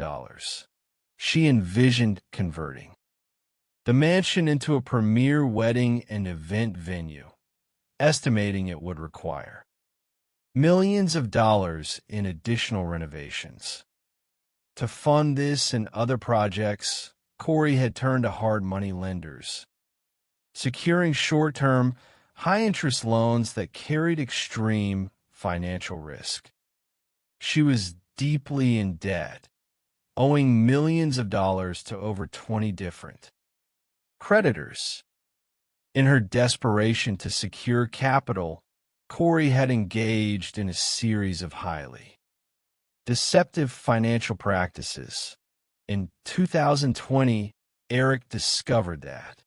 She envisioned converting the mansion into a premier wedding and event venue, estimating it would require millions of dollars in additional renovations. To fund this and other projects, Corey had turned to hard money lenders, securing short-term, high-interest loans that carried extreme financial risk. She was deeply in debt, owing millions of dollars to over 20 different creditors. In her desperation to secure capital, Corey had engaged in a series of highly deceptive financial practices. In 2020, Eric discovered that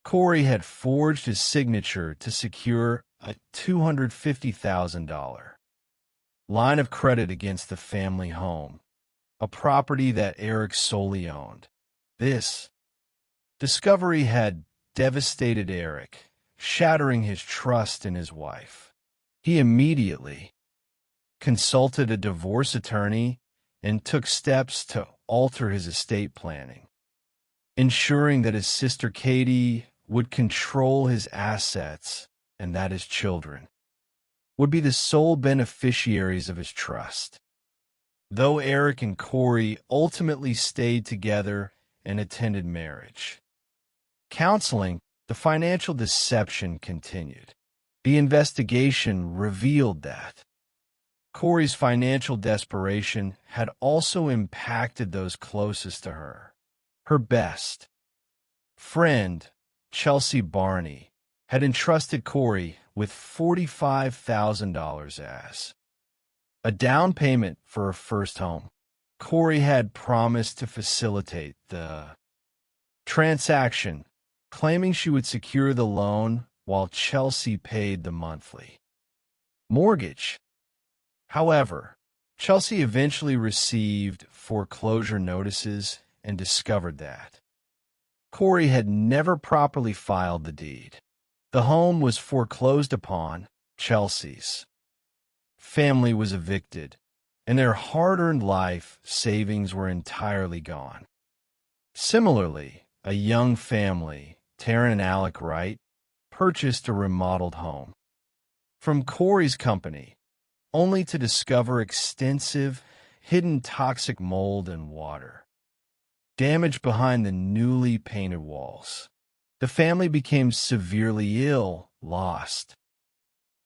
Corey had forged his signature to secure a $250,000 line of credit against the family home, a property that Eric solely owned. This discovery had devastated Eric, shattering his trust in his wife. He immediately consulted a divorce attorney and took steps to alter his estate planning, ensuring that his sister Katie would control his assets and that his children would be the sole beneficiaries of his trust. Though Eric and Corey ultimately stayed together and attended marriage counseling, the financial deception continued. The investigation revealed that Corey's financial desperation had also impacted those closest to her. Her best friend, Chelsea Barney, had entrusted Corey with $45,000 as a down payment for her first home. Corey had promised to facilitate the transaction, claiming she would secure the loan while Chelsea paid the monthly mortgage. However, Chelsea eventually received foreclosure notices and discovered that Corey had never properly filed the deed. The home was foreclosed upon. Chelsea's family was evicted, and their hard-earned life savings were entirely gone. Similarly, a young family Taryn and Alec Wright, purchased a remodeled home from Corey's company, only to discover extensive, hidden toxic mold and water. Damage behind the newly painted walls. The family became severely ill, lost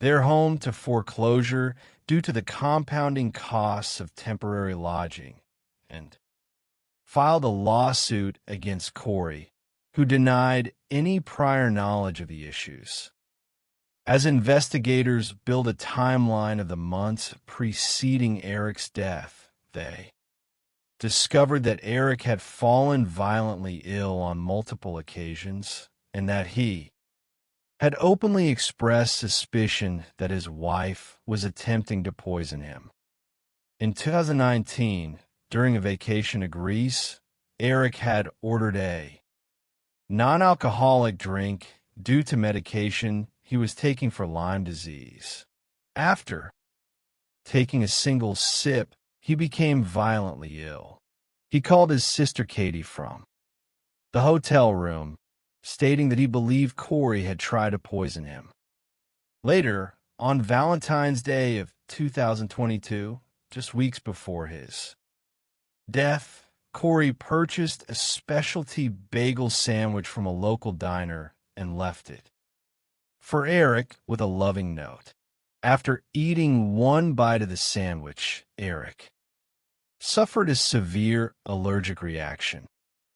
their home to foreclosure due to the compounding costs of temporary lodging, and filed a lawsuit against Corey, who denied any prior knowledge of the issues. As investigators build a timeline of the months preceding Eric's death, they discovered that Eric had fallen violently ill on multiple occasions and that he had openly expressed suspicion that his wife was attempting to poison him. In 2019, during a vacation to Greece, Eric had ordered a non-alcoholic drink due to medication he was taking for Lyme disease. After taking a single sip, he became violently ill. He called his sister Katie from the hotel room, stating that he believed Corey had tried to poison him. Later, on Valentine's Day of 2022, just weeks before his death, Corey purchased a specialty bagel sandwich from a local diner and left it for Eric with a loving note. After eating one bite of the sandwich, Eric suffered a severe allergic reaction.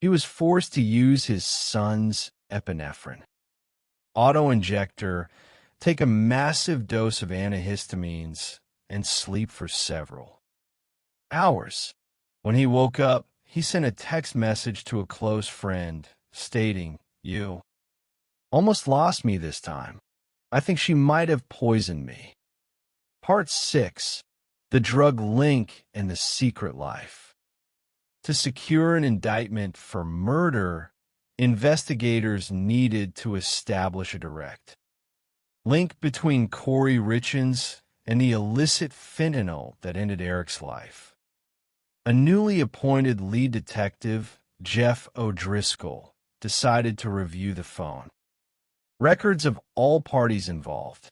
He was forced to use his son's epinephrine auto-injector, take a massive dose of antihistamines, and sleep for several hours. When he woke up, he sent a text message to a close friend stating, "You almost lost me this time. I think she might have poisoned me." Part 6. The Drug Link and the Secret Life. To secure an indictment for murder, investigators needed to establish a direct link between Corey Richins and the illicit fentanyl that ended Eric's life. A newly appointed lead detective, Jeff O'Driscoll, decided to review the phone records of all parties involved.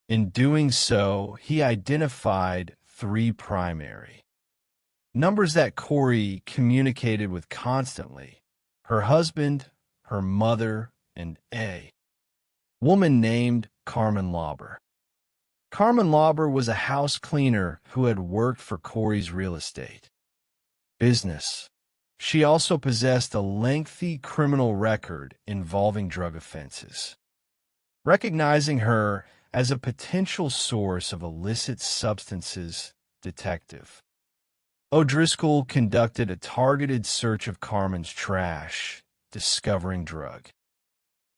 In doing so, he identified 3 primary numbers that Corey communicated with constantly: her husband, her mother, and a woman named Carmen Lauber. Carmen Lauber was a house cleaner who had worked for Corey's real estate business. She also possessed a lengthy criminal record involving drug offenses. Recognizing her as a potential source of illicit substances, Detective O'Driscoll conducted a targeted search of Carmen's trash, discovering drug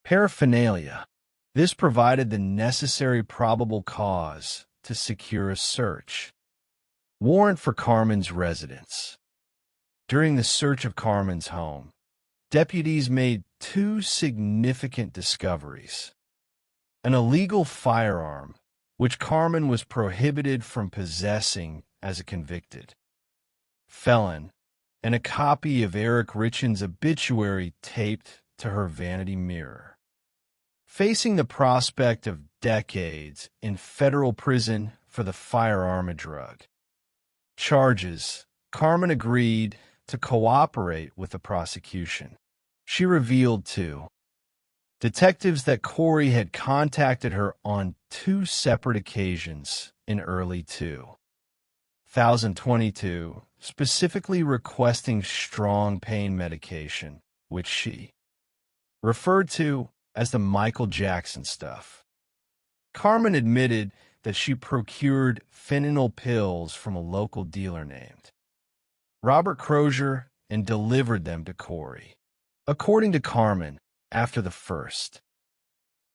paraphernalia. This provided the necessary probable cause to secure a search warrant for Carmen's residence. During the search of Carmen's home, deputies made 2 significant discoveries: an illegal firearm, which Carmen was prohibited from possessing as a convicted felon, and a copy of Eric Richins' obituary taped to her vanity mirror. Facing the prospect of decades in federal prison for the firearm and drug charges, Carmen agreed to cooperate with the prosecution. She revealed to detectives that Corey had contacted her on 2 separate occasions in early 2022, specifically requesting strong pain medication, which she referred to as the Michael Jackson stuff. Carmen admitted that she procured fentanyl pills from a local dealer named Robert Crozier and delivered them to Corey. According to Carmen, after the first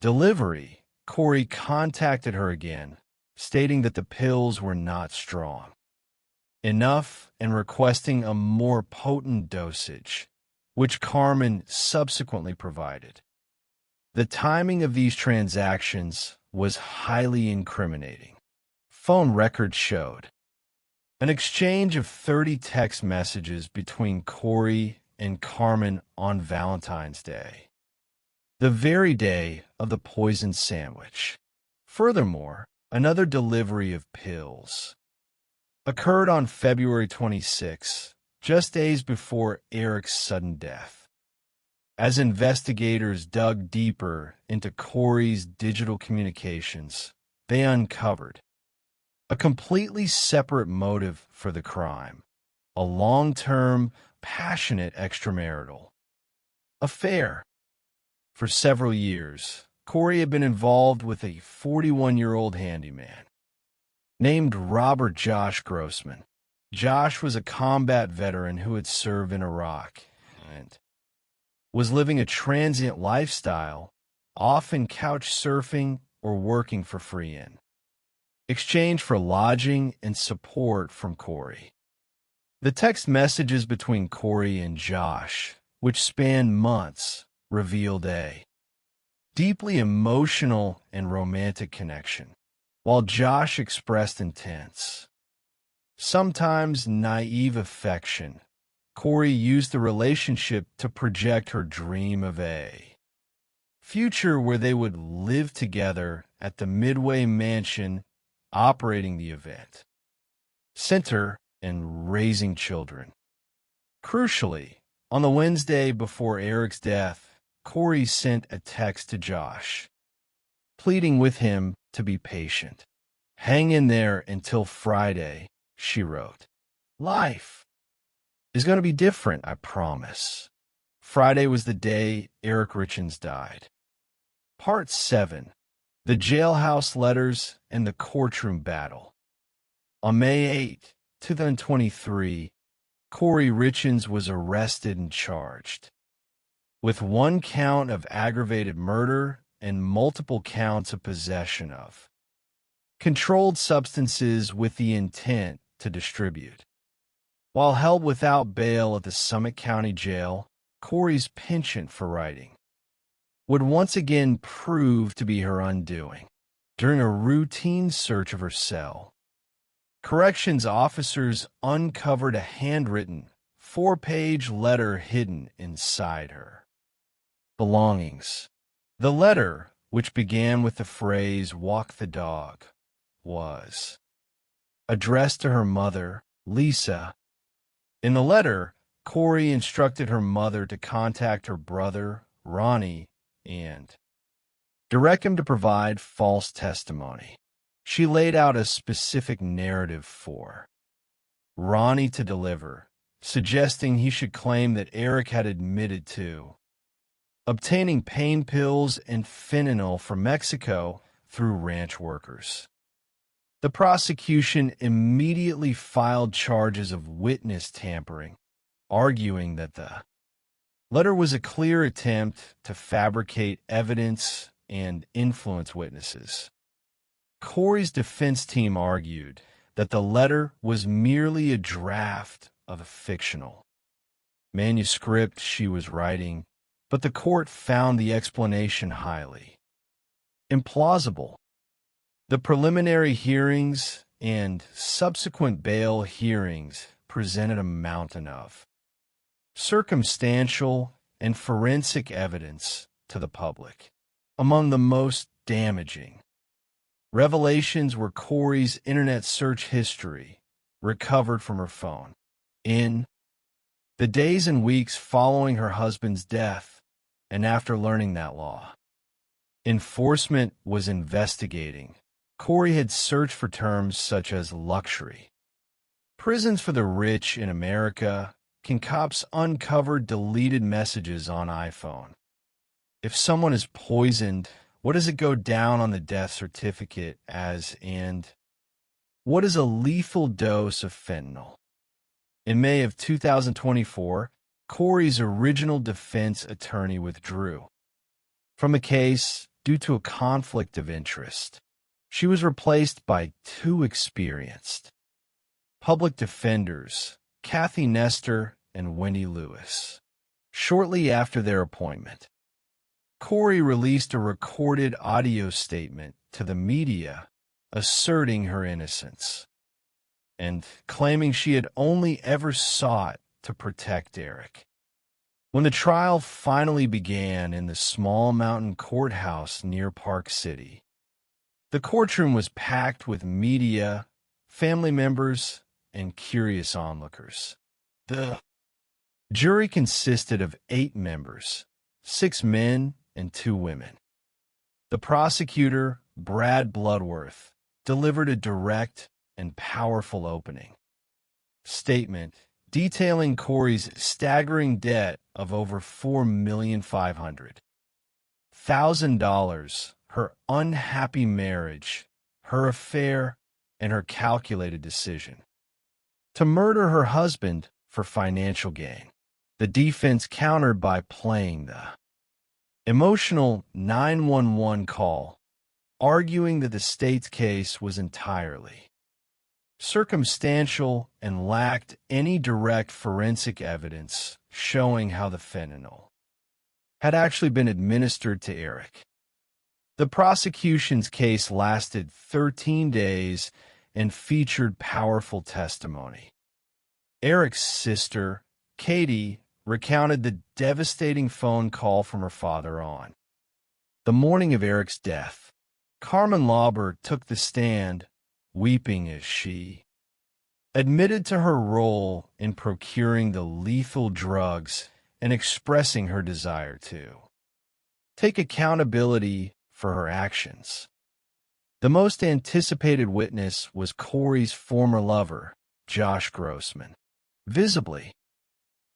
delivery, Corey contacted her again, stating that the pills were not strong enough and requesting a more potent dosage, which Carmen subsequently provided. The timing of these transactions was highly incriminating. Phone records showed an exchange of 30 text messages between Corey and Carmen on Valentine's Day. the very day of the poisoned sandwich. Furthermore, another delivery of pills occurred on February 26, just days before Eric's sudden death. As investigators dug deeper into Corey's digital communications, they uncovered a completely separate motive for the crime, a long-term, passionate extramarital affair. For several years, Corey had been involved with a 41-year-old handyman named Robert Josh Grossman. Josh was a combat veteran who had served in Iraq and was living a transient lifestyle, often couch surfing or working for free in exchange for lodging and support from Corey. The text messages between Corey and Josh, which spanned months, revealed a deeply emotional and romantic connection, while Josh expressed intense, sometimes naive affection. Corey used the relationship to project her dream of a future where they would live together at the Midway Mansion, operating the event center and raising children. Crucially, on the Wednesday before Eric's death, Corey sent a text to Josh, pleading with him to be patient. "Hang in there until Friday," she wrote. "Life is going to be different, I promise." Friday was the day Eric Richins died. Part 7. The Jailhouse Letters and the Courtroom Battle. On May 8, 2023, Corey Richins was arrested and charged with 1 count of aggravated murder and multiple counts of possession of controlled substances with the intent to distribute. While held without bail at the Summit County Jail, Corey's penchant for writing would once again prove to be her undoing. During a routine search of her cell, corrections officers uncovered a handwritten 4-page letter hidden inside her belongings. The letter, which began with the phrase "walk the dog," was addressed to her mother, Lisa. In the letter, Corey instructed her mother to contact her brother, Ronnie, and direct him to provide false testimony. She laid out a specific narrative for Ronnie to deliver, suggesting he should claim that Eric had admitted to obtaining pain pills and fentanyl from Mexico through ranch workers. The prosecution immediately filed charges of witness tampering, arguing that the letter was a clear attempt to fabricate evidence and influence witnesses. Corey's defense team argued that the letter was merely a draft of a fictional manuscript she was writing, but the court found the explanation highly implausible. The preliminary hearings and subsequent bail hearings presented a mountain of circumstantial and forensic evidence to the public. Among the most damaging revelations were Corey's internet search history recovered from her phone. In the days and weeks following her husband's death, and after learning that law enforcement was investigating, Corey had searched for terms such as luxury, prisons for the rich in America. Can cops uncover deleted messages on iPhone? If someone is poisoned, what does it go down on the death certificate as, and what is a lethal dose of fentanyl? In May of 2024, Corey's original defense attorney withdrew from the case due to a conflict of interest. She was replaced by 2 experienced public defenders, Kathy Nestor and Wendy Lewis. Shortly after their appointment, Corey released a recorded audio statement to the media asserting her innocence and claiming she had only ever sought to protect Eric. When the trial finally began in the small mountain courthouse near Park City, the courtroom was packed with media, family members, and curious onlookers. The jury consisted of 8 members, 6 men and 2 women. The prosecutor, Brad Bloodworth, delivered a direct and powerful opening statement detailing Corey's staggering debt of over $4,500,000, her unhappy marriage, her affair, and her calculated decision to murder her husband for financial gain. The defense countered by playing the emotional 911 call, arguing that the state's case was entirely circumstantial and lacked any direct forensic evidence showing how the fentanyl had actually been administered to Eric. The prosecution's case lasted 13 days and featured powerful testimony. Eric's sister, Katie, recounted the devastating phone call from her father on the morning of Eric's death. Carmen Lauber took the stand, weeping as she admitted to her role in procuring the lethal drugs and expressing her desire to take accountability for her actions. The most anticipated witness was Corey's former lover, Josh Grossman. Visibly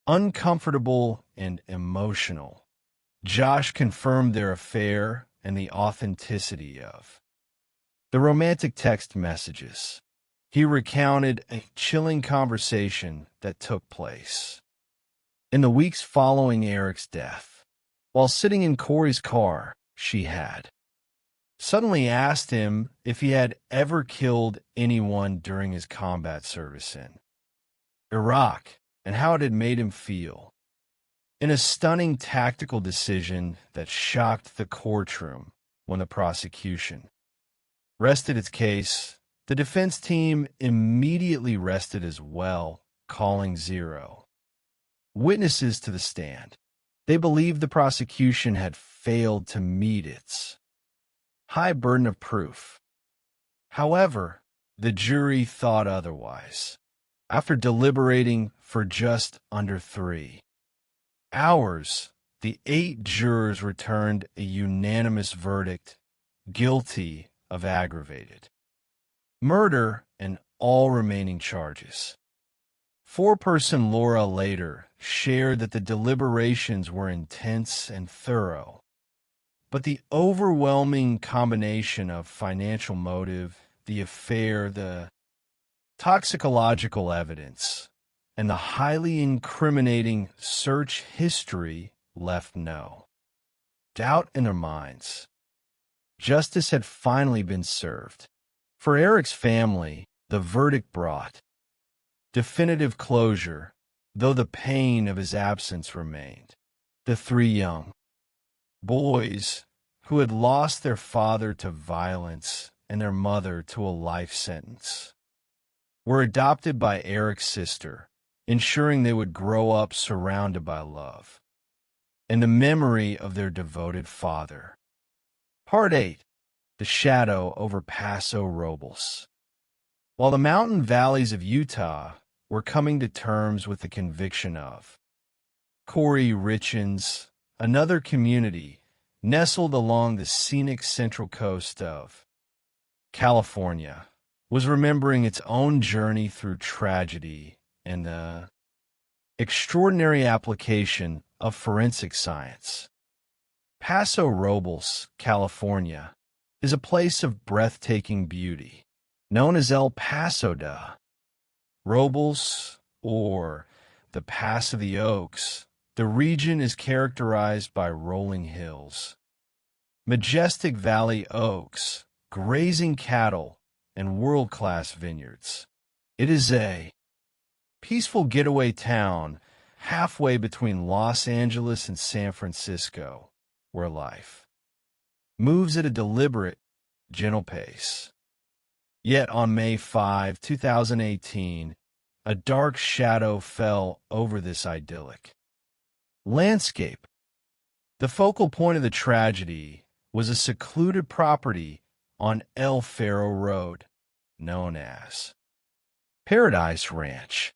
uncomfortable and emotional, Josh confirmed their affair and the authenticity of the romantic text messages. He recounted a chilling conversation that took place in the weeks following Eric's death. While sitting in Corey's car, she had suddenly asked him if he had ever killed anyone during his combat service in Iraq and how it had made him feel. In a stunning tactical decision that shocked the courtroom when the prosecution rested its case, the defense team immediately rested as well, calling 0 witnesses to the stand. They believed the prosecution had failed to meet its high burden of proof. However, the jury thought otherwise. After deliberating for just under 3 hours, the 8 jurors returned a unanimous verdict, guilty of aggravated murder and all remaining charges. 4-person Laura later shared that the deliberations were intense and thorough, but the overwhelming combination of financial motive, the affair, the toxicological evidence, and the highly incriminating search history left no doubt in their minds. Justice had finally been served. For Eric's family, the verdict brought definitive closure, though the pain of his absence remained. The 3 young boys who had lost their father to violence and their mother to a life sentence were adopted by Eric's sister, ensuring they would grow up surrounded by love and the memory of their devoted father. Part 8. The Shadow over Paso Robles. While the mountain valleys of Utah were coming to terms with the conviction of Corey Richens, another community nestled along the scenic central coast of California was remembering its own journey through tragedy and the extraordinary application of forensic science. Paso Robles, California, is a place of breathtaking beauty, known as El Paso de Robles, or the Pass of the Oaks. The region is characterized by rolling hills, majestic valley oaks, grazing cattle, and world-class vineyards. It is a peaceful getaway town halfway between Los Angeles and San Francisco, where life moves at a deliberate, gentle pace. Yet on May 5, 2018, a dark shadow fell over this idyllic Landscape. The focal point of the tragedy was a secluded property on El Faro Road, known as Paradise Ranch.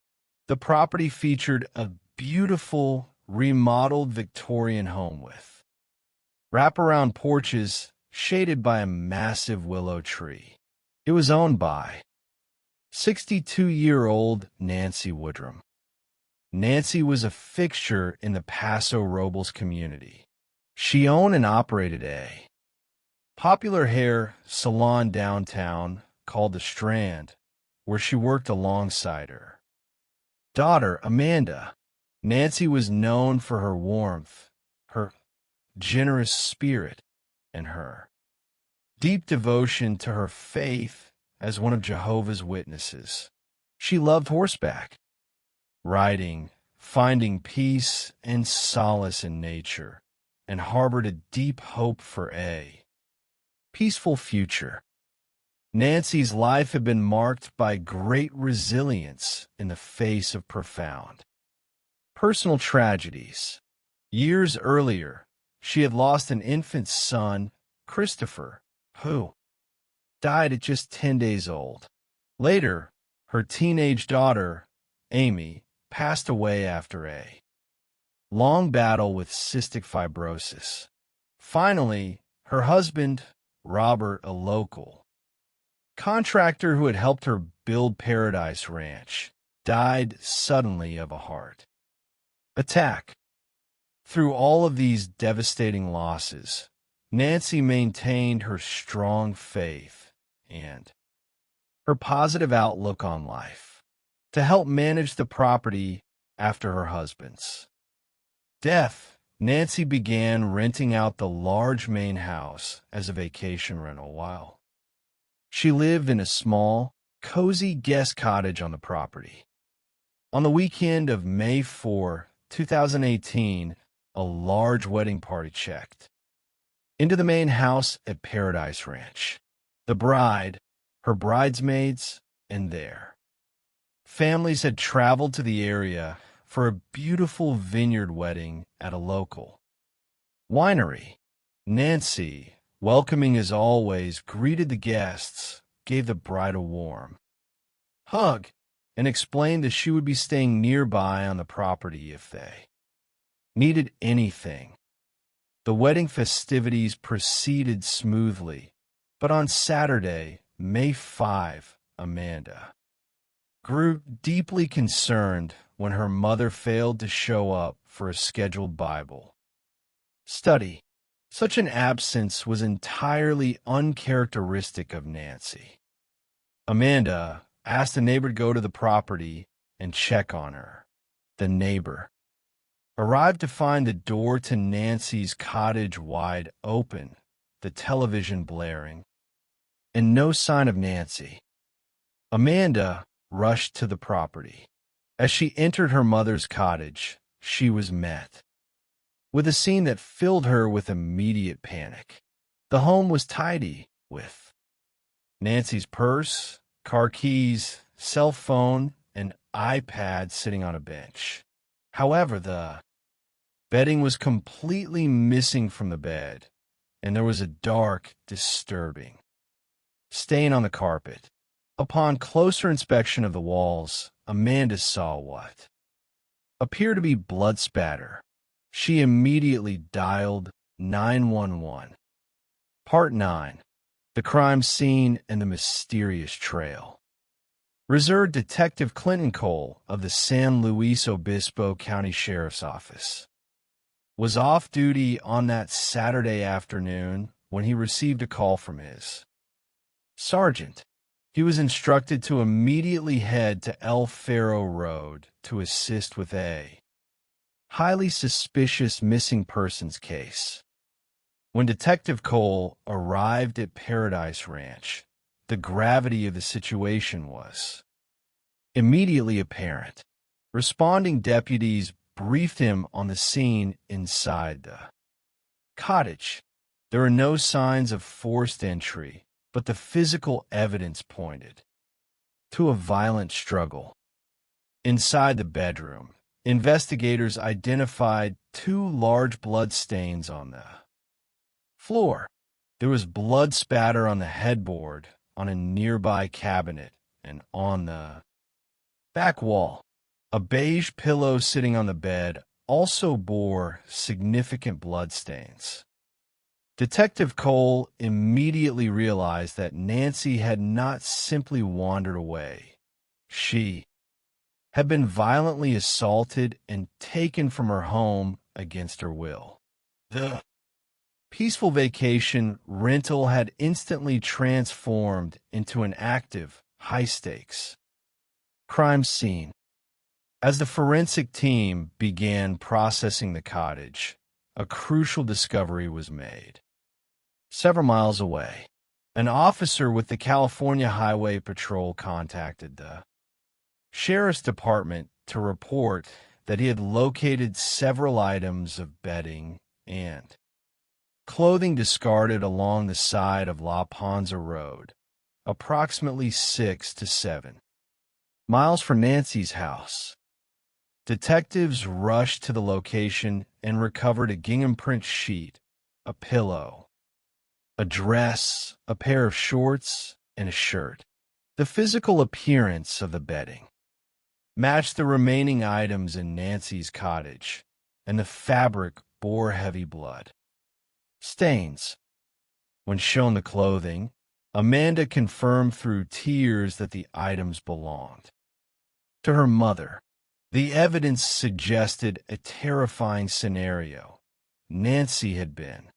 The property featured a beautiful, remodeled Victorian home with wraparound porches shaded by a massive willow tree. It was owned by 62-year-old Nancy Woodrum. Nancy was a fixture in the Paso Robles community. She owned and operated a popular hair salon downtown called The Strand, where she worked alongside her daughter, Amanda. Nancy was known for her warmth, her generous spirit, and her deep devotion to her faith as one of Jehovah's Witnesses. She loved horseback riding, finding peace and solace in nature, and harbored a deep hope for a peaceful future. Nancy's life had been marked by great resilience in the face of profound personal tragedies. Years earlier, she had lost an infant son, Christopher, who died at just 10 days old. Later, her teenage daughter, Amy, passed away after a long battle with cystic fibrosis. Finally, her husband, Robert, a local contractor who had helped her build Paradise Ranch, died suddenly of a heart attack. Through all of these devastating losses, Nancy maintained her strong faith and her positive outlook on life to help manage the property after her husband's death. Nancy began renting out the large main house as a vacation rental while she lived in a small, cozy guest cottage on the property. On the weekend of May 4, 2018, a large wedding party checked into the main house at Paradise Ranch. The bride, her bridesmaids, and their families had traveled to the area for a beautiful vineyard wedding at a local winery. Nancy, welcoming as always, greeted the guests, gave the bride a warm hug, and explained that she would be staying nearby on the property if they needed anything. The wedding festivities proceeded smoothly, but on Saturday, May 5, Amanda grew deeply concerned when her mother failed to show up for a scheduled Bible study. Such an absence was entirely uncharacteristic of Nancy. Amanda asked a neighbor to go to the property and check on her. The neighbor arrived to find the door to Nancy's cottage wide open, the television blaring, and no sign of Nancy. Amanda rushed to the property. As she entered her mother's cottage, she was met with a scene that filled her with immediate panic. The home was tidy, with Nancy's purse, car keys, cell phone, and iPad sitting on a bench. However, the bedding was completely missing from the bed, and there was a dark, disturbing stain on the carpet. Upon closer inspection of the walls, Amanda saw what appeared to be blood spatter. She immediately dialed 911. Part 9. The Crime Scene and the Mysterious Trail. Reserve Detective Clinton Cole of the San Luis Obispo County Sheriff's Office was off duty on that Saturday afternoon when he received a call from his sergeant. He was instructed to immediately head to El Faro Road to assist with a highly suspicious missing persons case. When Detective Cole arrived at Paradise Ranch, the gravity of the situation was immediately apparent. Responding deputies briefed him on the scene inside the cottage. There were no signs of forced entry, but the physical evidence pointed to a violent struggle. Inside the bedroom, investigators identified 2 large blood stains on the floor. There was blood spatter on the headboard, on a nearby cabinet, and on the back wall. A beige pillow sitting on the bed also bore significant blood stains. Detective Cole immediately realized that Nancy had not simply wandered away. She had been violently assaulted and taken from her home against her will. The peaceful vacation rental had instantly transformed into an active, high-stakes crime scene. As the forensic team began processing the cottage, a crucial discovery was made. Several miles away, an officer with the California Highway Patrol contacted the Sheriff's Department to report that he had located several items of bedding and clothing discarded along the side of La Ponza Road, approximately 6 to 7 miles from Nancy's house. Detectives rushed to the location and recovered a gingham print sheet, a pillow, a dress, a pair of shorts, and a shirt. The physical appearance of the bedding matched the remaining items in Nancy's cottage, and the fabric bore heavy blood stains. When shown the clothing, Amanda confirmed through tears that the items belonged to her mother. The evidence suggested a terrifying scenario. Nancy had been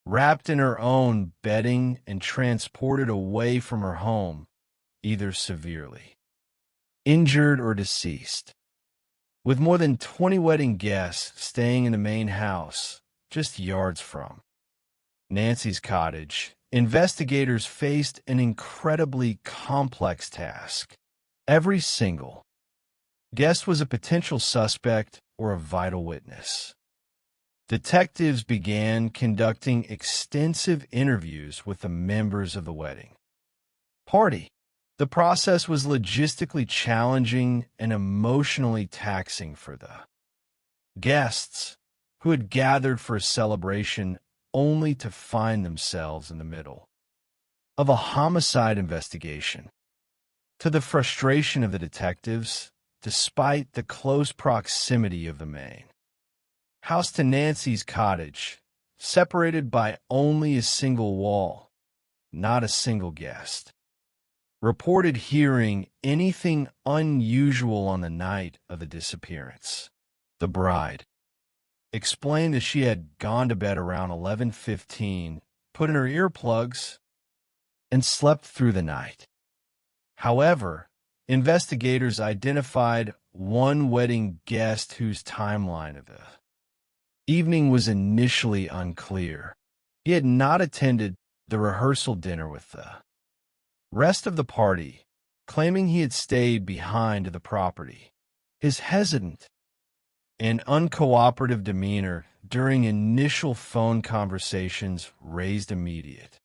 wrapped in her own bedding and transported away from her home, either severely injured or deceased. With more than 20 wedding guests staying in the main house, just yards from Nancy's cottage, investigators faced an incredibly complex task. Every single guest was a potential suspect or a vital witness. Detectives began conducting extensive interviews with the members of the wedding party. The process was logistically challenging and emotionally taxing for the guests who had gathered for a celebration only to find themselves in the middle of a homicide investigation. To the frustration of the detectives, despite the close proximity of the main house to Nancy's cottage, separated by only a single wall, not a single guest reported hearing anything unusual on the night of the disappearance. The bride explained that she had gone to bed around 11:15, put in her earplugs, and slept through the night. However, investigators identified one wedding guest whose timeline of the evening was initially unclear. He had not attended the rehearsal dinner with the rest of the party, claiming he had stayed behind the property. His hesitant and uncooperative demeanor during initial phone conversations raised immediate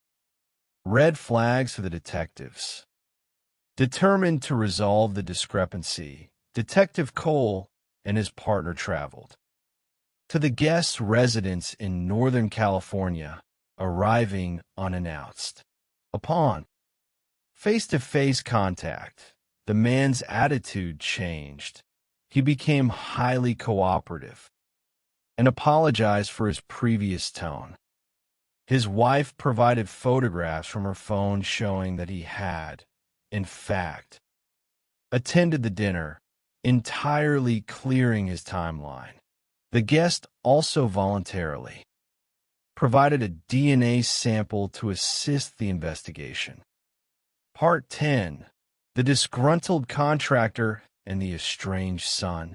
red flags for the detectives. Determined to resolve the discrepancy, Detective Cole and his partner traveled to the guest's residence in Northern California, arriving unannounced. Upon face-to-face contact, the man's attitude changed. He became highly cooperative and apologized for his previous tone. His wife provided photographs from her phone showing that he had, in fact, attended the dinner, entirely clearing his timeline. The guest also voluntarily provided a DNA sample to assist the investigation. Part 10. The disgruntled contractor and the estranged son.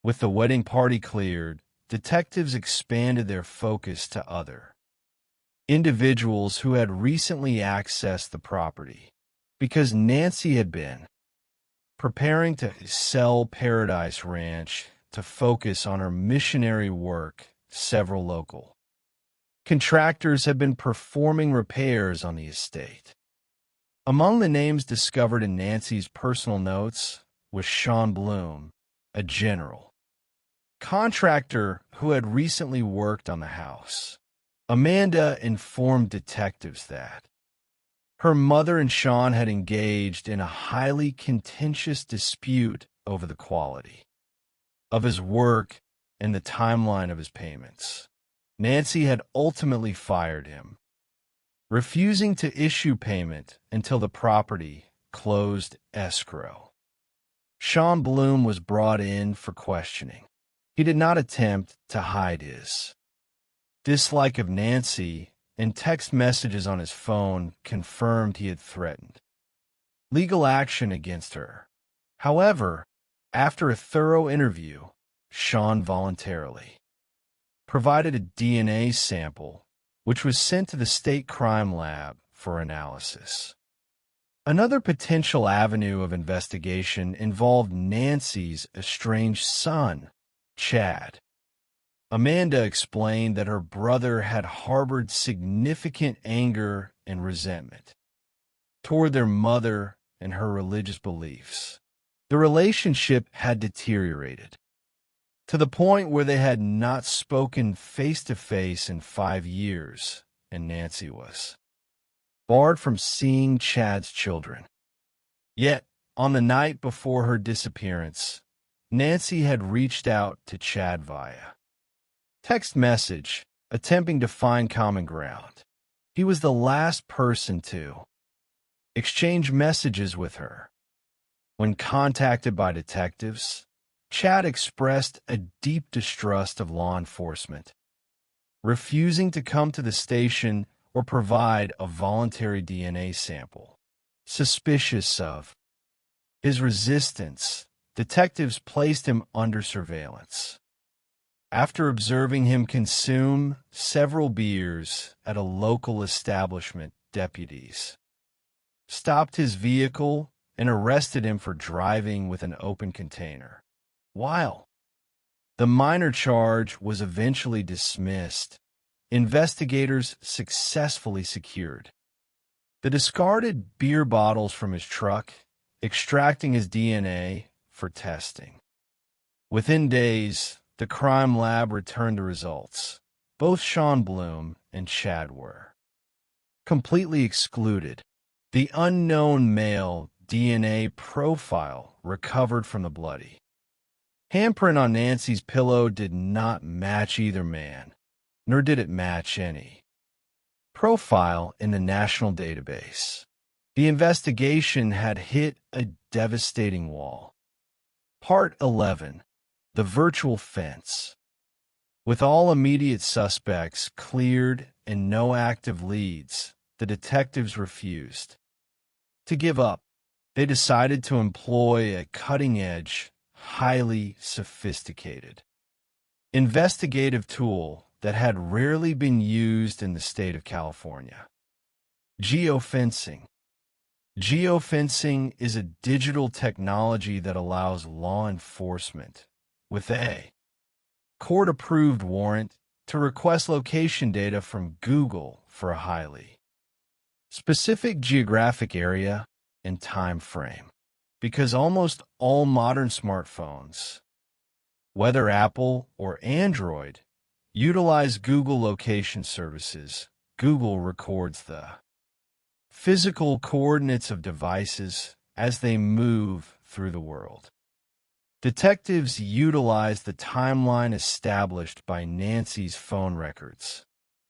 With the wedding party cleared, detectives expanded their focus to other individuals who had recently accessed the property. Because Nancy had been preparing to sell Paradise Ranch to focus on her missionary work, several local contractors had been performing repairs on the estate. Among the names discovered in Nancy's personal notes was Sean Bloom, a general, contractor who had recently worked on the house. Amanda informed detectives that her mother and Sean had engaged in a highly contentious dispute over the quality of his work and the timeline of his payments. Nancy had ultimately fired him, refusing to issue payment until the property closed escrow. Sean Bloom was brought in for questioning. He did not attempt to hide his dislike of Nancy, and text messages on his phone confirmed he had threatened legal action against her. However, after a thorough interview, Sean voluntarily provided a DNA sample, which was sent to the state crime lab for analysis. Another potential avenue of investigation involved Nancy's estranged son, Chad. Amanda explained that her brother had harbored significant anger and resentment toward their mother and her religious beliefs. The relationship had deteriorated to the point where they had not spoken face-to-face in 5 years, and Nancy was barred from seeing Chad's children. Yet, on the night before her disappearance, Nancy had reached out to Chad via text message, attempting to find common ground. He was the last person to exchange messages with her. When contacted by detectives, Chad expressed a deep distrust of law enforcement, refusing to come to the station or provide a voluntary DNA sample. Suspicious of his resistance, detectives placed him under surveillance. After observing him consume several beers at a local establishment, deputies stopped his vehicle and arrested him for driving with an open container. While the minor charge was eventually dismissed, investigators successfully secured the discarded beer bottles from his truck, extracting his DNA for testing. Within days, the crime lab returned the results. Both Sean Bloom and Chad were completely excluded. The unknown male DNA profile recovered from the bloody handprint on Nancy's pillow did not match either man, nor did it match any profile in the national database. The investigation had hit a devastating wall. Part 11. The Virtual Fence. With all immediate suspects cleared and no active leads, the detectives refused to give up. They decided to employ a cutting-edge, highly sophisticated investigative tool that had rarely been used in the state of California. Geofencing. Geofencing is a digital technology that allows law enforcement, with a court-approved warrant, to request location data from Google for a highly specific geographic area and time frame. Because almost all modern smartphones, whether Apple or Android, utilize Google location services, Google records the physical coordinates of devices as they move through the world. Detectives utilize the timeline established by Nancy's phone records.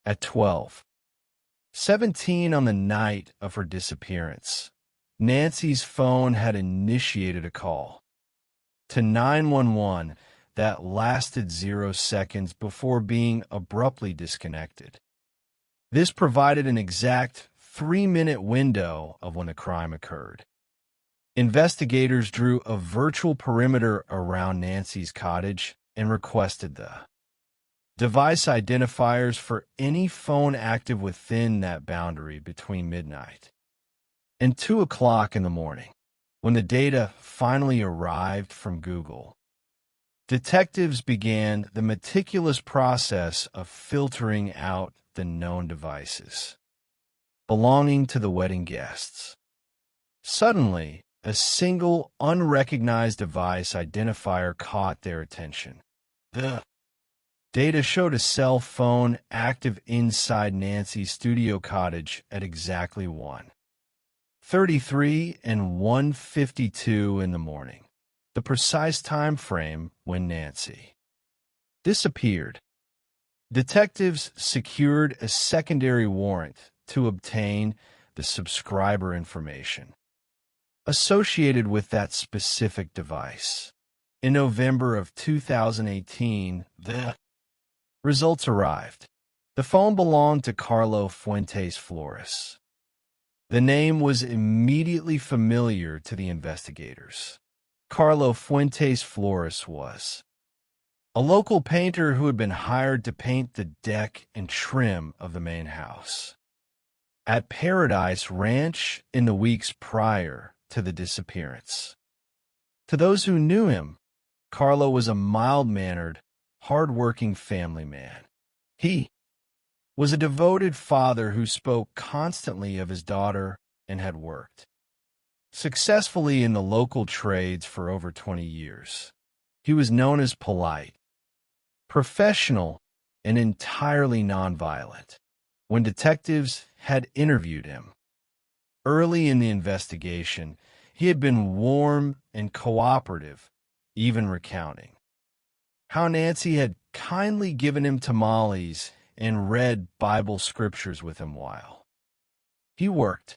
At 12:17 on the night of her disappearance, Nancy's phone had initiated a call to 911 that lasted 0 seconds before being abruptly disconnected. This provided an exact 3-minute window of when the crime occurred. Investigators drew a virtual perimeter around Nancy's cottage and requested the device identifiers for any phone active within that boundary between midnight and 2 o'clock in the morning. When the data finally arrived from Google, detectives began the meticulous process of filtering out the known devices belonging to the wedding guests. Suddenly, a single unrecognized device identifier caught their attention. The data showed a cell phone active inside Nancy's studio cottage at exactly 1:33 and 1:52 in the morning, the precise time frame when Nancy disappeared. Detectives secured a secondary warrant to obtain the subscriber information associated with that specific device. In November of 2018, the results arrived. The phone belonged to Carlo Fuentes Flores. The name was immediately familiar to the investigators. Carlo Fuentes Flores was a local painter who had been hired to paint the deck and trim of the main house at Paradise Ranch in the weeks prior to the disappearance. To those who knew him, Carlo was a mild-mannered, hard-working family man. He was a devoted father who spoke constantly of his daughter and had worked successfully in the local trades for over 20 years. He was known as polite, professional, and entirely nonviolent. When detectives had interviewed him early in the investigation, he had been warm and cooperative, even recounting how Nancy had kindly given him tamales and read Bible scriptures with him while he worked.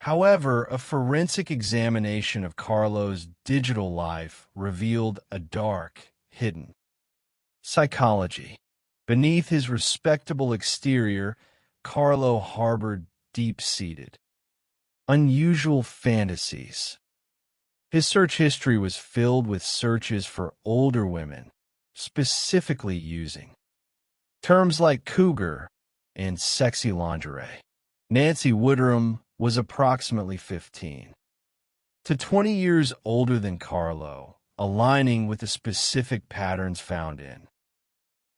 However, a forensic examination of Carlo's digital life revealed a dark, hidden psychology. Beneath his respectable exterior, Carlo harbored deep-seated, unusual fantasies. His search history was filled with searches for older women, specifically using terms like cougar and sexy lingerie. Nancy Woodrum was approximately 15 to 20 years older than Carlo, aligning with the specific patterns found in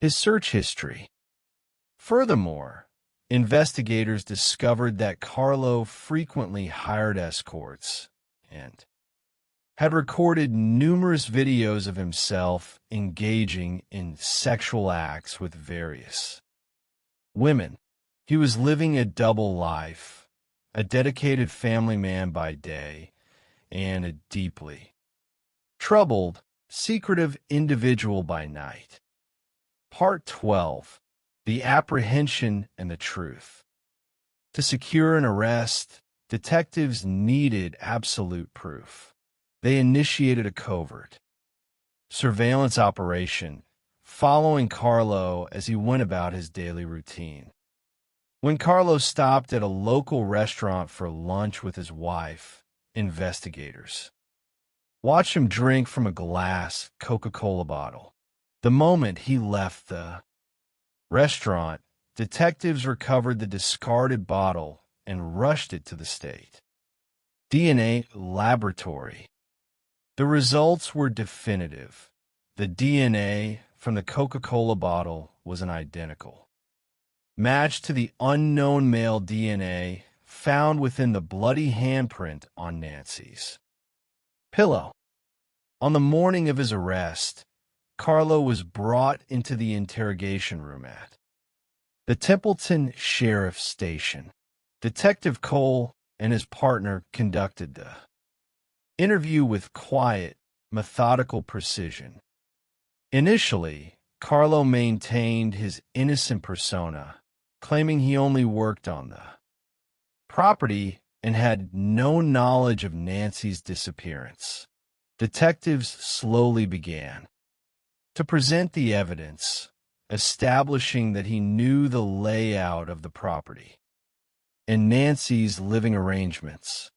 his search history. Furthermore, investigators discovered that Carlo frequently hired escorts and had recorded numerous videos of himself engaging in sexual acts with various women. He was living a double life, a dedicated family man by day and a deeply troubled, secretive individual by night. Part 12. The Apprehension and the Truth. To secure an arrest, detectives needed absolute proof. They initiated a covert surveillance operation, following Carlo as he went about his daily routine. When Carlo stopped at a local restaurant for lunch with his wife, investigators watched him drink from a glass Coca-Cola bottle. The moment he left the restaurant, detectives recovered the discarded bottle and rushed it to the state DNA laboratory. The results were definitive. The DNA from the Coca-Cola bottle was an identical match to the unknown male DNA found within the bloody handprint on Nancy's pillow. On the morning of his arrest, Carlo was brought into the interrogation room at the Templeton Sheriff's Station. Detective Cole and his partner conducted the interview with quiet, methodical precision. Initially, Carlo maintained his innocent persona, claiming he only worked on the property and had no knowledge of Nancy's disappearance. Detectives slowly began to present the evidence, establishing that he knew the layout of the property and Nancy's living arrangements.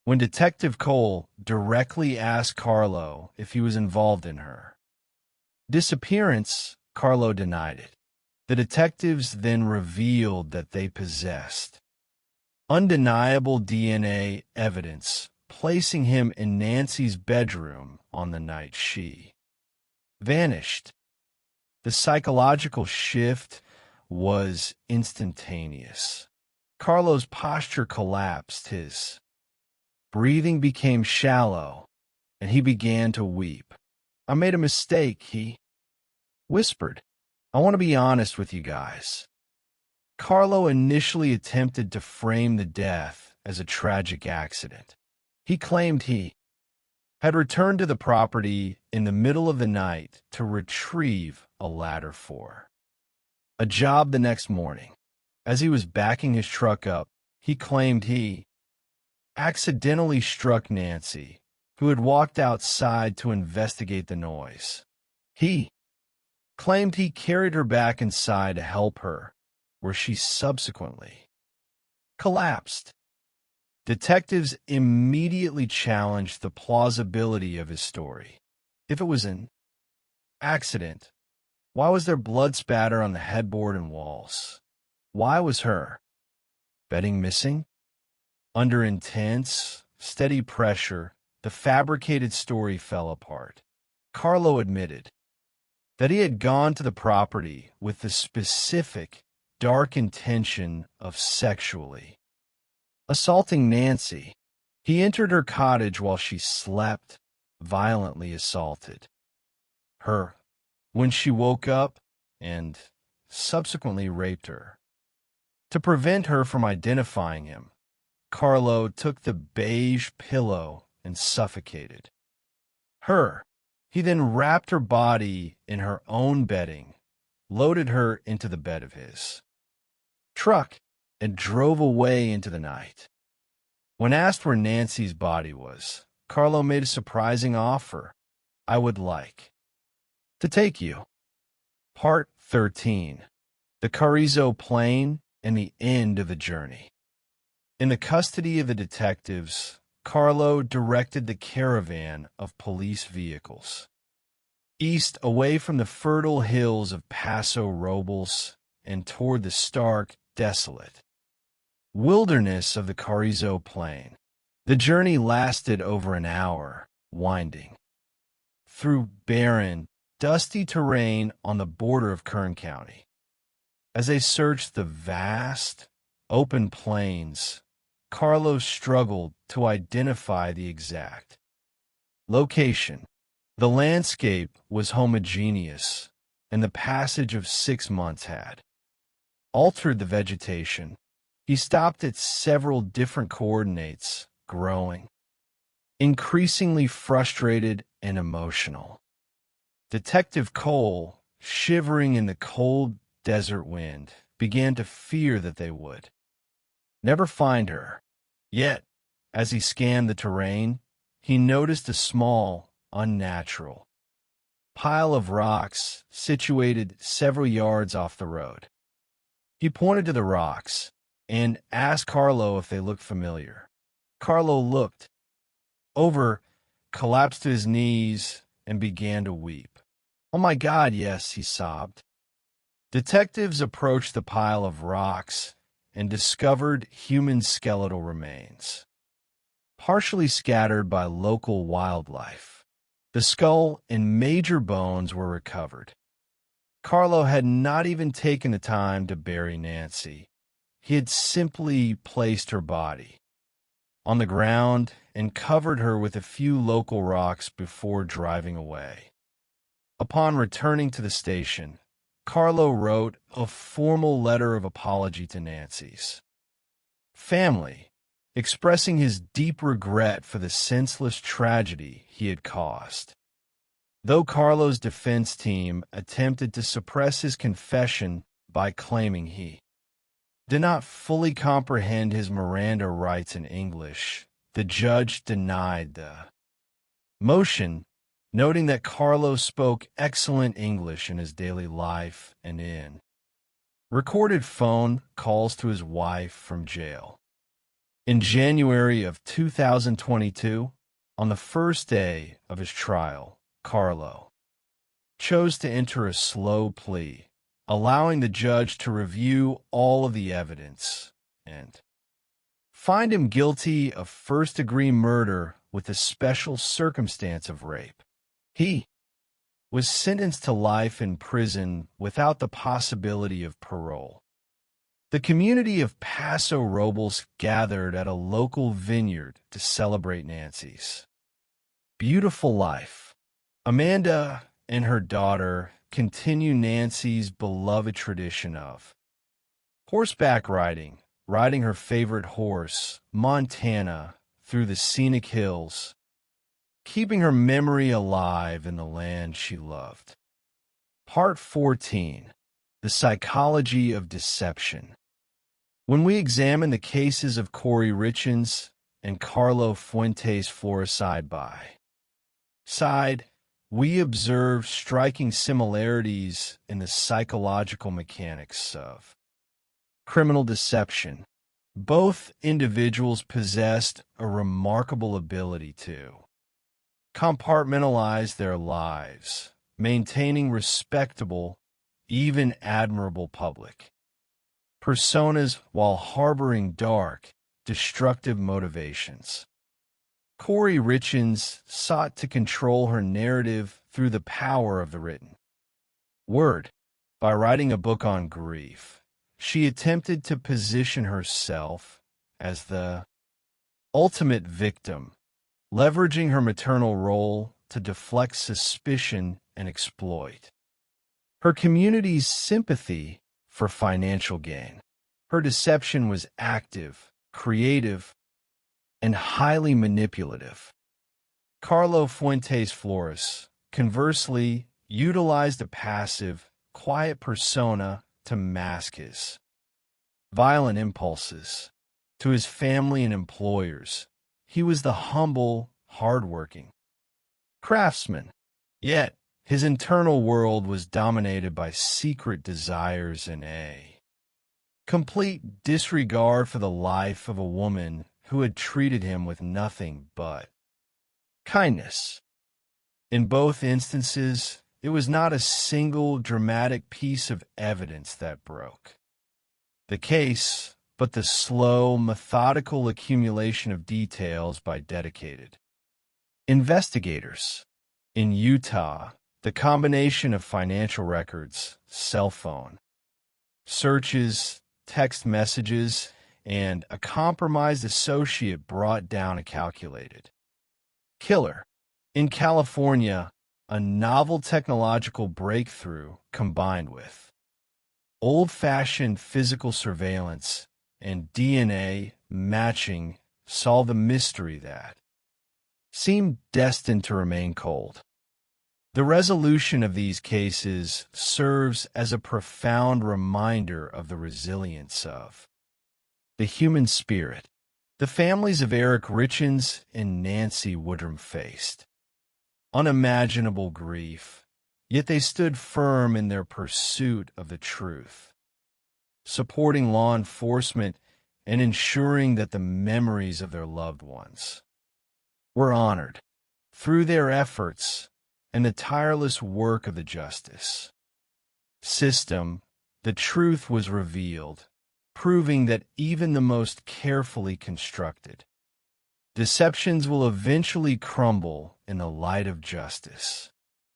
When Detective Cole directly asked Carlo if he was involved in her disappearance, Carlo denied it. The detectives then revealed that they possessed undeniable DNA evidence, placing him in Nancy's bedroom on the night she vanished. The psychological shift was instantaneous. Carlo's posture collapsed, his breathing became shallow, and he began to weep. I made a mistake, he whispered. I want to be honest with you guys. Carlo initially attempted to frame the death as a tragic accident. He claimed he had returned to the property in the middle of the night to retrieve a ladder for a job the next morning. As he was backing his truck up, he claimed he accidentally struck Nancy, who had walked outside to investigate the noise. He claimed he carried her back inside to help her, where she subsequently collapsed. Detectives immediately challenged the plausibility of his story. If it was an accident, why was there blood spatter on the headboard and walls? Why was her bedding missing? Under intense, steady pressure, the fabricated story fell apart. Carlo admitted that he had gone to the property with the specific, dark intention of sexually assaulting Nancy. He entered her cottage while she slept, violently assaulted her when she woke up, and subsequently raped her. To prevent her from identifying him, Carlo took the beige pillow and suffocated her. He then wrapped her body in her own bedding, loaded her into the bed of his truck, and drove away into the night. When asked where Nancy's body was, Carlo made a surprising offer. I would like to take you. Part 13. The Carrizo Plain and the End of the Journey. In the custody of the detectives, Carlo directed the caravan of police vehicles east away from the fertile hills of Paso Robles and toward the stark, desolate wilderness of the Carrizo Plain. The journey lasted over an hour, winding through barren, dusty terrain on the border of Kern County. As they searched the vast, open plains, Carlos struggled to identify the exact location. The landscape was homogeneous, and the passage of 6 months had altered the vegetation. He stopped at several different coordinates, growing increasingly frustrated and emotional. Detective Cole, shivering in the cold desert wind, began to fear that they would never find her. Yet, as he scanned the terrain, he noticed a small, unnatural pile of rocks situated several yards off the road. He pointed to the rocks and asked Carlo if they looked familiar. Carlo looked over, collapsed to his knees, and began to weep. Oh my God, yes, he sobbed. Detectives approached the pile of rocks and discovered human skeletal remains, partially scattered by local wildlife. The skull and major bones were recovered. Carlo had not even taken the time to bury Nancy. He had simply placed her body on the ground and covered her with a few local rocks before driving away. Upon returning to the station, Carlo wrote a formal letter of apology to Nancy's family, expressing his deep regret for the senseless tragedy he had caused. Though Carlo's defense team attempted to suppress his confession by claiming he did not fully comprehend his Miranda rights in English, the judge denied the motion, noting that Carlo spoke excellent English in his daily life and in recorded phone calls to his wife from jail. In January of 2022, on the first day of his trial, Carlo chose to enter a slow plea, allowing the judge to review all of the evidence and find him guilty of first-degree murder with a special circumstance of rape. He was sentenced to life in prison without the possibility of parole. The community of Paso Robles gathered at a local vineyard to celebrate Nancy's beautiful life. Amanda and her daughter continue Nancy's beloved tradition of horseback riding, riding her favorite horse, Montana, through the scenic hills, keeping her memory alive in the land she loved. Part 14. The Psychology of Deception. When we examine the cases of Corey Richins and Carlo Fuentes Flores side by side, we observe striking similarities in the psychological mechanics of criminal deception. Both individuals possessed a remarkable ability to compartmentalize their lives, maintaining respectable, even admirable public personas while harboring dark, destructive motivations. Corey Richins sought to control her narrative through the power of the written word. By writing a book on grief, she attempted to position herself as the ultimate victim, leveraging her maternal role to deflect suspicion and exploit her community's sympathy for financial gain. Her deception was active, creative, and highly manipulative. Carlo Fuentes Flores, conversely, utilized a passive, quiet persona to mask his violent impulses. To his family and employers, he was the humble, hardworking craftsman. Yet, his internal world was dominated by secret desires and a complete disregard for the life of a woman who had treated him with nothing but kindness. In both instances, it was not a single dramatic piece of evidence that broke the case, but the slow, methodical accumulation of details by dedicated investigators. In Utah, the combination of financial records, cell phone searches, text messages, and a compromised associate brought down a calculated killer. In California, a novel technological breakthrough combined with old-fashioned physical surveillance and DNA matching solved a mystery that seemed destined to remain cold. The resolution of these cases serves as a profound reminder of the resilience of the human spirit. The families of Eric Richins and Nancy Woodrum faced unimaginable grief, yet they stood firm in their pursuit of the truth, supporting law enforcement and ensuring that the memories of their loved ones were honored. Through their efforts and the tireless work of the justice system, the truth was revealed, proving that even the most carefully constructed deceptions will eventually crumble in the light of justice.